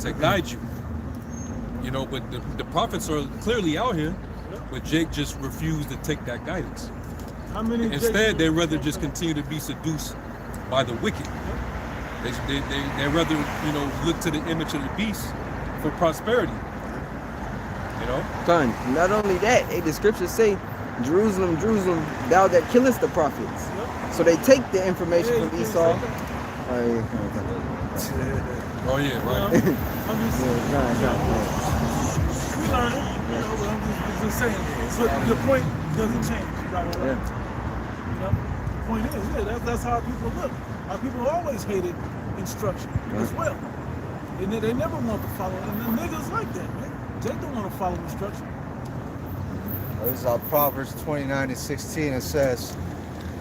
to guide you. You know, but the prophets are clearly out here, but Jake just refused to take that guidance. Instead, they rather just continue to be seduced by the wicked. They rather, you know, look to the image of the beast for prosperity. You know? Son, not only that, the scriptures say, Jerusalem, Jerusalem, thou that killest the prophets. So they take the information from Esau. Oh yeah, right. I'm just we learn it, you know, but I'm just saying. So the point doesn't change. Right? You know, the point is, that's how people look. Our people always hated instruction as well. And they never want to follow. And the niggas like that, man. They don't want to follow instruction. This is Proverbs 29:16. It says,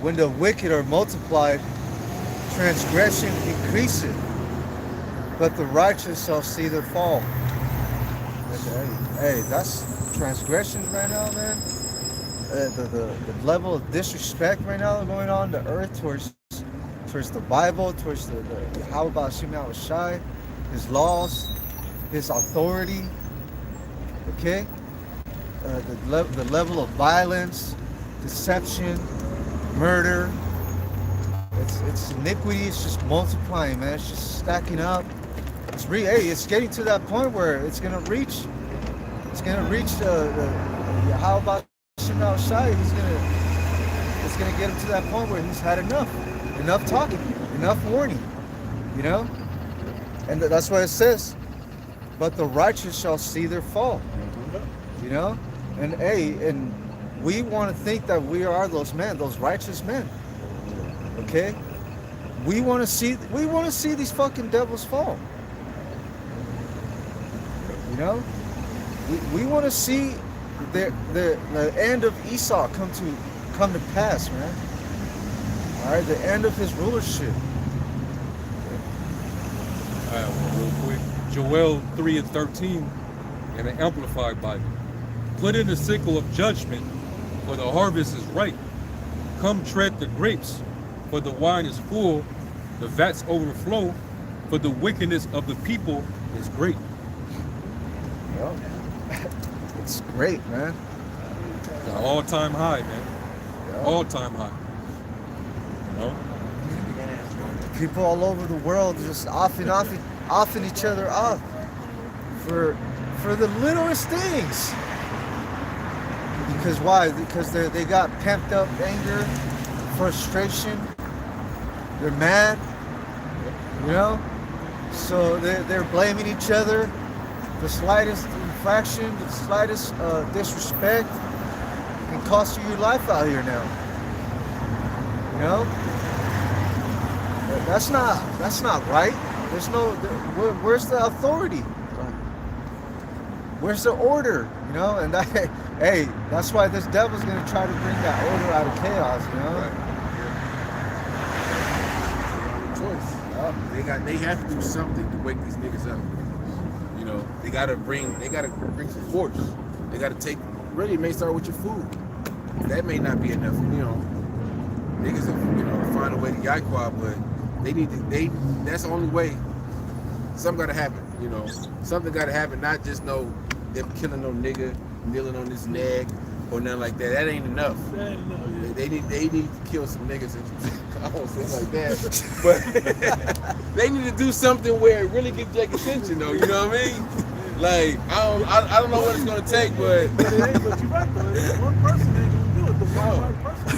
when the wicked are multiplied, transgression increaseth, but the righteous shall see their fall. Hey, that's transgression right now, man. The level of disrespect right now going on the earth towards the Bible, towards the how about Shema Shai, his laws, his authority. Okay, the level of violence, deception, murder. It's iniquity. It's just multiplying, man. It's just stacking up. It's getting to that point where it's gonna reach the how about Shema Shai? It's gonna get him to that point where he's had enough talking, enough warning, you know. And that's why it says, but the righteous shall see their fall, you know. And we want to think that we are those men, those righteous men. Okay, we want to see these fucking devils fall. You know, we want to see the end of Esau come to pass, man. All right, the end of his rulership. All right, well, real quick, Joel 3:13 in the Amplified Bible. Put in the sickle of judgment, for the harvest is ripe. Come tread the grapes, for the wine is full, the vats overflow, for the wickedness of the people is great. Well, it's great, man. An all-time high, man. Yeah. All-time high. You know? People all over the world just offing each other off for the littlest things. Because why? Because they got pent up anger, frustration. They're mad, you know. So they're blaming each other. The slightest infraction, the slightest disrespect can cost you your life out here now. You know, that's not right. There's no. Where's the authority? Where's the order? You know, and hey, that's why this devil's gonna try to bring that order out of chaos. You know. Right. Choice. They have to do something to wake these niggas up. You know, they gotta bring some force. They gotta take. Really, it may start with your food. That may not be enough. You know, niggas, find a way to Yaquab, but that's the only way. Something gotta happen. You know, something gotta happen. Not just them killing no nigga, kneeling on his neck, or nothing like that. That ain't enough. They need to kill some niggas. I won't say it like that, but they need to do something where it really gets Jake's attention, though. You know what I mean? Like I don't know what it's gonna take, but But you're right though. One person ain't gonna do it. The one right person.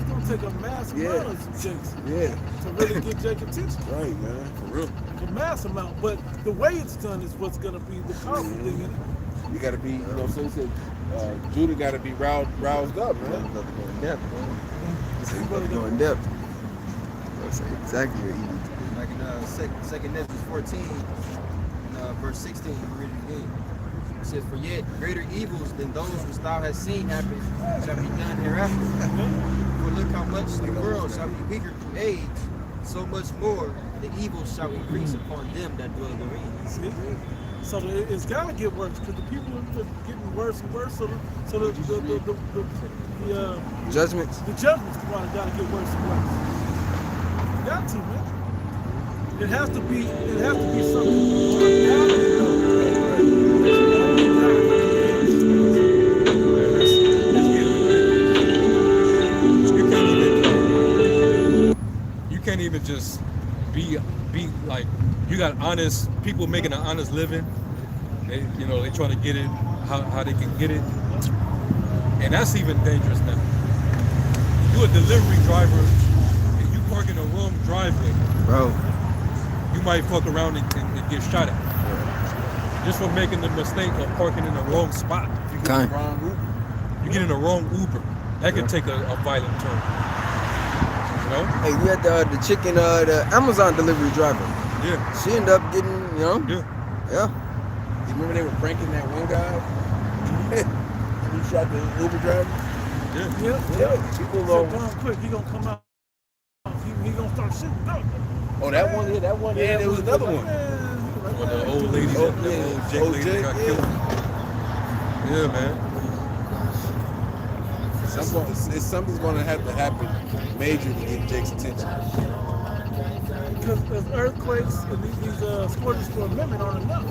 It's gonna take a mass amount of Jake's Yeah. to really get Jake's attention. Right, man. For real. A mass amount, but the way it's done is what's gonna be the powerful thing in it. You got to be, you know, so he said, Judah got to be roused up, man. About to go in depth, man. So you about to go in depth. That's exactly what he needs. Like in second Nephilim 14, verse 16, you read it again. It says, "For yet greater evils than those which thou hast seen happen shall be done hereafter. For look how much the world shall be weaker through age, so much more the evil shall increase upon them that dwell therein." See? So it's gotta get worse because the people are getting worse and worse. So the Judgments. the judgments gotta get worse and worse. Got to, man. It has to be You can't even just be like, you got honest people making an honest living. They trying to get it how they can get it, and that's even dangerous now. You a delivery driver and you park in a wrong driveway, Bro. you might fuck around and get shot at. Just for making the mistake of parking in the wrong spot. Kind. You get in the wrong Uber. That could take a violent turn. You know? Hey, we had the chicken, the Amazon delivery driver. Yeah. She ended up getting, Yeah. yeah. You remember they were pranking that one guy? He shot the Uber driver? Yeah. Yeah. People So go on quick, he gonna come out. He gonna start shooting. Go. Oh, that one, yeah, that one. Yeah, there was another one. Or the old lady, the old Jake lady that got killed. Yeah, man. Something's going to have to happen major to get Jake's attention. Because earthquakes and these scourges for amendment aren't enough.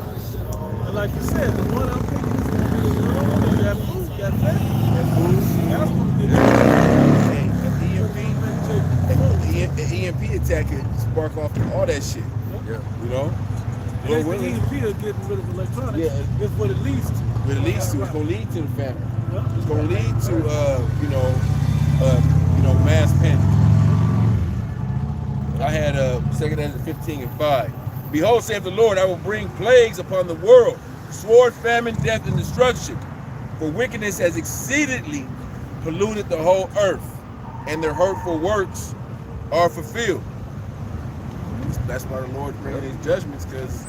And like you said, the one I'm thinking is going to be the one that food, that fat. That's going to get The EMP attack could spark off all that shit. Yeah. You know? the EMP are getting rid of electronics. Yeah. Is what it leads to. What it leads to, it's going to lead to the family. Yeah. It's going to lead to, mass panic. I had 2 Ezra 15:5. Behold, saith the Lord, I will bring plagues upon the world, sword, famine, death, and destruction. For wickedness has exceedingly polluted the whole earth, and their hurtful works are fulfilled. That's why the Lord's bringing these judgments, because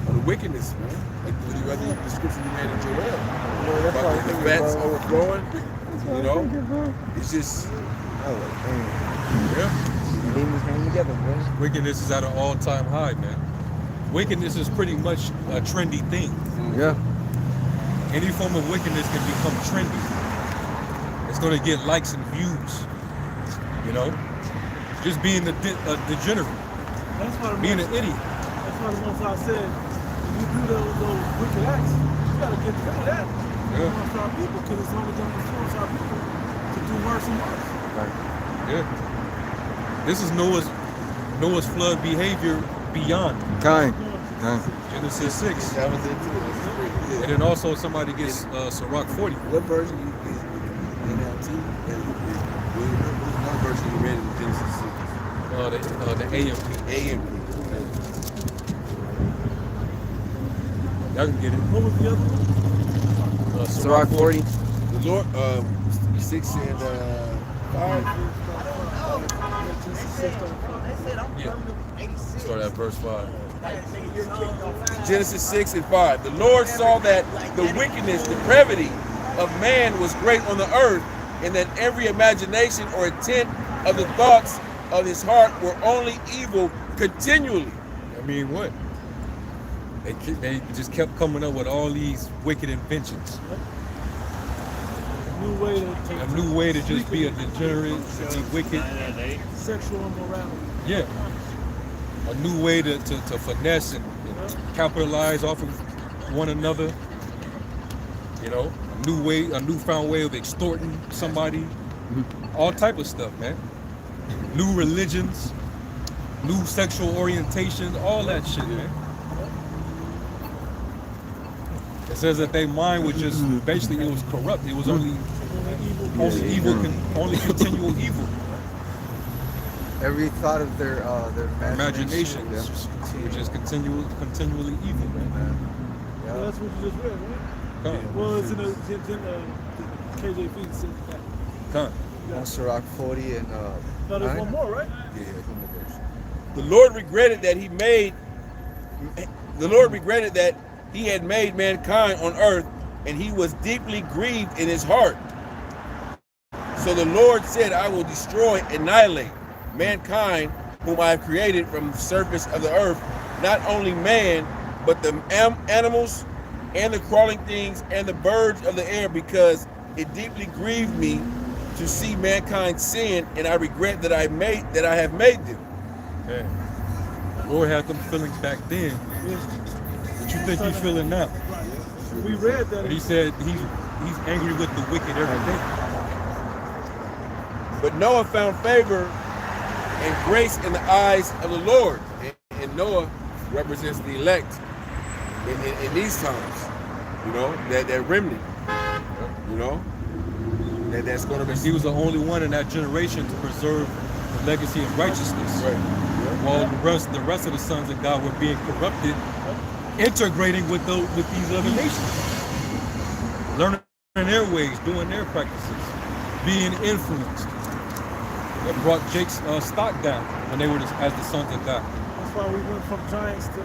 of the wickedness, man. Like the other description you made in Joel. About the vats overflowing. You know? It's just, Yeah. Demons hang together, bro. Wickedness is at an all-time high, man. Wickedness is pretty much a trendy thing. Yeah. Any form of wickedness can become trendy. It's going to get likes and views. You know? Just being a degenerate. That's why the Being an idiot. That's why the Most High said, if you do those wicked acts, you got to get rid of that. Yeah. Amongst our people, because it's only going to influence our people to do worse and worse. Yeah. This is Noah's flood behavior beyond. Kind. Genesis 6. that was it too. And then also somebody gets Sirach 40. What version you get? NLT? What version you read in Genesis 6? The AMP. AMP. Y'all can get it. What was the other one? Sirach 40. The Lord, 6 and 5. Yeah. Start at verse 5. Genesis 6 and 5. The Lord saw that the wickedness, depravity of man was great on the earth, and that every imagination or intent of the thoughts of his heart were only evil continually. I mean, what? They just kept coming up with all these wicked inventions. A new way to just be a degenerate, to be wicked. Sexual immorality. Yeah. A new way to finesse and capitalize off of one another. You know, a newfound way of extorting somebody. All type of stuff, man. New religions, new sexual orientations, all that shit, man. It says that their mind was just basically, it was corrupt. It was only continual evil. every thought of their imagination, yeah. which is continually evil, man. Yeah. Well, that's what you just read, right? Come, Well, it's in the KJV said that. come. Sirach 40 and No, there's 9. one more, right? Yeah, one more verse. The Lord regretted that he had made mankind on earth, and he was deeply grieved in his heart. So the Lord said, I will destroy, annihilate mankind whom I have created from the surface of the earth, not only man, but the animals and the crawling things and the birds of the air, because it deeply grieved me to see mankind sin, and I regret that I have made them. Yeah. The Lord had them feelings back then. What you think he's feeling now? We read that. But he said he's angry with the wicked every day. But Noah found favor and grace in the eyes of the Lord. And Noah represents the elect in these times. You know, that remnant. You know, that's going to be. He was the only one in that generation to preserve the legacy of righteousness. Right. While the rest of the sons of God were being corrupted, integrating with these other nations, learning their ways, doing their practices, being influenced. That brought Jake's stock down when they were as the sons of God. That's why we went from giants to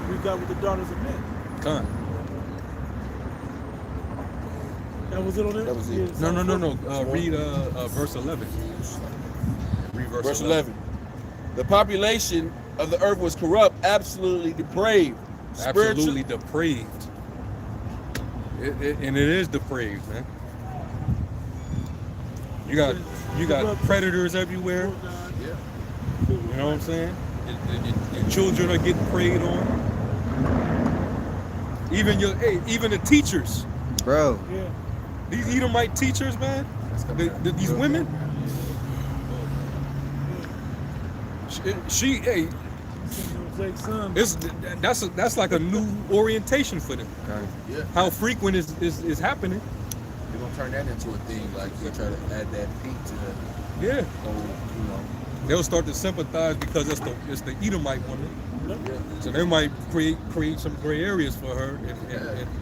we got with the daughters of men. Come. That was it on there? That was it. No. Read verse 11. Read Verse 11. The population of the earth was corrupt, absolutely depraved. Absolutely depraved. And it is depraved, man. You got predators everywhere. Yeah. You know what I'm saying? Your children are getting preyed on. Even the teachers. Bro. Yeah. These Edomite teachers, man. These women. Jake's son. That's like a new orientation for them. Yeah. How frequent is happening? They're gonna turn that into a thing, like they try to add that pink to the Yeah. whole, you know. They'll start to sympathize because it's the Edomite woman. Yeah. So they might create some gray areas for her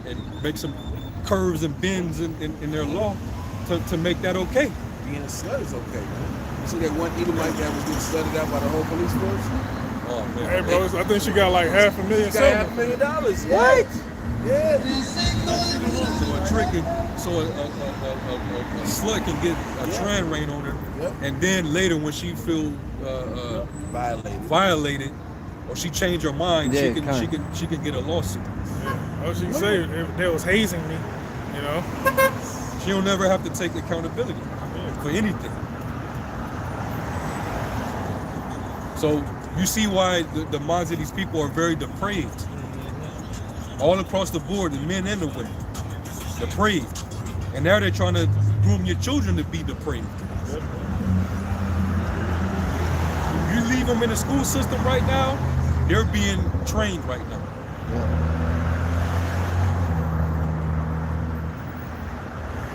and make some curves and bends in their law to make that okay. Being a slut is okay, man. You see that one Edomite that was getting slutted out by the whole police force? Oh man. Hey, bro, I think she got like $500,000. She got $500,000. What? Yeah. So a slut can get a tran rein on her, and then later when she feel violated, or she change her mind, she can get a lawsuit. Yeah. All she can say is they was hazing me, you know. She'll never have to take accountability for anything. So you see why the minds of these people are very depraved. All across the board, the men and the women, depraved. And now they're trying to groom your children to be depraved. You leave them in the school system right now, they're being trained right now.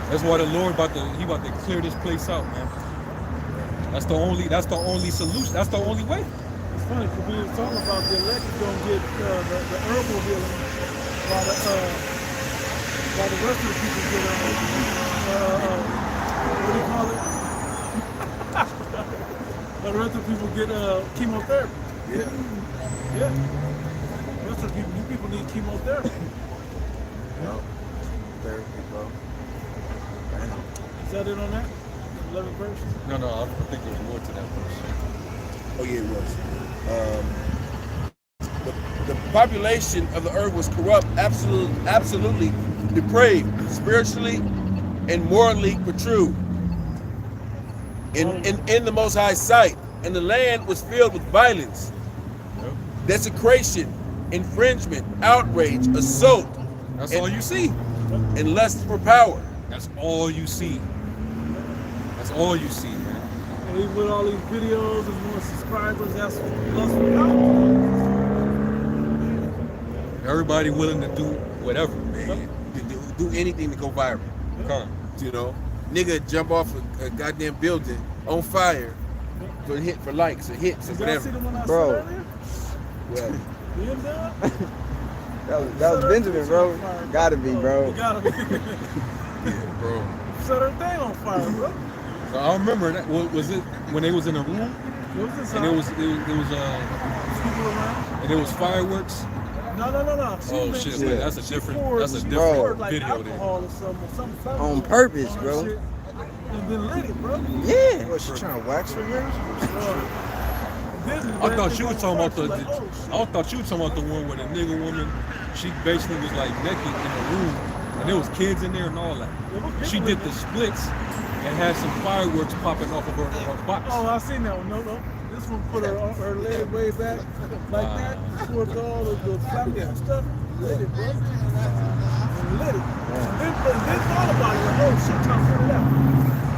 That's why the Lord about to clear this place out, man. That's the only solution. That's the only way. It's funny because we were talking about the elect gonna get the herbal healing while the rest of the people get what do you call it? The rest of the people get chemotherapy. Yeah. Yeah. The rest of the people, you people need chemotherapy. Therapy, bro. Is that it on that? 11th verse? No, I think there's more to that verse. Oh yeah, it was. The population of the earth was corrupt, absolutely depraved, spiritually and morally protrude in the Most High sight, and the land was filled with violence, desecration, infringement, outrage, assault. That's all you see. And lust for power. That's all you see. That's all you see, man. And even with all these videos and more subscribers, that's lust for power. Everybody willing to do whatever. Man, do anything to go viral. Come. You know, nigga jump off a goddamn building on fire for likes or hits or Did y'all see whatever. the one I Bro. said earlier? Well, Him down? That was Benjamin, bro. Gotta be, bro. You gotta be. bro. Set her thing on fire, bro. So I remember that. Was it when they was in a room What was this? and it was people around? and it was fireworks? No. She Oh meant- shit! she- but that's a she different. poured- That's a she different poured, like, video there. alcohol or something On purpose, on her bro. shit, and then lit it, bro. Yeah. What, she trying to wax her hair? I thought you were talking about the. I thought you were talking about the one where the nigga woman, she basically was like naked in a room, and there was kids in there and all that. She did the splits and had some fireworks popping off of her box. Oh, I seen that one. No. This one put her leg way back like that. Towards all of the flammable and stuff. Lit it, bro. And lit it. Then thought about it. Like, oh shit, trying to put it out.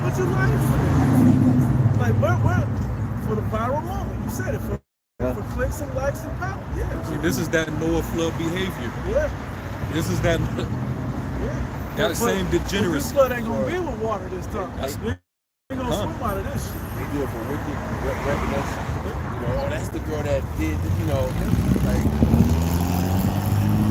What you like for this? Like, where? For the viral moment. You said it. For clicks and likes and power. Yeah. See, this is that Noah flood behavior. Yeah. This is that Yeah. same This degeneracy. flood ain't gonna be with water this time. That's- They ain't gonna swim out of this shit. they do it for wicked recognition. You know, oh, that's the girl that did, you know, like,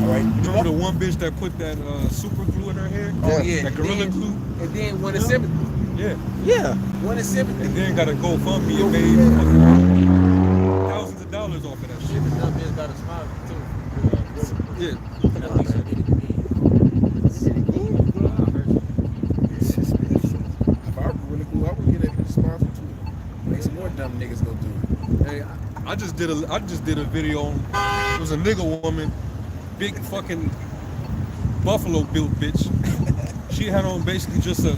all right. Remember the one bitch that put that super glue in her hair? Oh yeah, That gorilla glue? And then won a sympathy. Yeah. Yeah. Won a sympathy. And then got a GoFundMe and made fucking thousands of dollars off of that shit. That bitch got a smile too. Yeah. If I were really cool, I would get that sponsor too. Make some more dumb niggas go do it. Hey, I just did a video on, it was a nigga woman, big fucking buffalo built bitch. She had on basically just a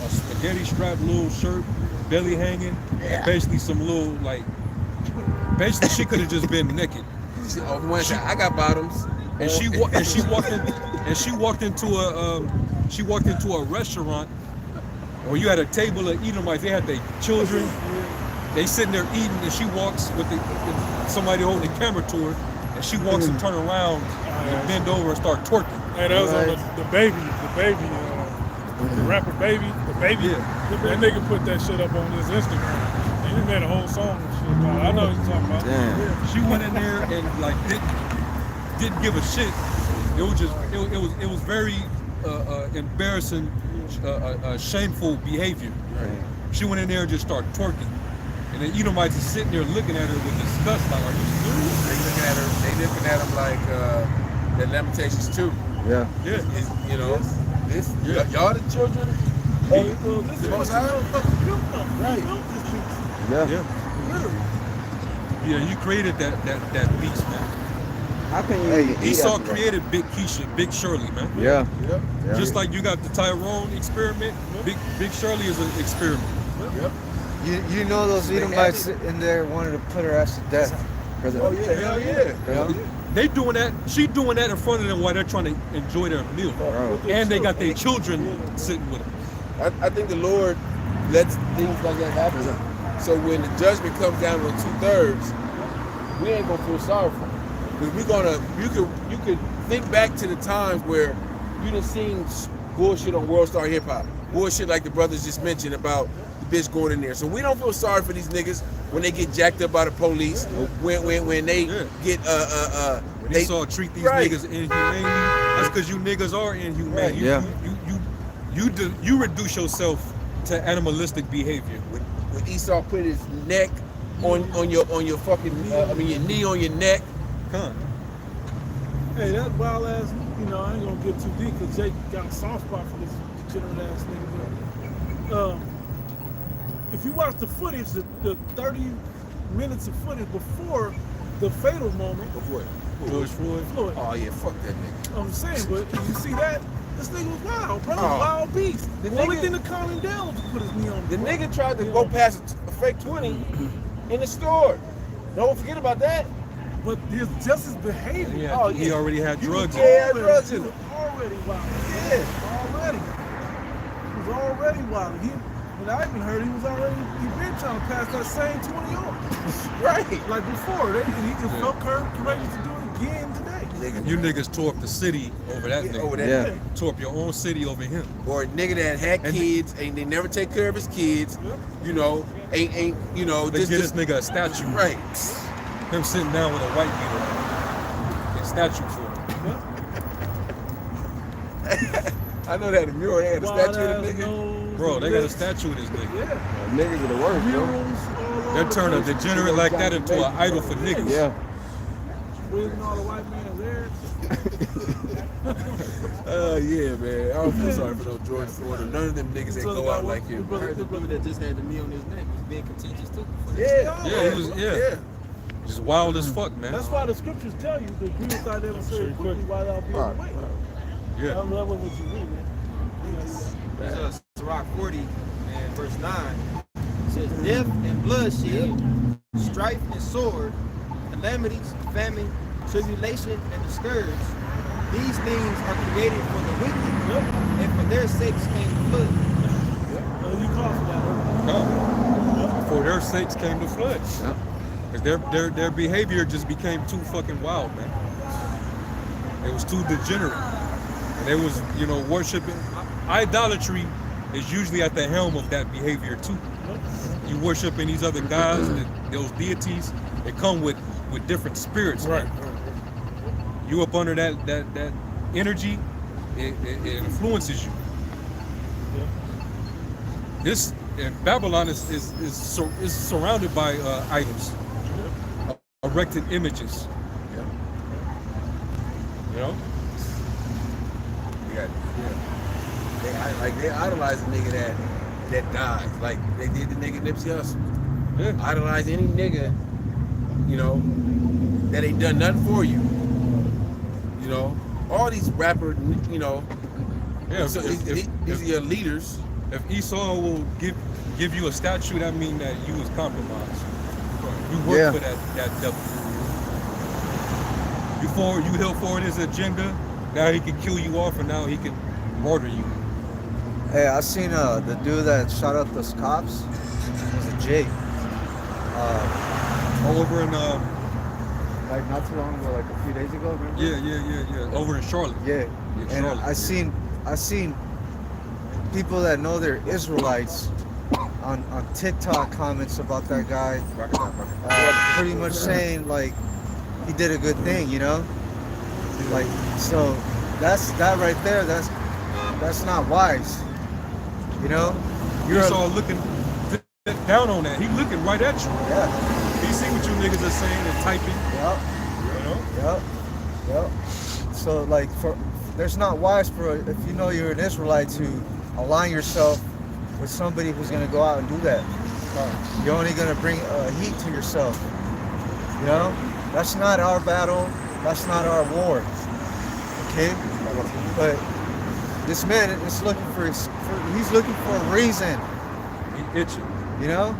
spaghetti strap little shirt, belly hanging, and basically some little like, basically she could have just been naked. Oh, one shot. I got bottoms. And she walked into a restaurant where you had a table of Edomites. They had their children. They sitting there eating, and she walks with somebody holding the camera to her, and she walks and turn around and bend over and start twerking. Hey, that was on the baby, the rapper baby, Yeah. That nigga put that shit up on his Instagram. And he made a whole song and shit about it. I know what you're talking about. Damn. Yeah. She went in there and like didn't give a shit. It was just it was very embarrassing, shameful behavior. Right. She went in there and just started twerking, and then Edomites is sitting there looking at her with disgust, like, "Are you serious?" They looking at him like the Lamentations 2. Yeah. Yeah. Is, you know, this Yeah. y'all the children. Hey, well, this is Most what you high? motherfuckers built up. You Right. built this piece. Yeah. Yeah. Literally. Yeah, you created that beast, man. How can you eat Esau after that? created Big Keisha, Big Shirley, man. Yeah. Yep. Yeah. Just like you got the Tyrone experiment, Big Shirley is an experiment. Yep. You know those Edomites in there wanted to put her ass to death. Oh yeah, hell yeah. Yeah. They doing that. She doing that in front of them while they're trying to enjoy their meal, Bro. and they got their children sitting with them. I think the Lord lets things like that happen. So when the judgment comes down to 2/3, we ain't gonna feel sorry for them. Because you could think back to the times where you done seen bullshit on World Star Hip Hop. Bullshit like the brothers just mentioned about the bitch going in there. So we don't feel sorry for these niggas when they get jacked up by the police, when they get When they saw treat these Right. niggas inhumanely, that's because you niggas are inhumane. Right. You, you reduce yourself to animalistic behavior. when Esau put his neck on your fucking your knee on your neck. Huh. Hey, that wild ass, I ain't gonna get too deep because Jake got a soft spot for this degenerate ass nigga. If you watch the footage, the 30 minutes of footage before the fatal moment, Of what? George Floyd. Floyd, Oh yeah, fuck that nigga. I'm saying, but you see that? This nigga was wild, bro. Oh. Wild beast. The The only nigga- thing to calm him down was to put his knee on The bro. nigga tried to You go know? past a fake 20 in the store. Don't forget about that. But just his behavior. Yeah, Oh, he yeah. already had drugs. in Yeah, him. drugs in He him. was already wild. Yeah. Already. He was already wild. When I even heard he been trying to pass that same 20 on. Right. Like before. He just felt courageous to do it again today. nigga. You niggas tore up the city over that nigga. Over that Yeah. nigga. Tore up your own city over him. Or a nigga that had And kids and they never take care of his kids, you know, ain't you know, They just get this nigga a statue. right. Him sitting down with a white beater on. A statue for him. I know they had a mural, they had a statue of the nigga. Nose, Bro, they got a lips. statue of this nigga. Yeah. Niggas are the worst, bro. Murals all They over turn a the place. degenerate like that into an idol for niggas. Yeah. Waving all the white man's hair. Yeah, man. I don't feel sorry for no George Floyd or none of them niggas that go out like him. I heard the brother that just had the knee on his neck was being contentious too. Yeah. Yeah, he was, yeah. Just wild as fuck, man. That's why the scriptures tell you the Greeks thought they were very quickly while thou being away. Yeah. That wasn't what you read, man. It's Sirach 40 and verse 9. It says, death and bloodshed, strife and sword, calamities, famine, tribulation, and the scourge. These things are created for the wicked, and for their sakes came the flood. You call for that. No. For their sakes came the flood. Because their behavior just became too fucking wild, man. It was too degenerate. And they was, you know, worshiping. Idolatry is usually at the helm of that behavior too. You worshiping these other gods, those deities, they come with different spirits. Right. You up under that energy, it influences you. This and Babylon is surrounded by idols, erected images. You know. Yeah. They idolize a nigga that dies, like they did the nigga Nipsey Hussle. Yeah. Idolize any nigga, you know, that ain't done nothing for you. You know, all these rappers, you know, Yeah. so these are your leaders. If Esau will give you a statue, that means that you was compromised. You work for that devil. You help forward his agenda. Now he can kill you off, and now he can murder you. Hey, I seen the dude that shot up those cops. It was a Jake. Over in Like not too long ago, like a few days ago, remember? yeah. Over in Charlotte. Yeah. Yeah, And Charlotte, I seen people that know they're Israelites on TikTok comments about that guy, pretty much saying like he did a good thing, you know? Like, so that right there, that's not wise. You know? Esau looking down on that. He looking right at you. Yeah. He see what you niggas are saying and typing. Yep. You know? Yep. So like there's not wise for if you know you're an Israelite to align yourself with somebody who's gonna go out and do that. You're only gonna bring heat to yourself. You know? That's not our battle. That's not our war. Okay? But this man is looking he's looking for a reason. He itching. You know?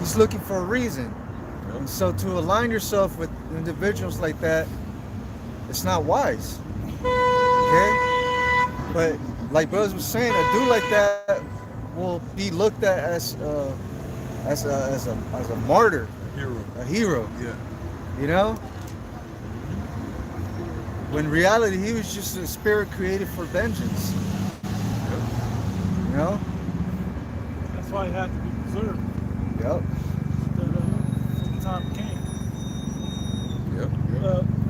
He's looking for a reason. And so to align yourself with individuals like that, it's not wise. Okay? But like brothers was saying, a dude like that will be looked at as a martyr, a hero. Yeah. You know? When in reality he was just a spirit created for vengeance. You know? That's why it had to be preserved. Yep. The time came. Yep.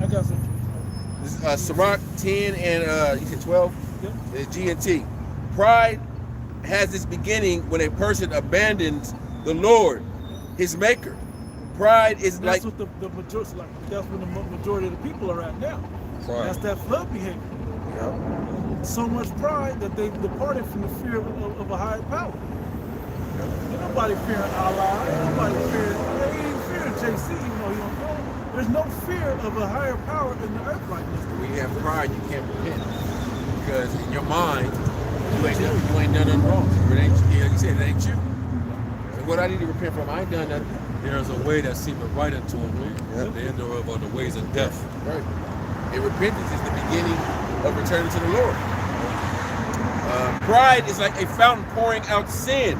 I got something. This is Sirach 10 and you said 12? Yep. It's G and T. Pride has its beginning when a person abandons the Lord, his maker. Pride is And like that's what the majority, that's where the majority of the people are at now. Pride. That's that flood behavior. So much pride that they departed from the fear of a higher power. Ain't nobody fearing Allah. Ain't nobody fearing. They ain't fearing JC, even though he don't know. There's no fear of a higher power in the earth right now. when you have pride, you can't repent because in your mind you ain't done nothing wrong. It ain't, like you said, it ain't you. And what I need to repent from, I ain't done nothing. There's a way that seemeth right unto him. The end thereof are the ways of death. Right. And repentance is the beginning of returning to the Lord. Pride is like a fountain pouring out sin,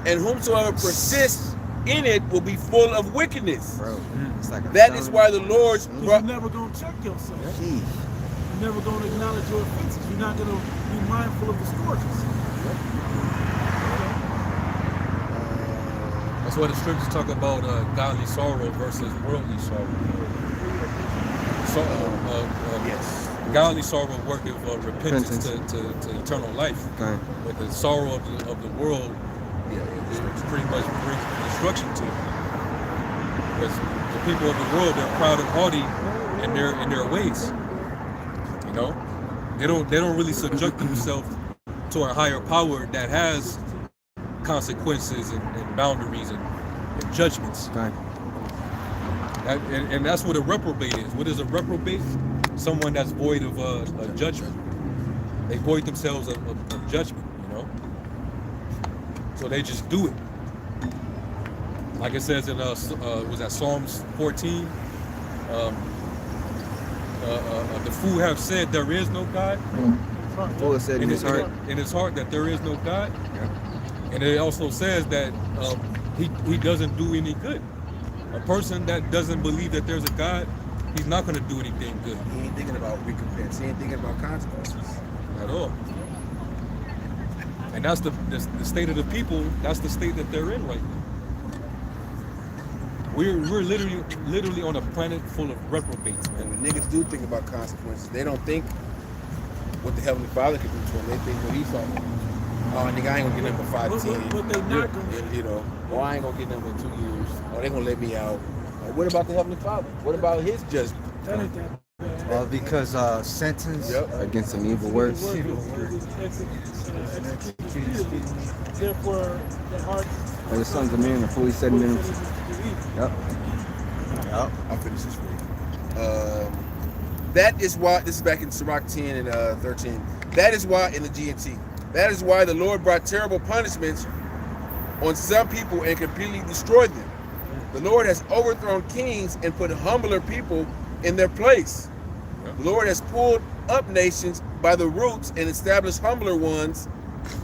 and whomsoever persists in it will be full of wickedness. Bro, it's like That is why the Lord's You're never going to check yourself. Sheesh. You're never going to acknowledge your offenses. You're not going to be mindful of the scourges. That's why the scriptures talk about godly sorrow versus worldly sorrow. So, yes. godly sorrow worketh repentance to eternal life. Okay. But the sorrow of the world it pretty much brings destruction to it. Because the people of the world, they're proud and haughty in their ways. You know, they don't really subject themselves to a higher power that has consequences and boundaries and judgments. Okay. And that's what a reprobate is. What is a reprobate? Someone that's void of a judgment. They void themselves of judgment, you know? So they just do it. Like it says in, was that Psalms 14? The fool have said there is no God. Fool said in his heart. In his heart that there is no God. Yeah. And it also says that he doesn't do any good. A person that doesn't believe that there's a God, he's not going to do anything good. He ain't thinking about recompense. He ain't thinking about consequences. At all. And that's the state of the people. That's the state that they're in right now. We're literally on a planet full of reprobates, man. And when niggas do think about consequences, they don't think what the Heavenly Father can do to them. They think what he thought. Oh, nigga, I ain't gonna get them for 5, 10. What they not gonna you know, or I ain't gonna get them for 2 years. Or they gonna let me out. Like, what about the Heavenly Father? What about his judgment? That ain't that bad. Well, because sentence Against some evil works. Therefore, the heart And the sons of men are fully set in them. Yep. I'll finish this for you. That is why, this is back in Sirach 10 and 13. That is why, in the GNT, that is why the Lord brought terrible punishments on some people and completely destroyed them. The Lord has overthrown kings and put humbler people in their place. The Lord has pulled up nations by the roots and established humbler ones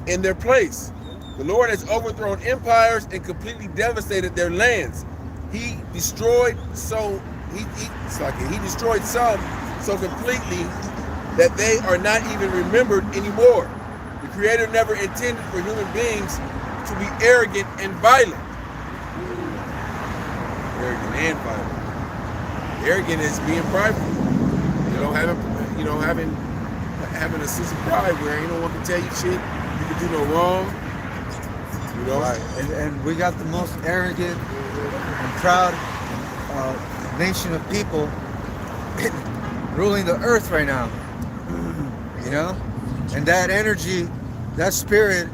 in their place. The Lord has overthrown empires and completely devastated their lands. He destroyed he destroyed some so completely that they are not even remembered anymore. The Creator never intended for human beings to be arrogant and violent. Arrogant and violent. Arrogant is being prideful. Having a sense of pride where no one can tell you shit, you can do no wrong. You know? Right. And we got the most arrogant and proud nation of people ruling the earth right now. You know? And that energy, that spirit,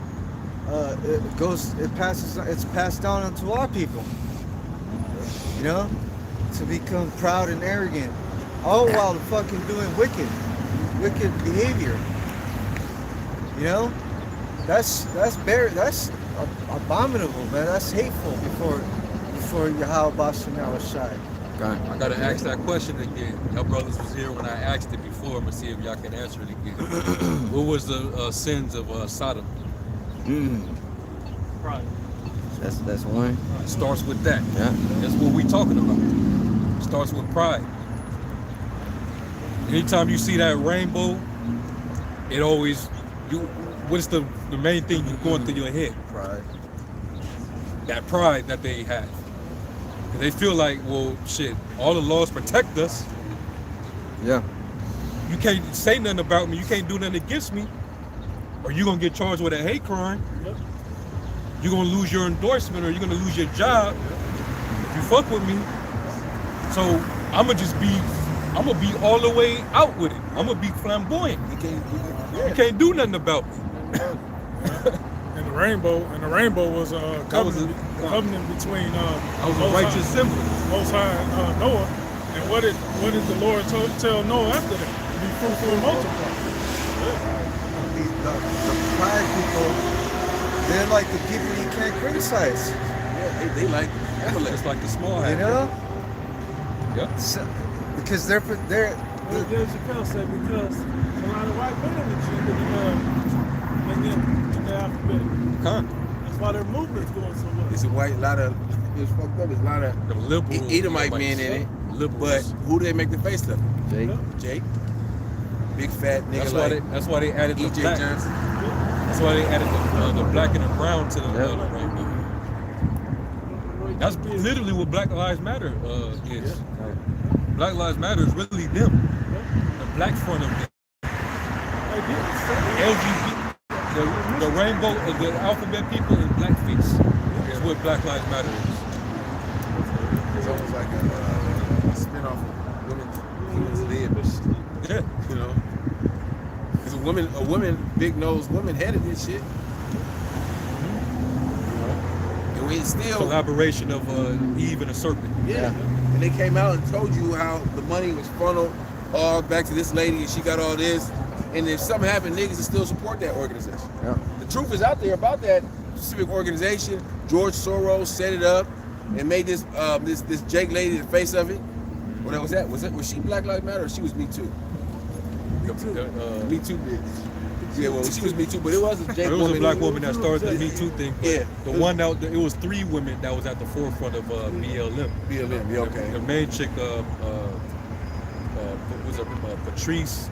it's passed down onto our people. You know? To become proud and arrogant. All while fucking doing wicked behavior. You know? That's abominable, man. That's hateful before Yahweh Shana Shai. I gotta ask that question again. Y'all brothers was here when I asked it before. I'm gonna see if y'all can answer it again. What was the sins of Sodom? pride. That's one. It starts with that. Yeah. That's what we talking about. It starts with pride. Anytime you see that rainbow, it always what's the main thing going through your head? Pride. That pride that they have. And they feel like, well, shit, all the laws protect us. Yeah. You can't say nothing about me. You can't do nothing against me. Or you're going to get charged with a hate crime. Yep. You're going to lose your endorsement or you're going to lose your job if you fuck with me. So I'm going to be all the way out with it. I'm going to be flamboyant. You can't do nothing about me. And the rainbow was a covenant between I was a righteous symbol. Most High Noah. And what did the Lord tell Noah after that? Be fruitful and multiply. The pride people, they're like the people you can't criticize. Yeah, they like It's like the small hat. You know? Yeah. So, because they're Well, Dave Chappelle said because a lot of white men in the alphabet. Con. That's why their movement's going so well. It's a lot of it's fucked up. There's a lot of The liberal Edomite men in it. But who do they make the face of? Jake. Big fat nigga That's why they added the E.J. black. Johnson. That's why they added the black and the brown to the right now. That's literally what Black Lives Matter is. Black Lives Matter is really them. The black front of them. LGBT, the rainbow, the alphabet people and blackface is what Black Lives Matter is. It's almost like a spin-off of women's lib. Yeah. You know? Because a woman, big-nosed woman headed this shit. And we still... Collaboration of Eve and a serpent. Yeah. And they came out and told you how the money was funneled all back to this lady and she got all this. And if something happened, niggas will still support that organization. Yeah. The truth is out there about that specific organization. George Soros set it up and made this this Jake lady the face of it. What was that? Was she Black Lives Matter or she was Me Too? Me Too bitch. Yeah, well, she was Me Too, but it was a Jake woman. It was a black woman that started the Me Too thing. Yeah. The one that it was 3 women that was at the forefront of BLM. BLM, yeah, okay. The main chick was Patrice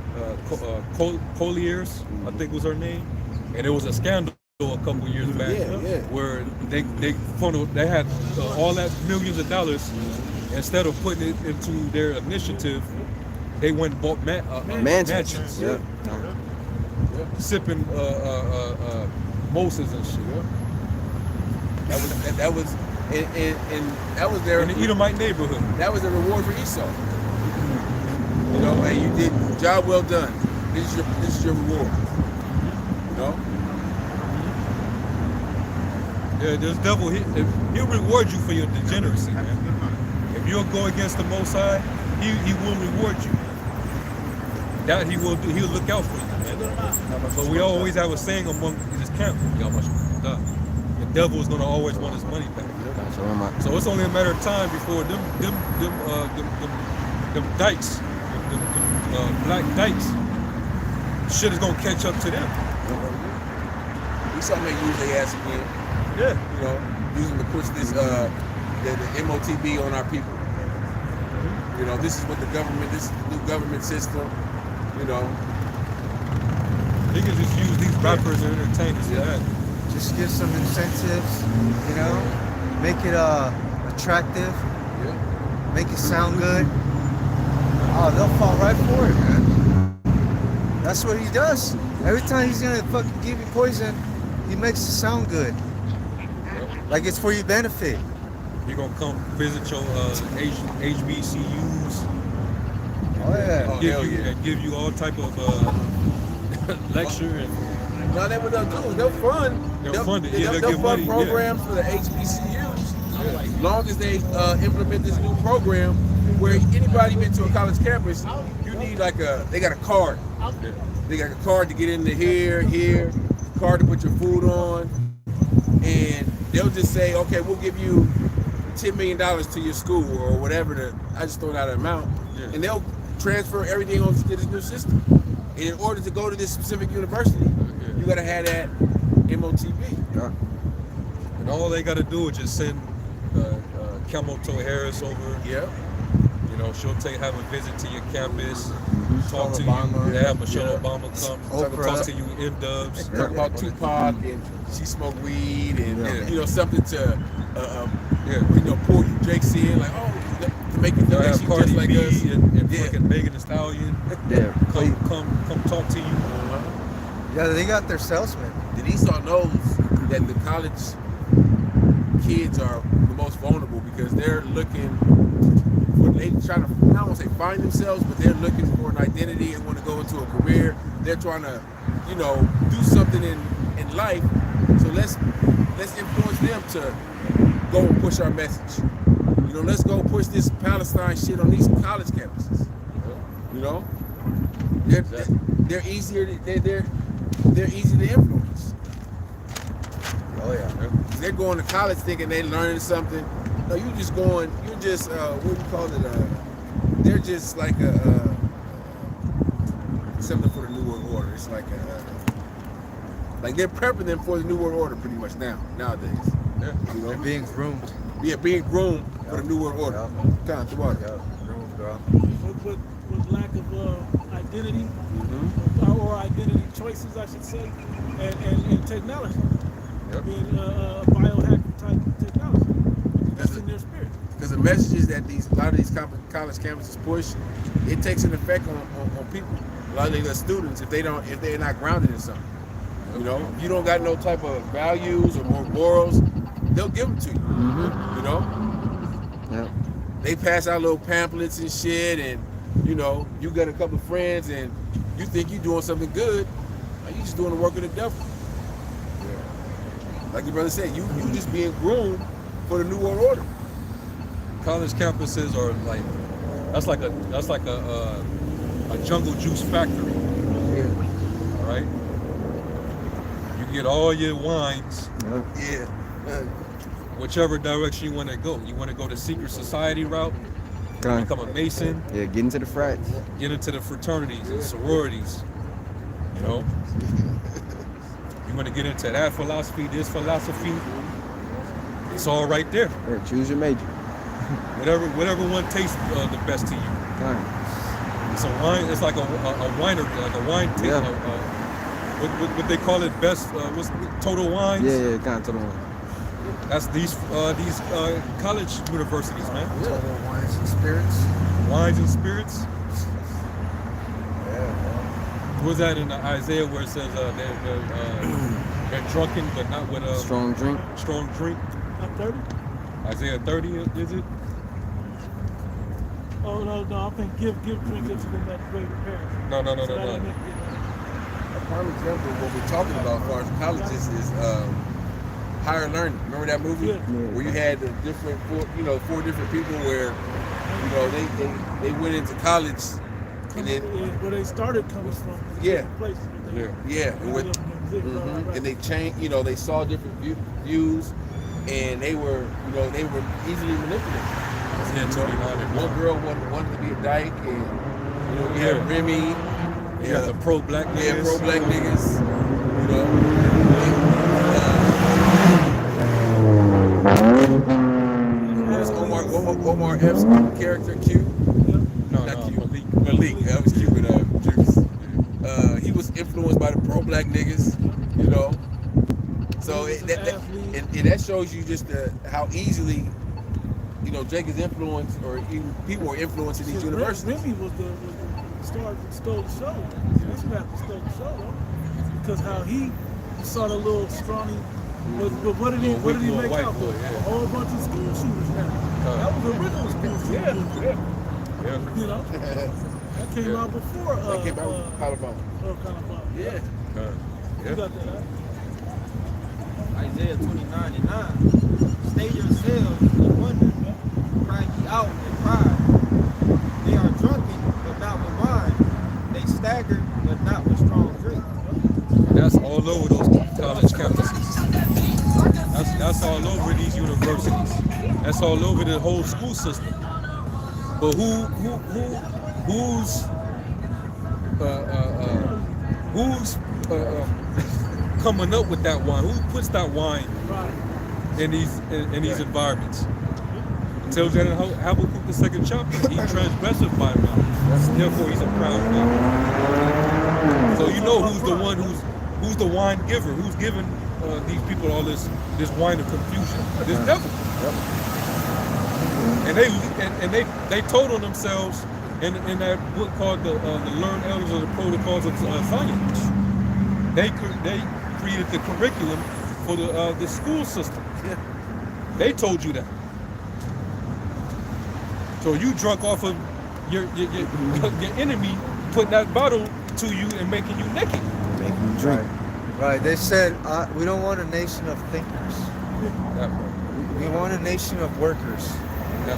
Colliers, I think was her name, and it was a scandal a couple years back where they funneled, they had all that millions of dollars. Instead of putting it into their initiative, they went and bought mansions. Yeah. Sipping mimosas and shit. That was their in the Edomite neighborhood. That was the reward for Esau. You know, hey, you did job well done. This is your reward. You know? Yeah, this devil, he'll reward you for your degeneracy, man. If you'll go against the Most High, he will reward you. That he will do. He'll look out for you, man. But we always have a saying among this camp: the devil is gonna always want his money back. So it's only a matter of time before them dykes, black dykes, shit is gonna catch up to them. We saw them use their ass again. Yeah, you know, using to push this the MOTB on our people. You know, this is what this is the new government system. You know, niggas just use these rappers and entertainers for that. Just give some incentives, you know, make it attractive, make it sound good. Oh, they'll fall right for it, man. That's what he does. Every time he's gonna fucking give you poison, he makes it sound good. Like it's for your benefit. You're gonna come visit your HBCUs. Oh yeah. And give you all type of lecture and. No, they what they'll do. They'll fund. They'll fund it. They'll give fund money. programs for the HBCUs. As long as they implement this new program, where anybody been to a college campus, you need they got a card. They got a card to get into here, card to put your food on, and they'll just say, okay, we'll give you $10 million to your school or whatever. I just throw out an amount, and they'll transfer everything on to this new system. And in order to go to this specific university, you gotta have that MOTB. Yeah. And all they gotta do is just send Camel Toe Harris over. Yeah. You know, she'll have a visit to your campus, talk to Obama. you, have Michelle Obama come, talk to you in dubs. Talk about Tupac and she smoked weed and you know, something to you know, pull you Drake's in, like, oh, to make you feel like she's just like us. And fucking Megan Thee Stallion. Come talk to you. Yeah, they got their salesmen. And Esau knows that the college kids are the most vulnerable because they're looking for, they trying to, I don't want to say find themselves, but they're looking for an identity and want to go into a career. They're trying to, you know, do something in life. So let's influence them to go and push our message. You know, let's go push this Palestine shit on these college campuses. You know, they're easier. They're easy to influence. Oh yeah. They're going to college thinking they're learning something. No, you're just what do you call it? They're just like something for the New World Order. It's like like they're prepping them for the New World Order pretty much nowadays. Yeah. You know? They're being groomed. being groomed for the New World Order. Yep. Kind of water. Yep. Room, girl. With lack of identity or identity choices, I should say, and technology. Yep. Being biohacker type technology. That's in their spirit. Because the messages that a lot of these college campuses push, it takes an effect on people. A lot of the students, if they're not grounded in something. You know, if you don't got no type of values or more morals, they'll give them to you. You know? Yep. They pass out little pamphlets and shit, and you know, you got a couple of friends and you think you're doing something good, you just doing the work of the devil. Like your brother said, you just being groomed for the New World Order. College campuses are like that's like a jungle juice factory. All right. You get all your wines. Yeah. Whichever direction you want to go. You want to go the secret society route, become a Mason. Yeah, get into the frats. Get into the fraternities and sororities. You know. You want to get into that philosophy, this philosophy. It's all right there. Yeah, choose your major. Whatever one tastes the best to you. It's a wine. It's like a winery, like a wine taste. What they call it best? What's Total Wines? Yeah, kind of Total Wine. That's these college universities, man. Total Wines and Spirits. Wines and spirits. Yeah. What's that in Isaiah where it says they're drunken but not with a strong drink? Strong drink. Not 30? Isaiah 30 is it? Oh no, I think give drink unto them that great parents. No. A prime example of what we're talking about as far as colleges is higher learning. Remember that movie where you had the different four different people where they went into college and then where they started coming from. Places. And they changed. They saw different views, and they were easily manipulated. One girl wanted to be a dyke, and you had Remy. You got the pro-black niggas. Yeah, pro-black niggas. That's Omar F's character, Q. No, Q. Malik. That was Q with Juice. He was influenced by the pro-black niggas, So that shows you just how easily, Jake is influenced, or even people are influencing these universities. Remy was the star that stole the show. This rapper stole the show, though. Because how he saw the little scrawny, but what did he make out for? A whole bunch of school shooters now. That was the original school shooter. Yeah. That came out before. That came out with Columbine. Yeah. You got that, Isaiah 29:9. Stay yourselves in wonder, cry ye out in pride. They are drunken, but not with wine. They stagger, but not with strong drink. That's all over those college campuses. That's all over these universities. That's all over the whole school system. But who's coming up with that wine? Who puts that wine in these environments? It tells you that in Habakkuk the 2nd chapter. He transgresseth by mouth. Therefore, he's a proud man. So you know who's the one who's the wine giver? Who's giving these people all this wine of confusion? This devil. And they told on themselves in that book called the Learned Elders of the Protocols of Science. They created the curriculum for the school system. They told you that. So you drunk off of your enemy putting that bottle to you and making you naked. Making you drink. Right. They said we don't want a nation of thinkers. We want a nation of workers. They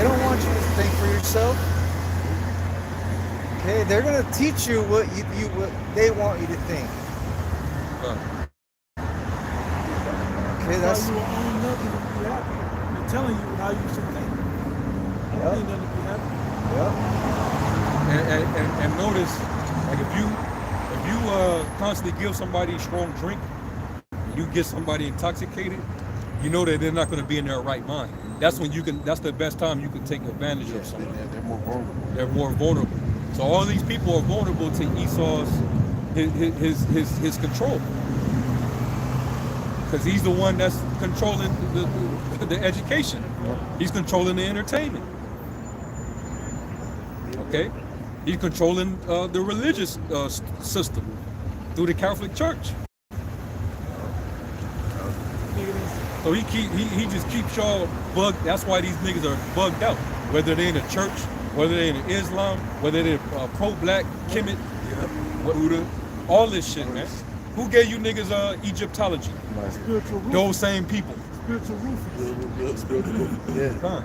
don't want you to think for yourself. Okay, they're gonna teach you what they want you to think. Okay, that's. You will own nothing to be happy. They're telling you how you should think. You don't need nothing to be happy. And notice, like if you constantly give somebody strong drink, you get somebody intoxicated, you know that they're not going to be in their right mind. That's when you can. That's the best time you can take advantage of someone. They're more vulnerable. They're more vulnerable. So all these people are vulnerable to Esau's his control, because he's the one that's controlling the education. He's controlling the entertainment. Okay, he's controlling the religious system through the Catholic Church. So he just keeps y'all bugged. That's why these niggas are bugged out. Whether they're in the church, whether they're in Islam, whether they're pro-black, Kemet, Buddha, all this shit, man. Who gave you niggas Egyptology? Spiritual roof. Those same people. Spiritual roof. Huh.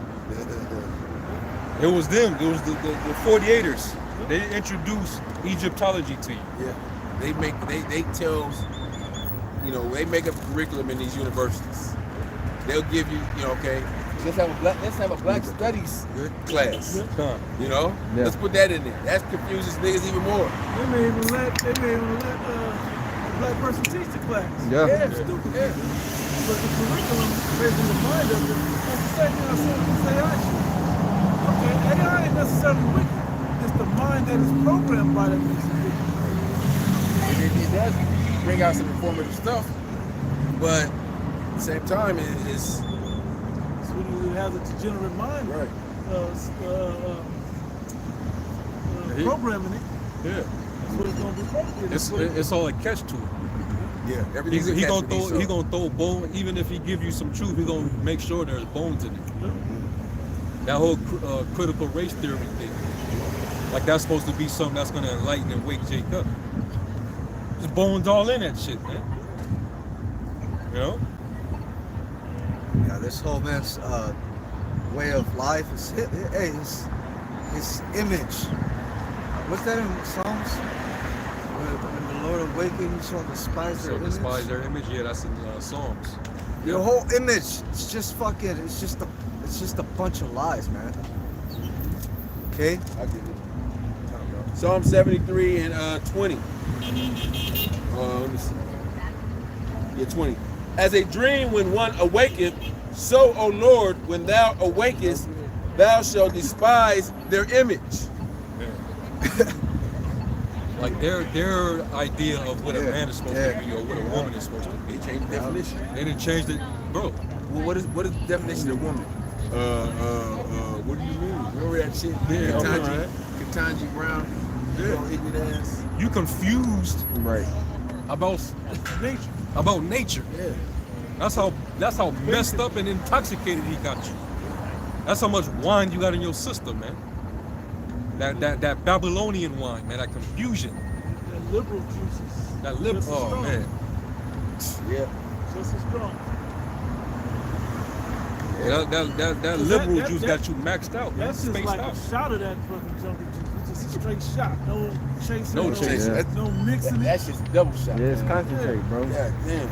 It was them. It was the 48ers. They introduced Egyptology to you. Yeah. They tell, they make a curriculum in these universities. They'll give you, okay, let's have a black studies class. Huh. Let's put that in there. That confuses niggas even more. They may even let a black person teach the class. Yeah. Stupid. Yeah. But the curriculum based on the mind of it, that's the same thing I said with AI shit. Okay, AI ain't necessarily wicked. It's the mind that is programmed by that makes it wicked. It does bring out some informative stuff, but at the same time, it's when you have a degenerate mind, right. Programming it. Yeah. That's what it's gonna be. It's all a catch to it. Yeah, He's everything's gonna throw bone. Even if he give you some truth, he's gonna make sure there's bones in it. That whole critical race theory thing, like that's supposed to be something that's gonna enlighten and wake Jake up. There's bones all in that shit, man. Yeah, this whole man's way of life is his image. What's that in Psalms? When the Lord awakens, shall despise their image. Despise their image. Yeah, that's in Psalms. Your whole image, it's just fucking. It's just a bunch of lies, man. Okay. I get it. Psalm 73 and 20. Let me see. Yeah, 20. As a dream when one awaketh, so, O Lord, when thou awakest, thou shalt despise their image. Like their idea of what a man is supposed to be or what a woman is supposed to be. They changed the definition. They didn't change it, bro. Well, what is the definition of woman? What do you mean? Remember that shit? Yeah, Ketanji Brown. Yeah. Ignorant ass. You confused Right. about nature. Yeah. That's how messed up and intoxicated he got you. That's how much wine you got in your system, man. That Babylonian wine, man. That confusion. That liberal juices. That lip. Just as Oh strong. man. Yeah. Just as strong. That liberal juice got you maxed out. That's just spaced like out. a shot of that fucking jungle juice. It's just a straight shot. No chasing. No chasing. Yeah. No mixing it. That's just double shot. Yeah, it's concentrate, bro. Yeah, damn.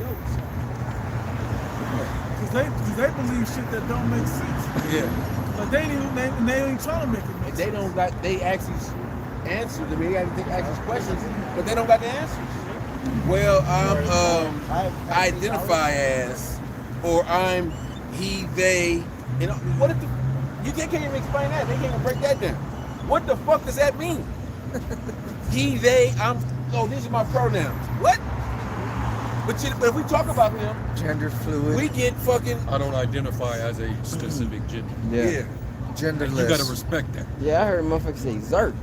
Because they believe shit that don't make sense. Yeah. But they ain't trying to make it make They sense. don't got, they ask these answers. I mean, they got to ask these questions, but they don't got the answers. Well, I identify as, or I'm he, they. What if you can't even explain that? They can't even break that down. What the fuck does that mean? He, they, these are my pronouns. What? But if we talk about them, Gender fluid. we get fucking. I don't identify as a specific gender. Yeah. Genderless. You gotta respect that. Yeah, I heard motherfuckers say Zert.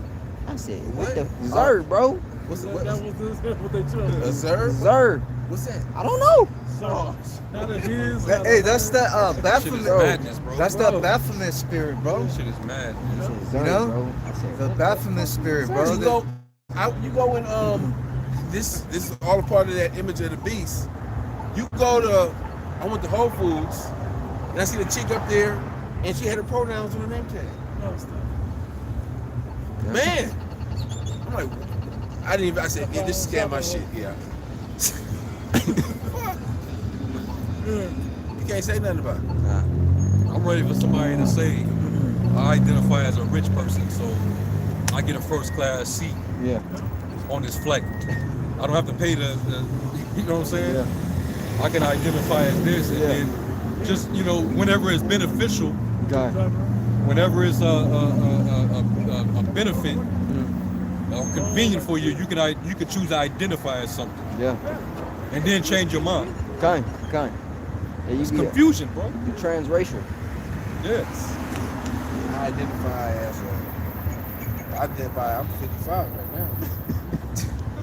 I said, what What? the Zert, bro? What's That was what they chose. a Zerb? Zert. What's that? I don't know. So, not a his. Hey, that's that That shit is Baphomet. madness, bro. That's that Baphomet spirit, bro. That shit is mad. I said You Zert, know? bro. I said, The Baphomet spirit, bro. You go in this is all a part of that image of the beast. You go to I went to Whole Foods and I see the chick up there and she had her pronouns on her name tag. No, stop. Man, I'm like, I said, yeah, this scam my shit, yeah. You can't say nothing about it. I'm ready for somebody to say I identify as a rich person, so I get a first class seat yeah. on this flight. I don't have to pay the you know what I'm saying? Yeah. I can identify as this and Yeah. then just whenever it's beneficial, Okay. whenever it's a benefit or convenient for you, you can choose to identify as something Yeah. and then change your mind. Okay. Yeah, you It's be confusion, bro. you transracial. Yes. I identify as I'm 55 right now.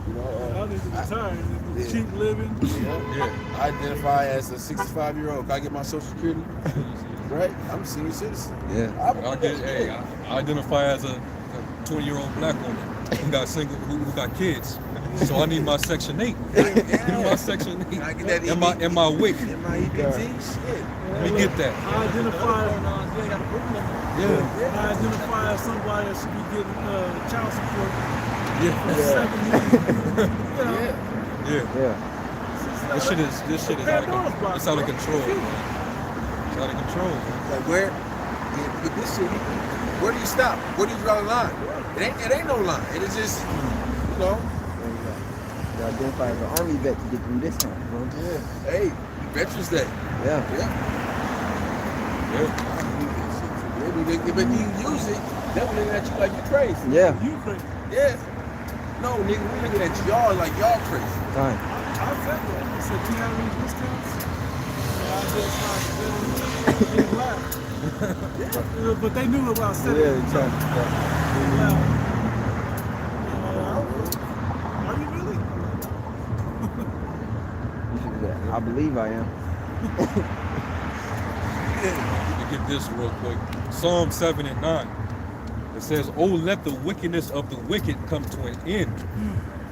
You know, I need to retire. yeah. Cheap living. Yeah. I identify as a 65-year-old. Can I get my Social Security? Right? I'm a senior citizen. Yeah. I identify as a 20-year-old black woman who got kids. So I need my Section 8. My Section 8. Can I get that And my WIC. And my EBT? Shit. Let me get that. I identify as somebody that should be getting child support. Yeah. Yeah. Yeah. This shit is out of control. It's out of control, man. Like with this shit, where do you stop? Where do you draw the line? It ain't no line. It is just, You identify as an army vet to get through this time, bro. Yeah. Hey, Veterans Day. Yeah. But you use it, they will look at you like you crazy. Yeah. You crazy. Yeah. No, nigga, we looking at y'all like y'all crazy. Fine. I said that. I said, do you have any discounts? And I just laughed. But they knew about setting Yeah, it. exactly. Are you really? I believe I am. Let me get this real quick. Psalm 7 and 9. It says, "Oh, let the wickedness of the wicked come to an end,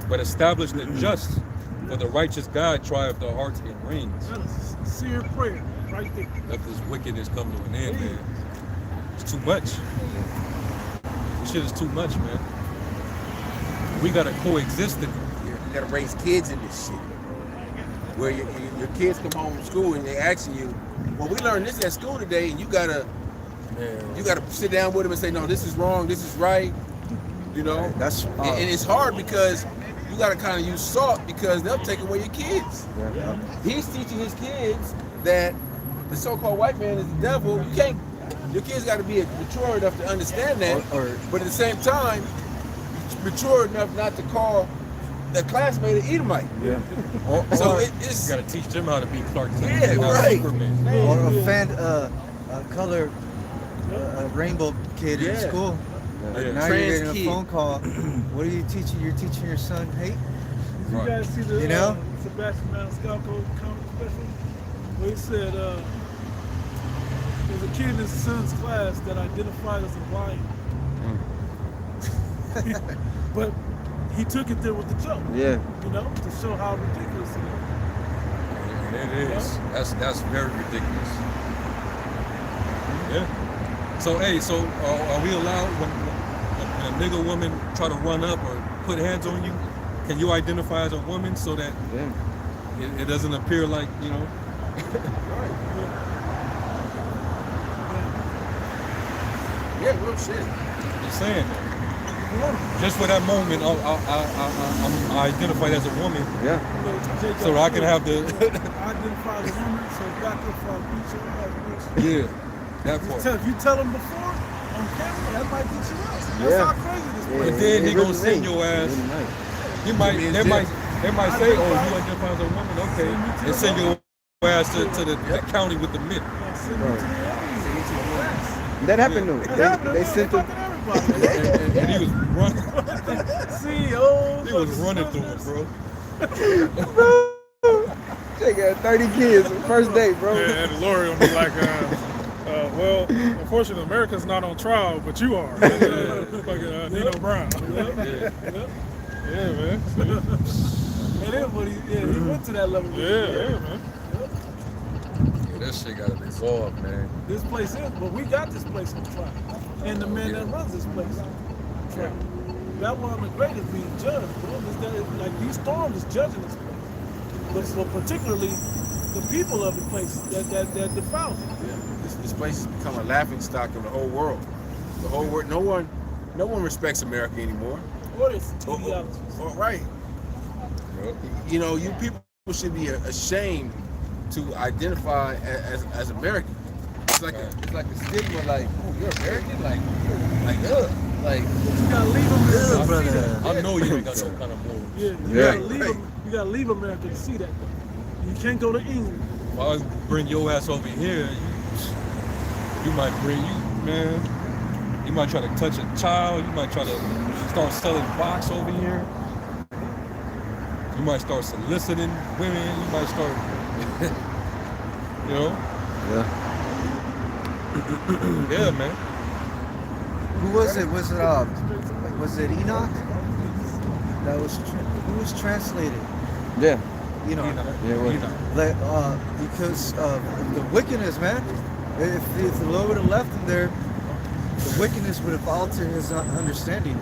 but establish the just. For the righteous God trieth the hearts and reins." That is a sincere prayer right there. Let this wickedness come to an end, man. It's too much. This shit is too much, man. We gotta coexist in it. You gotta raise kids in this shit. Where your kids come home from school and they asking you, well, we learned this at school today, and you gotta sit down with them and say, no, this is wrong, this is right. That's and it's hard because you gotta kind of use salt because they'll take away your kids. Yeah. He's teaching his kids that the so-called white man is the devil. Your kids got to be mature enough to understand that, but at the same time, mature enough not to call their classmate an Edomite. Yeah. So it's You gotta teach them how to be Clark Kent, Yeah, not right. Superman. or offend a color rainbow kid in Yeah. school. Yeah. Now Trans you're getting kid. a phone call. What are you teaching? You're teaching your son hate? You Right. guys see the You know? Sebastian Maniscalco comedy special? Where he said there's a kid in his son's class that identified as a lion. But he took it there with the joke. Yeah. To show how ridiculous it is. It is. That's very ridiculous. Yeah. So are we allowed when a nigga woman try to run up or put hands on you? Can you identify as a woman so that it doesn't appear like yeah, real shit. Just saying. Just for that moment, I identified as a woman, Yeah. so I can have the Identify as a woman, so back up for our future. yeah, that part. If you tell them before on camera, that might get you out. That's Yeah. how crazy this Yeah. place But then It they gonna really send nice. your ass. Really nice. You might, they might say, "Oh, you identify as a woman, okay," and send your ass to the county with the myth. Send them to the That happened though. They sent him. everybody. And he was running. CEOs. He was running through it, bro. Bro, they got 30 kids first day, bro. Yeah, and the lawyer gonna be like, well, unfortunately, America's not on trial, but you are. Fucking Nino Brown. Yeah, man. And then when he went to that level. Yeah, man. Yeah, that shit gotta be solved, man. This place is, but we got this place on trial. And the man that runs this place on trial. Babylon the Great is being judged, bro. Like these storms is judging this place. But so particularly the people of the place that defiled it. Yeah. This place has become a laughing stock of the whole world. The whole world. No one respects America anymore. What is teleology? Right. You people should be ashamed to identify as American. It's like a stigma, like, oh, you're American, like You gotta leave America. brother. To see that. I know you ain't got no kind of morals. Yeah, you Yeah. gotta leave. You gotta leave America to see that. You can't go to England. If I bring your ass over here, you might bring man. You might try to touch a child. You might try to start selling box over here. You might start soliciting women. You might start, you know. Yeah. Yeah, man. Who was it? Was it Enoch? That was who was translated? Yeah. Enoch. Yeah, it was. Like, because of the wickedness, man. If the Lord would have left him there, the wickedness would have altered his understanding.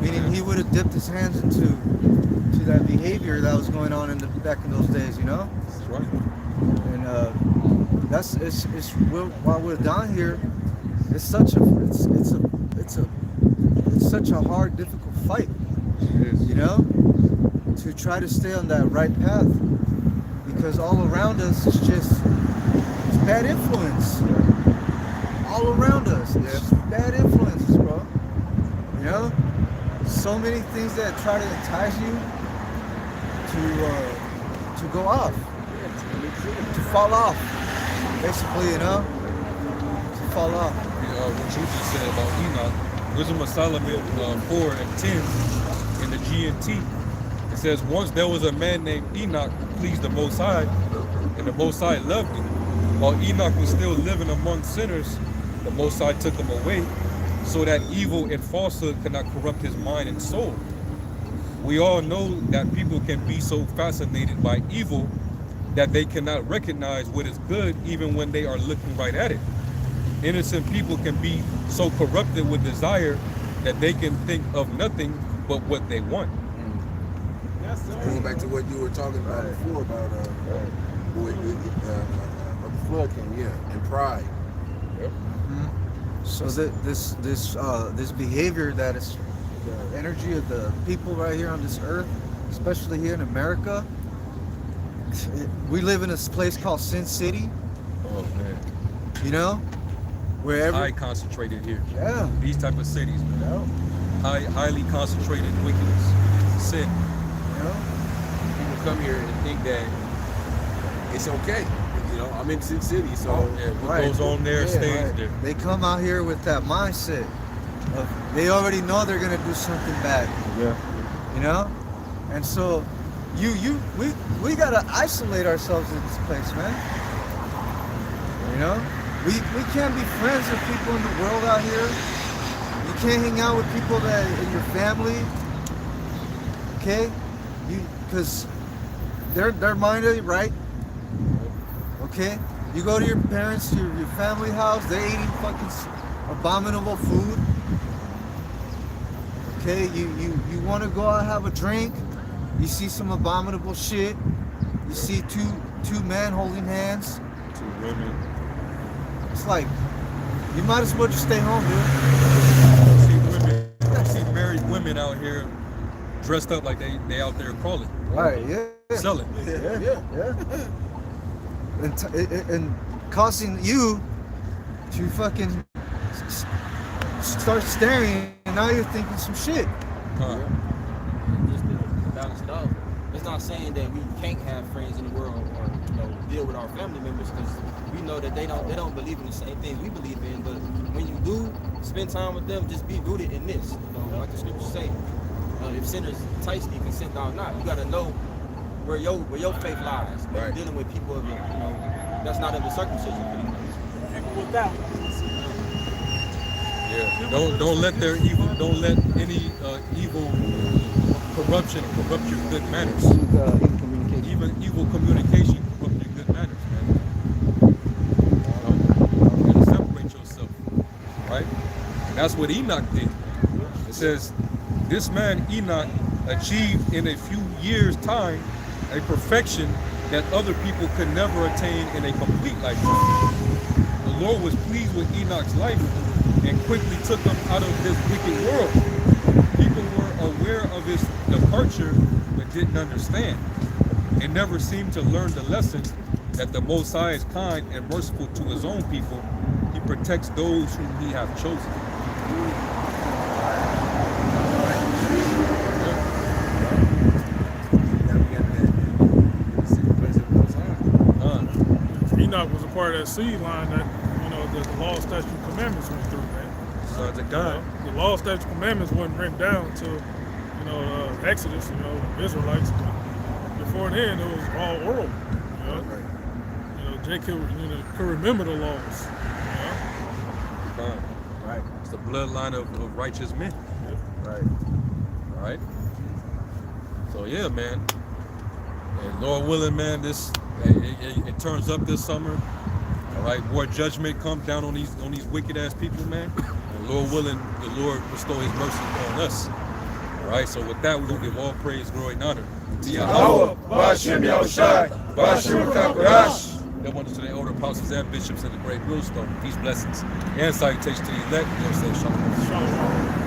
Meaning he would have dipped his hands into that behavior that was going on back in those days, you know? That's right. And while we're down here, it's such a hard, difficult fight, you know, to try to stay on that right path, because all around us is just bad influence. All around us, it's bad influences, bro. You know, so many things that try to entice you to go off, to fall off, basically, you know, to fall off. What you just said about Enoch, Wisdom of Solomon 4 and 10 in the GNT. It says, once there was a man named Enoch who pleased the Most High, and the Most High loved him. While Enoch was still living among sinners, the Most High took him away, so that evil and falsehood could not corrupt his mind and soul. We all know that people can be so fascinated by evil that they cannot recognize what is good even when they are looking right at it. Innocent people can be so corrupted with desire that they can think of nothing but what they want. Going back to what you were talking about before about the flood came, and pride. So this behavior that is the energy of the people right here on this earth, especially here in America. We live in this place called Sin City. Oh man. You know, where High concentrated here. yeah, These type of cities, man. you know, Highly concentrated wickedness, sin. you know. People come here and think that it's okay. You know, I'm in Sin City, so Yeah, what Right. goes on there Yeah, stays right. there. They come out here with that mindset of they already know they're gonna do something bad. Yeah. You know, and so we gotta isolate ourselves in this place, man. You know, we can't be friends with people in the world out here. You can't hang out with people that in your family. Okay, because they're minded right. Okay, you go to your parents, your family house, they're eating fucking abominable food. Okay, you want to go out and have a drink, you see some abominable shit. You see two men holding hands. 2 women. It's like you might as well just stay home, dude. I see married women out here dressed up like they out there crawling, Right? Yeah. selling. Yeah. And causing you to fucking start staring, and now you're thinking some shit. Just to balance it out, it's not saying that we can't have friends in the world or deal with our family members, because we know that they don't believe in the same thing we believe in. But when you do spend time with them, just be rooted in this. Like the scriptures say, if sinners entice thee, consent thou not. You got to know where your faith lies. When you're dealing with people of that's not of the circumcision, pretty much. People with that. Yeah. Don't let their evil. Don't let any evil corruption corrupt your good manners. Even communication. Even evil communication corrupt your good manners, man. You gotta separate yourself, right? And that's what Enoch did. It says, this man Enoch achieved in a few years' time a perfection that other people could never attain in a complete lifetime. The Lord was pleased with Enoch's life and quickly took him out of this wicked world. People were aware of his departure but didn't understand and never seemed to learn the lesson that the Most High is kind and merciful to his own people. He protects those whom he hath chosen. Enoch was a part of that seed line that, you know, the law, statute, commandments went through, man. Sons of God. The law, statute, commandments wasn't written down until, you know, Exodus, you know, Israelites. But before then, it was all oral. You know, you know, Jake could remember the laws. You know? Right. It's the bloodline of righteous men. Right. All right. So yeah, man. And Lord willing, man, it turns up this summer. All right, more judgment comes down on these wicked ass people, man. And Lord willing, the Lord bestow His mercy upon us. All right. So with that, we're gonna give all praise, glory, and honor to Yahweh. That went to the elder apostles and bishops in the great millstone. These blessings and salutations to the elect. We'll say shalom. Shalom.